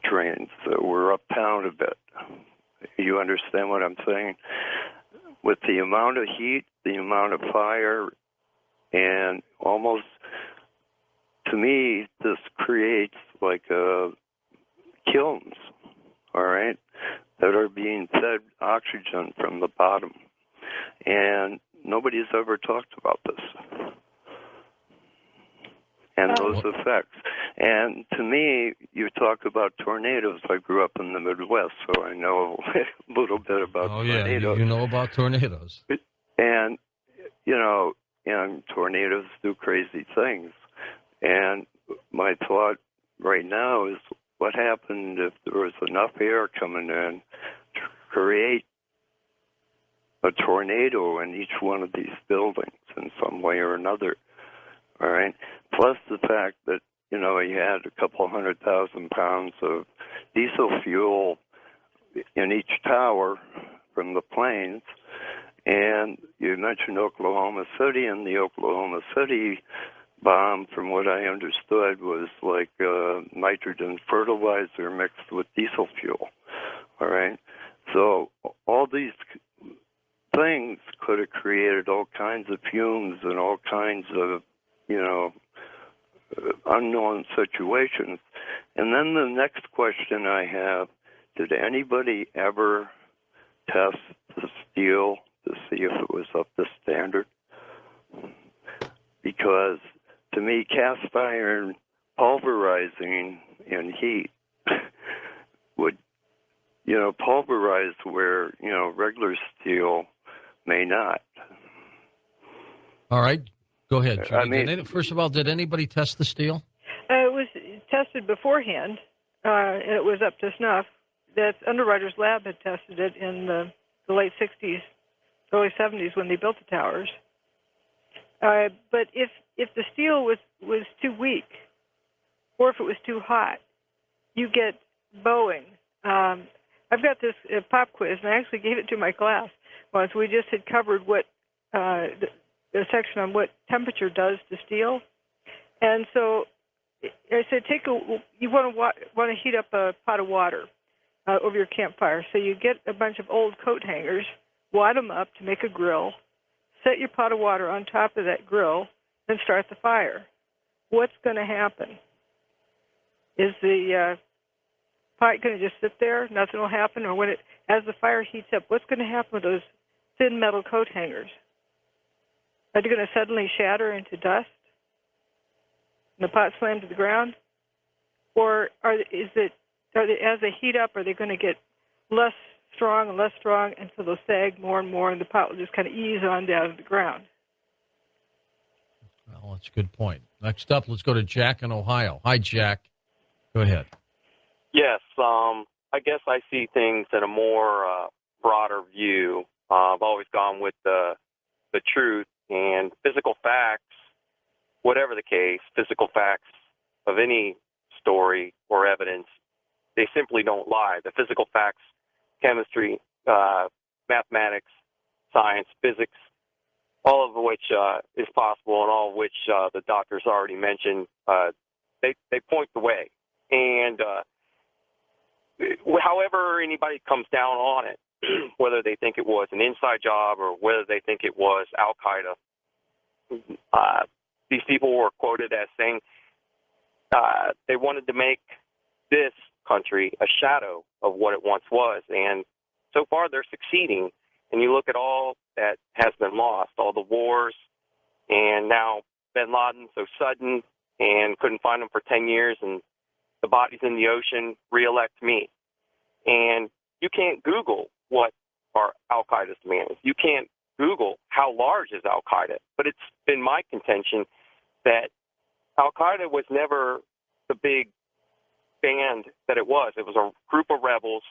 trains that were uptown a bit. You understand what I'm saying? With the amount of heat, the amount of fire, and almost, to me, this creates like kilns, all right, that are being fed oxygen from the bottom. And nobody's ever talked about this and those effects. And to me, you talk about tornadoes. I grew up in the Midwest, so I know a little bit about tornadoes. Yeah, you know about tornadoes. And, and tornadoes do crazy things. And my thought right now is what happened if there was enough air coming in to create a tornado in each one of these buildings in some way or another, all right? Plus the fact that, you had a couple 100,000 pounds of diesel fuel in each tower from the planes. And you mentioned Oklahoma City, and the Oklahoma City bomb, from what I understood, was like nitrogen fertilizer mixed with diesel fuel, all right? So all these things could have created all kinds of fumes and all kinds of, unknown situations. And then the next question I have, did anybody ever test the steel to see if it was up to standard? Because to me, cast iron pulverizing in heat would, pulverize where, regular steel may not. All right. Go ahead, Judy. I mean, First of all, did anybody test the steel? It was tested beforehand, and it was up to snuff. That Underwriters Lab had tested it in the late 60s, early 70s when they built the towers. But if the steel was too weak, or if it was too hot, you get bowing. I've got this pop quiz, and I actually gave it to my class once. We just had covered what the section on what temperature does to steel, and so I said, you want to heat up a pot of water over your campfire. So you get a bunch of old coat hangers, wad them up to make a grill, set your pot of water on top of that grill, then start the fire. What's going to happen? Is the pot going to just sit there, nothing will happen? Or as the fire heats up, what's going to happen with those thin metal coat hangers? Are they going to suddenly shatter into dust? And the pot slam to the ground? Or as they heat up, are they going to get less strong and less strong, and so they'll sag more and more, and the pot will just kind of ease on down to the ground? Well, that's a good point. Next up, let's go to Jack in Ohio. Hi, Jack. Go ahead. Yes, I guess I see things in a more broader view. I've always gone with the truth and physical facts, whatever the case, physical facts of any story or evidence, they simply don't lie. The physical facts, chemistry, mathematics, science, physics, all of which is possible and all of which the doctors already mentioned, they point the way. And however anybody comes down on it, whether they think it was an inside job or whether they think it was Al-Qaeda, these people were quoted as saying they wanted to make this country a shadow of what it once was. And so far they're succeeding. And you look at all that has been lost, all the wars, and now bin Laden so sudden and couldn't find him for 10 years, and the bodies in the ocean re-elect me. And you can't Google what are Al-Qaeda's demands. You can't Google how large is Al-Qaeda. But it's been my contention that Al-Qaeda was never the big band that it was. It was a group of rebels,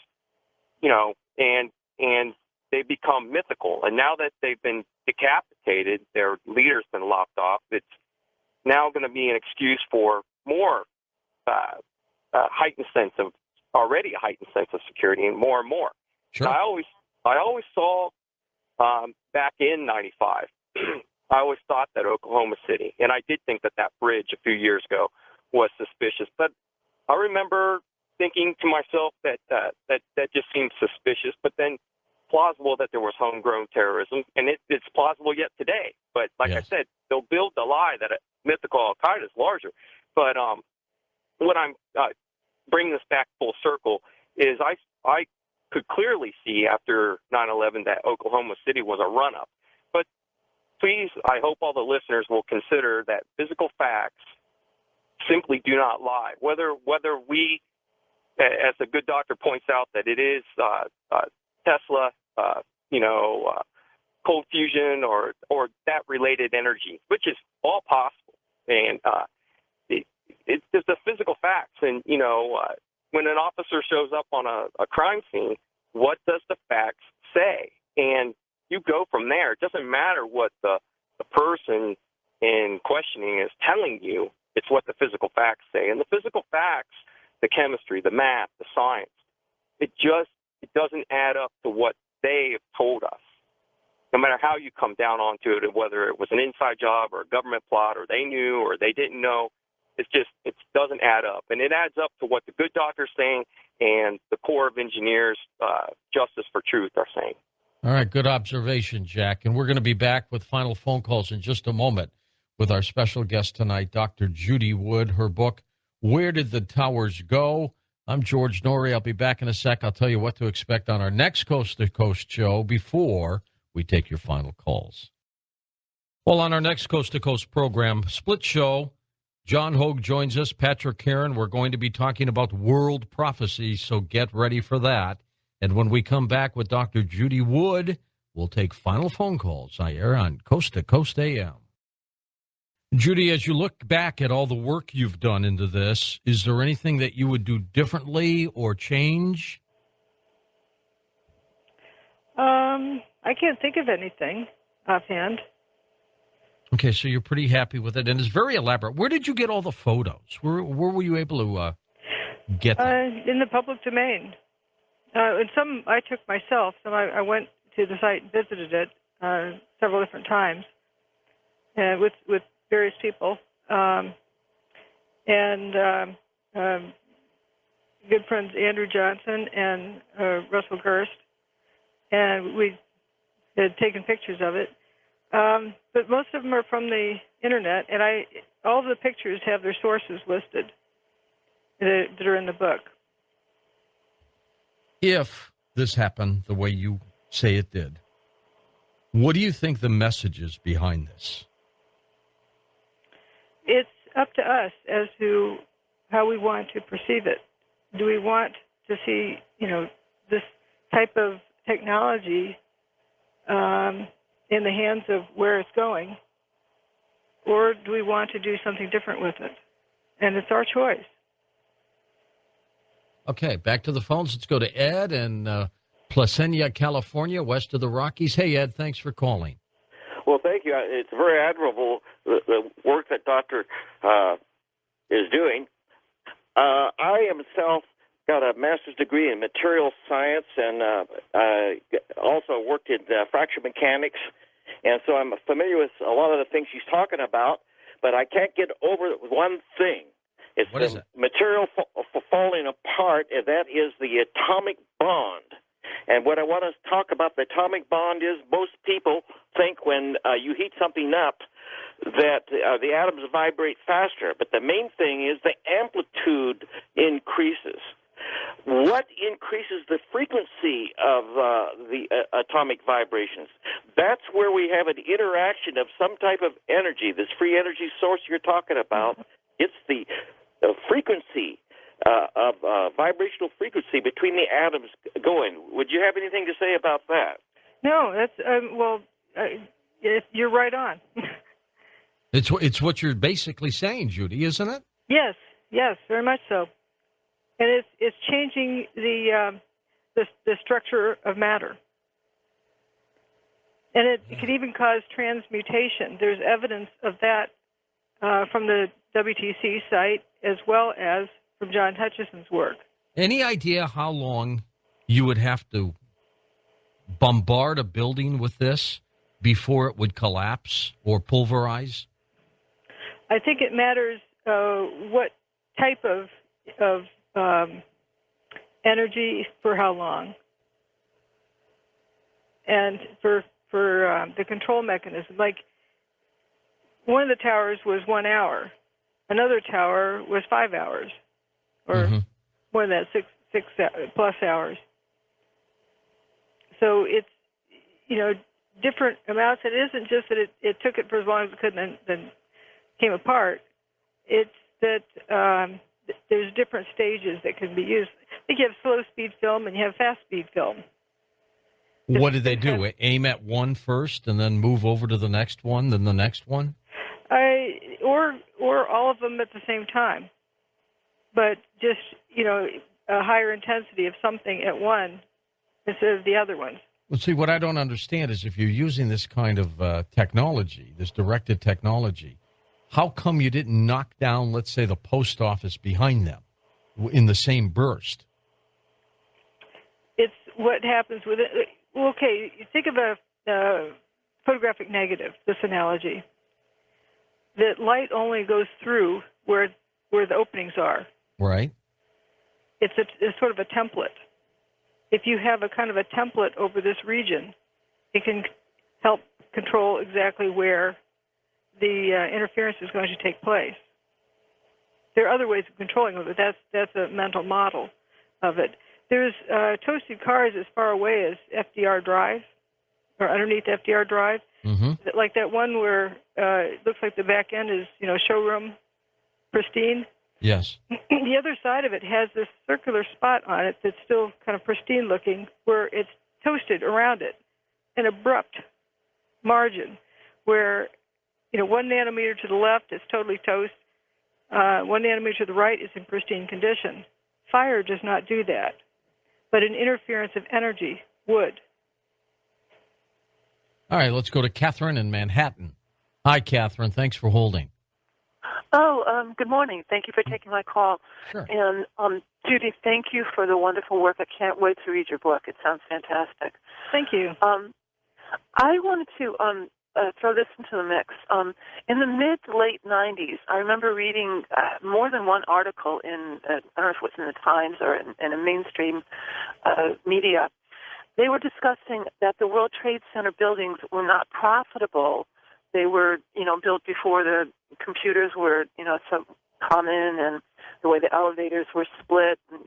and they become mythical. And now that they've been decapitated, their leader's been lopped off, it's now going to be an excuse for more already a heightened sense of security, and more. Sure. I always saw back in '95. I always thought that Oklahoma City, and I did think that bridge a few years ago was suspicious. But I remember thinking to myself that just seemed suspicious. But then plausible that there was homegrown terrorism, and it's plausible yet today. But like I said, they'll build the lie that a mythical Al-Qaeda is larger. But what I'm bringing this back full circle is I could clearly see after 9/11 that Oklahoma City was a run-up. But please, I hope all the listeners will consider that physical facts simply do not lie. Whether we, as the good doctor points out, that it is Tesla, cold fusion or that related energy, which is all possible. And it's just the physical facts. And, when an officer shows up on a crime scene, what does the facts say? And you go from there. It doesn't matter what the person in questioning is telling you. It's what the physical facts say. And the physical facts, the chemistry, the math, the science, it doesn't add up to what they have told us. No matter how you come down onto it, whether it was an inside job or a government plot or they knew or they didn't know, it doesn't add up. And it adds up to what the good doctor's saying and the Corps of Engineers, Justice for Truth, are saying. All right, good observation, Jack. And we're going to be back with final phone calls in just a moment with our special guest tonight, Dr. Judy Wood. Her book, Where Did the Towers Go? I'm George Noory. I'll be back in a sec. I'll tell you what to expect on our next Coast to Coast show before we take your final calls. Well, on our next Coast to Coast program, split show, John Hogue joins us, Patrick Karen. We're going to be talking about world prophecy, so get ready for that. And when we come back with Dr. Judy Wood, we'll take final phone calls here on Coast to Coast AM. Judy, as you look back at all the work you've done into this, is there anything that you would do differently or change? I can't think of anything offhand. Okay, so you're pretty happy with it, and it's very elaborate. Where did you get all the photos? Where were you able to get them? In the public domain. And some I took myself. Some I went to the site and visited it several different times with various people. Good friends Andrew Johnson and Russell Gerst, and we had taken pictures of it. But most of them are from the internet, and all the pictures have their sources listed that are in the book. If this happened the way you say it did, what do you think the message is behind this? It's up to us as to how we want to perceive it. Do we want to see, this type of technology in the hands of where it's going, or do we want to do something different with it? And it's our choice. Okay, back to the phones. Let's go to Ed in Placentia, California, west of the Rockies. Hey, Ed, thanks for calling. Well, thank you. It's very admirable, the work that Doctor is doing. I myself got a master's degree in material science, and I also worked in fracture mechanics, and so I'm familiar with a lot of the things she's talking about, but I can't get over one thing. It's the material falling apart, and that is the atomic bond. And what I want to talk about the atomic bond is most people think when you heat something up that the atoms vibrate faster. But the main thing is the amplitude increases. What increases the frequency of the atomic vibrations? That's where we have an interaction of some type of energy, this free energy source you're talking about. It's the frequency of vibrational frequency between the atoms going. Would you have anything to say about that? No, that's you're right on. It's what you're basically saying, Judy, isn't it? Yes, very much so. And it's changing the structure of matter, and it can even cause transmutation. There's evidence of that from the WTC site as well as from John Hutchison's work. Any idea how long you would have to bombard a building with this before it would collapse or pulverize? I think it matters what type of energy for how long, and for the control mechanism. Like one of the towers was 1 hour, another tower was 5 hours, or more than that, six plus hours. So it's different amounts. It isn't just that it took it for as long as it could and then came apart. It's that there's different stages that can be used. I think you have slow-speed film and you have fast-speed film. What did they do? Aim at one first and then move over to the next one, then the next one? Or all of them at the same time. But just, a higher intensity of something at one instead of the other ones. Well, see, what I don't understand is if you're using this kind of technology, this directed technology, how come you didn't knock down, let's say, the post office behind them in the same burst? It's what happens with it. Well, okay, you think of a photographic negative, this analogy, that light only goes through where the openings are. Right. It's sort of a template. If you have a kind of a template over this region, it can help control exactly where the interference is going to take place. There are other ways of controlling it, but that's a mental model of it. There's toasted cars as far away as FDR Drive, or underneath FDR Drive, like that one where it looks like the back end is, showroom pristine. Yes. The other side of it has this circular spot on it that's still kind of pristine looking, where it's toasted around it, an abrupt margin where 1 nanometer to the left is totally toast. 1 nanometer to the right is in pristine condition. Fire does not do that, but an interference of energy would. All right, let's go to Catherine in Manhattan. Hi, Catherine. Thanks for holding. Good morning. Thank you for taking my call. Sure. And Judy, thank you for the wonderful work. I can't wait to read your book. It sounds fantastic. Thank you. I wanted to throw this into the mix. In the mid to late 90s, I remember reading more than one article in, I don't know if it was in the Times or in a mainstream media. They were discussing that the World Trade Center buildings were not profitable. They were, built before the computers were, so common, and the way the elevators were split. And,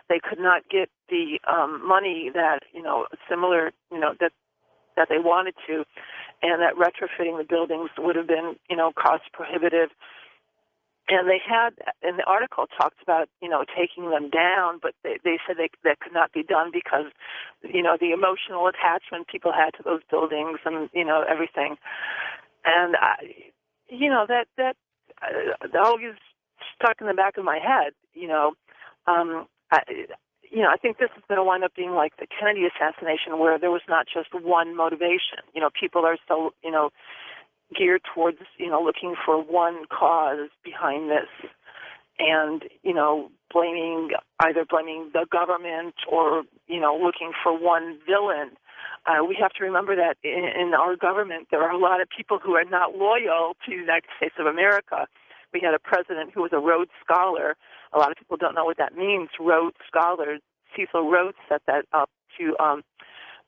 they could not get the money that, similar, that they wanted to, and that retrofitting the buildings would have been, cost prohibitive. And they had, and the article talks about, taking them down, but they said that could not be done because, the emotional attachment people had to those buildings and, everything. And, that always stuck in the back of my head, I think this is going to wind up being like the Kennedy assassination, where there was not just one motivation. People are so, geared towards, looking for one cause behind this, and, either blaming the government or, looking for one villain. We have to remember that in our government, there are a lot of people who are not loyal to the United States of America. We had a president who was a Rhodes Scholar. A lot of people don't know what that means, Rhodes Scholar. Cecil Rhodes set that up to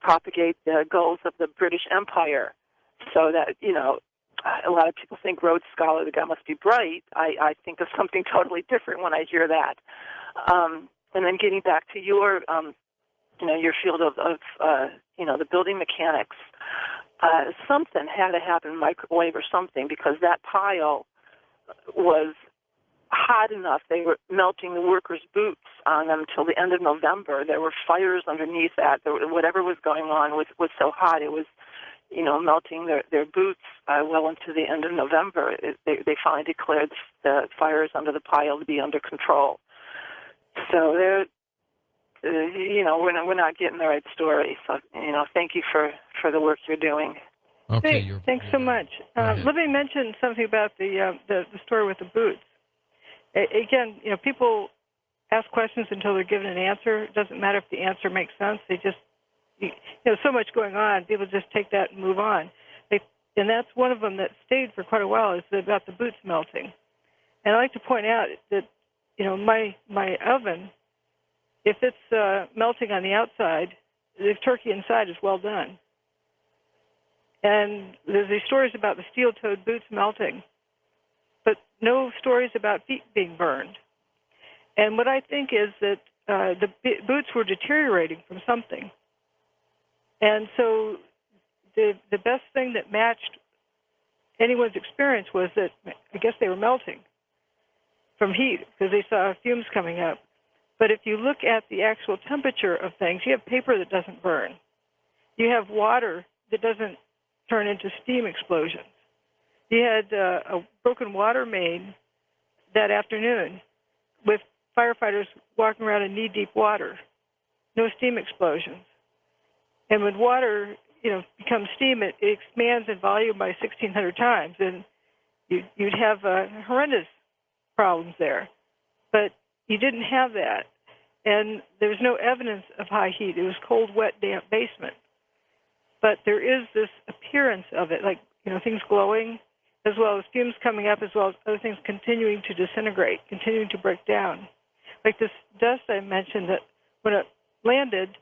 propagate the goals of the British Empire, so that, a lot of people think Rhodes Scholar, the guy must be bright. I think of something totally different when I hear that. And then getting back to your field of the building mechanics, something had to happen, microwave or something, because that pile was hot enough. They were melting the workers' boots on them till the end of November. There were fires underneath that. Whatever was going on was so hot. It was, melting their boots well into the end of November. They finally declared the fires under the pile to be under control. So we're not getting the right story. So, thank you for the work you're doing. Okay, thanks so much. Let me mention something about the story with the boots. Again, people ask questions until they're given an answer. It doesn't matter if the answer makes sense. They just, so much going on. People just take that and move on. And that's one of them that stayed for quite a while, is about the boots melting. And I like to point out that, my oven, if it's melting on the outside, the turkey inside is well done. And there's these stories about the steel-toed boots melting, but no stories about feet being burned. And what I think is that the boots were deteriorating from something. And so the best thing that matched anyone's experience was that, I guess, they were melting from heat because they saw fumes coming up. But if you look at the actual temperature of things, you have paper that doesn't burn. You have water that doesn't turn into steam explosions. You had a broken water main that afternoon with firefighters walking around in knee-deep water. No steam explosions. And when water, becomes steam, it expands in volume by 1,600 times, and you'd have horrendous problems there. But you didn't have that, and there was no evidence of high heat. It was cold, wet, damp basement. But there is this appearance of it, like, things glowing, as well as fumes coming up, as well as other things continuing to disintegrate, continuing to break down. Like this dust I mentioned, that when it landed,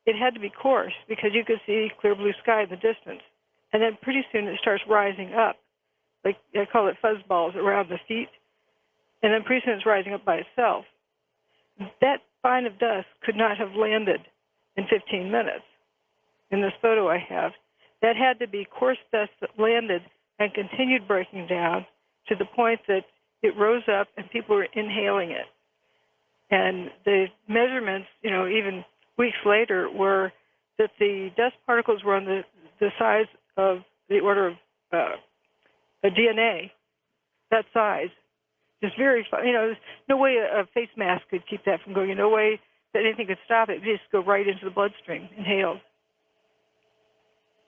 it had to be coarse because you could see clear blue sky in the distance. And then pretty soon it starts rising up. Like, I call it fuzzballs around the feet. And then pretty soon it's rising up by itself. That fine of dust could not have landed in 15 minutes. In this photo I have, that had to be coarse dust that landed and continued breaking down to the point that it rose up and people were inhaling it. And the measurements, even weeks later, were that the dust particles were on the size of the order of DNA that size. Just very, there's no way a face mask could keep that from going. No way that anything could stop it. It would just go right into the bloodstream, inhaled.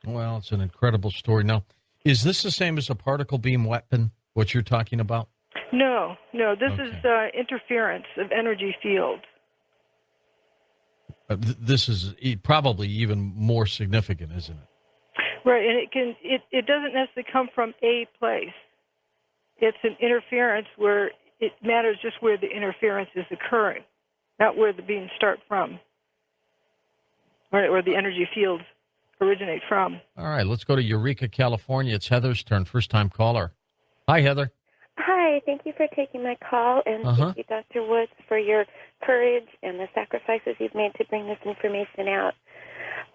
Well, it's an incredible story. Now, is this the same as a particle beam weapon, what you're talking about? No. This is interference of energy fields. This is probably even more significant, isn't it? Right, and it doesn't necessarily come from a place. It's an interference where it matters just where the interference is occurring, not where the beams start from, or where the energy fields originate from. All right, let's go to Eureka, California. It's Heather's turn, first-time caller. Hi, Heather. Hi, thank you for taking my call, and thank you, Dr. Woods, for your courage and the sacrifices you've made to bring this information out.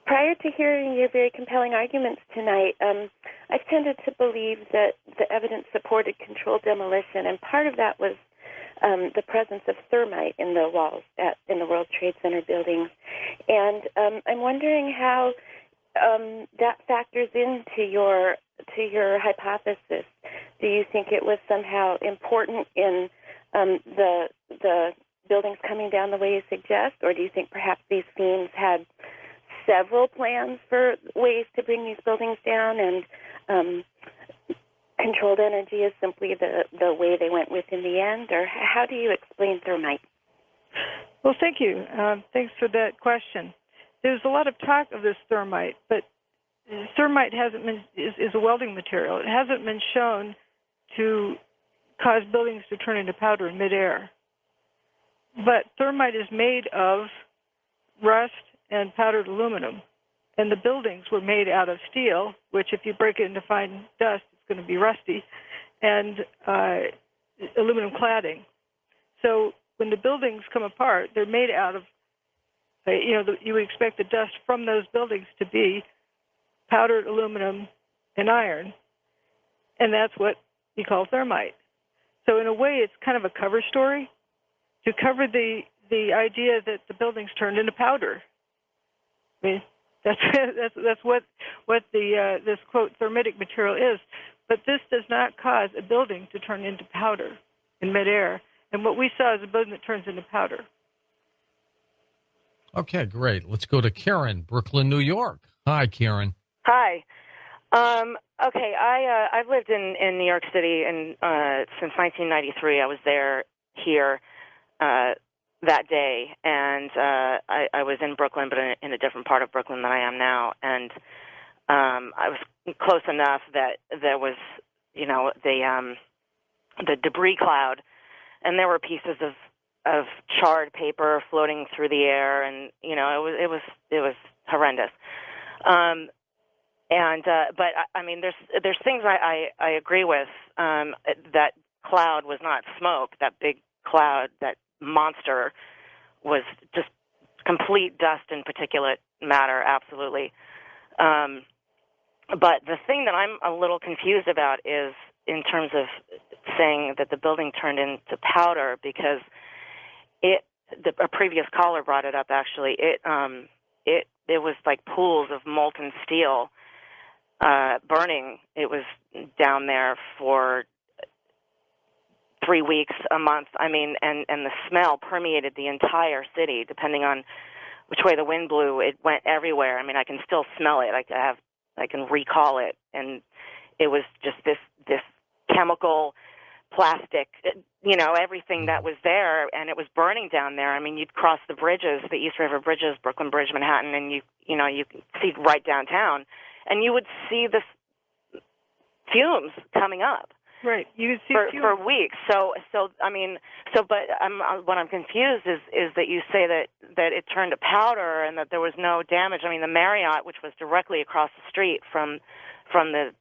Prior to hearing your very compelling arguments tonight, I've tended to believe that the evidence supported controlled demolition, and part of that was the presence of thermite in the walls in the World Trade Center buildings. And I'm wondering how that factors into your hypothesis. Do you think it was somehow important in the buildings coming down the way you suggest, or do you think perhaps these themes had several plans for ways to bring these buildings down, and controlled energy is simply the way they went with in the end? Or how do you explain thermite? Well, thank you. Thanks for that question. There's a lot of talk of this thermite, but thermite is a welding material. It hasn't been shown to cause buildings to turn into powder in midair. But thermite is made of rust and powdered aluminum, and the buildings were made out of steel, which if you break it into fine dust, it's going to be rusty, and aluminum cladding. So when the buildings come apart, they're made out of, you would expect the dust from those buildings to be powdered aluminum and iron, and that's what you call thermite. So in a way, it's kind of a cover story to cover the idea that the buildings turned into powder. I mean, that's what this quote thermitic material is. But this does not cause a building to turn into powder in midair. And what we saw is a building that turns into powder. Okay, great. Let's go to Karen, Brooklyn, New York. Hi, Karen. Hi. Okay, I've lived in New York City since 1993. I was here that day, and I was in Brooklyn, but in a different part of Brooklyn than I am now. And I was close enough that there was, the debris cloud, and there were pieces of charred paper floating through the air, and it was horrendous. But I mean, there's things I agree with. That cloud was not smoke. That big cloud, that monster, was just complete dust and particulate matter. Absolutely. But the thing that I'm a little confused about is in terms of saying that the building turned into powder, because a previous caller brought it up. Actually, it was like pools of molten steel burning. It was down there for 3 weeks, a month. I mean, and the smell permeated the entire city. Depending on which way the wind blew, it went everywhere. I mean, I can still smell it. I can recall it, and it was just this chemical, plastic, everything that was there, and it was burning down there. I mean, you'd cross the bridges, the East River bridges, Brooklyn Bridge, Manhattan, and you could see right downtown, and you would see the fumes coming up. Right, you would see for weeks. But what I'm confused is that you say that it turned to powder and that there was no damage. I mean, the Marriott, which was directly across the street from the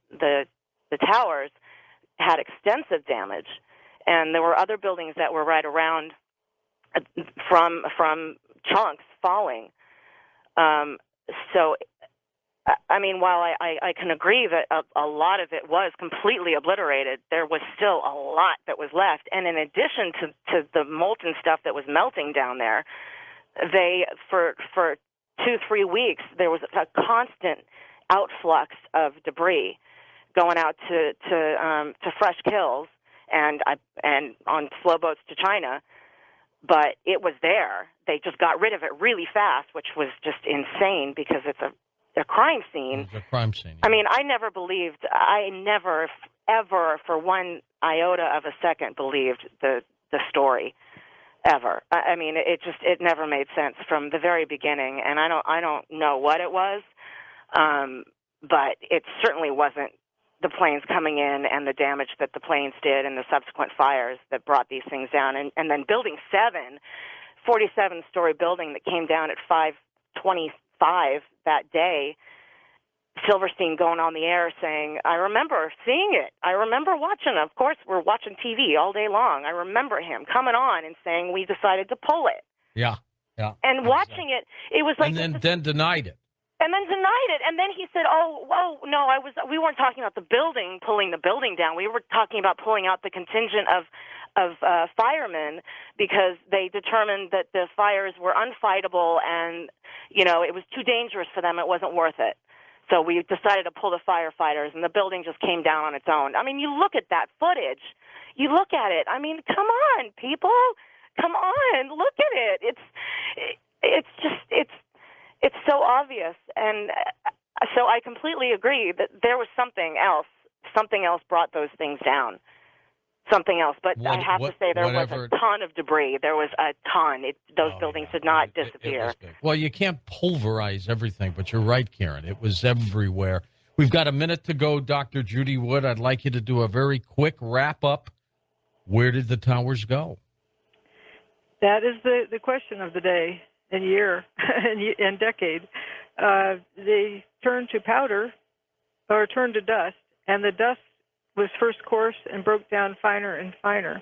towers, had extensive damage, and there were other buildings that were right around from chunks falling. So, I mean, while I can agree that a lot of it was completely obliterated, there was still a lot that was left. And in addition to the molten stuff that was melting down there, for 2-3 weeks, there was a constant outflux of debris going out to Fresh Kills and on slow boats to China, but it was there. They just got rid of it really fast, which was just insane because it's a crime scene. It's a crime scene. I mean, I never, ever, for one iota of a second, believed the story, ever. I mean, it never made sense from the very beginning, and I don't know what it was, but it certainly wasn't the planes coming in and the damage that the planes did and the subsequent fires that brought these things down. And then Building 7, 47-story building that came down at 5:25 that day, Silverstein going on the air saying, I remember seeing it. I remember watching. Of course, we're watching TV all day long. I remember him coming on and saying, we decided to pull it. Yeah. And watching it, it was like... And then denied it. And then denied it. And then he said, oh, no, we weren't talking about the building, pulling the building down. We were talking about pulling out the contingent of firemen because they determined that the fires were unfightable and, it was too dangerous for them. It wasn't worth it. So we decided to pull the firefighters, and the building just came down on its own. I mean, you look at that footage. You look at it. I mean, come on, people. Come on. Look at it. It's so obvious. And so I completely agree that there was something else. Something else brought those things down. Something else. But I have to say there was a ton of debris. There was a ton. Those buildings did not disappear. Well, you can't pulverize everything, but you're right, Karen. It was everywhere. We've got a minute to go, Dr. Judy Wood. I'd like you to do a very quick wrap-up. Where did the towers go? That is the question of the day and year and decade. They turned to powder or turned to dust, and the dust was first coarse and broke down finer and finer.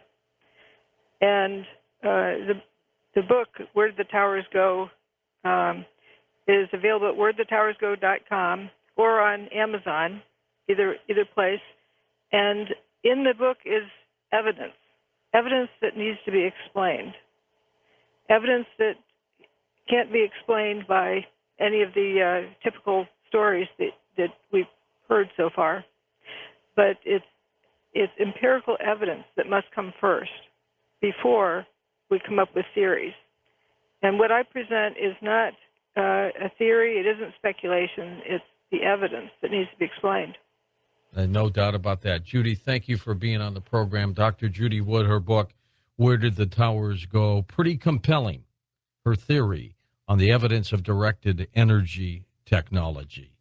And the book, Where Did the Towers Go, is available at where'dthetowersgo.com or on Amazon, either place. And in the book is evidence that needs to be explained, evidence that can't be explained by any of the typical stories that we've heard so far. But it's empirical evidence that must come first before we come up with theories. And what I present is not a theory. It isn't speculation. It's the evidence that needs to be explained. No doubt about that. Judy, thank you for being on the program. Dr. Judy Wood, her book, Where Did the Towers Go? Pretty compelling, her theory on the evidence of directed energy technology.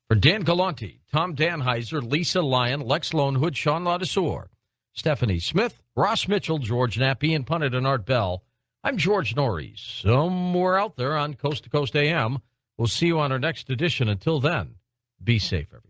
For Dan Galante, Tom Danheiser, Lisa Lyon, Lex Lonehood, Sean Ladouceur, Stephanie Smith, Ross Mitchell, George Nappy, and pundit and Art Bell, I'm George Noory, somewhere out there on Coast to Coast AM. We'll see you on our next edition. Until then, be safe, everyone.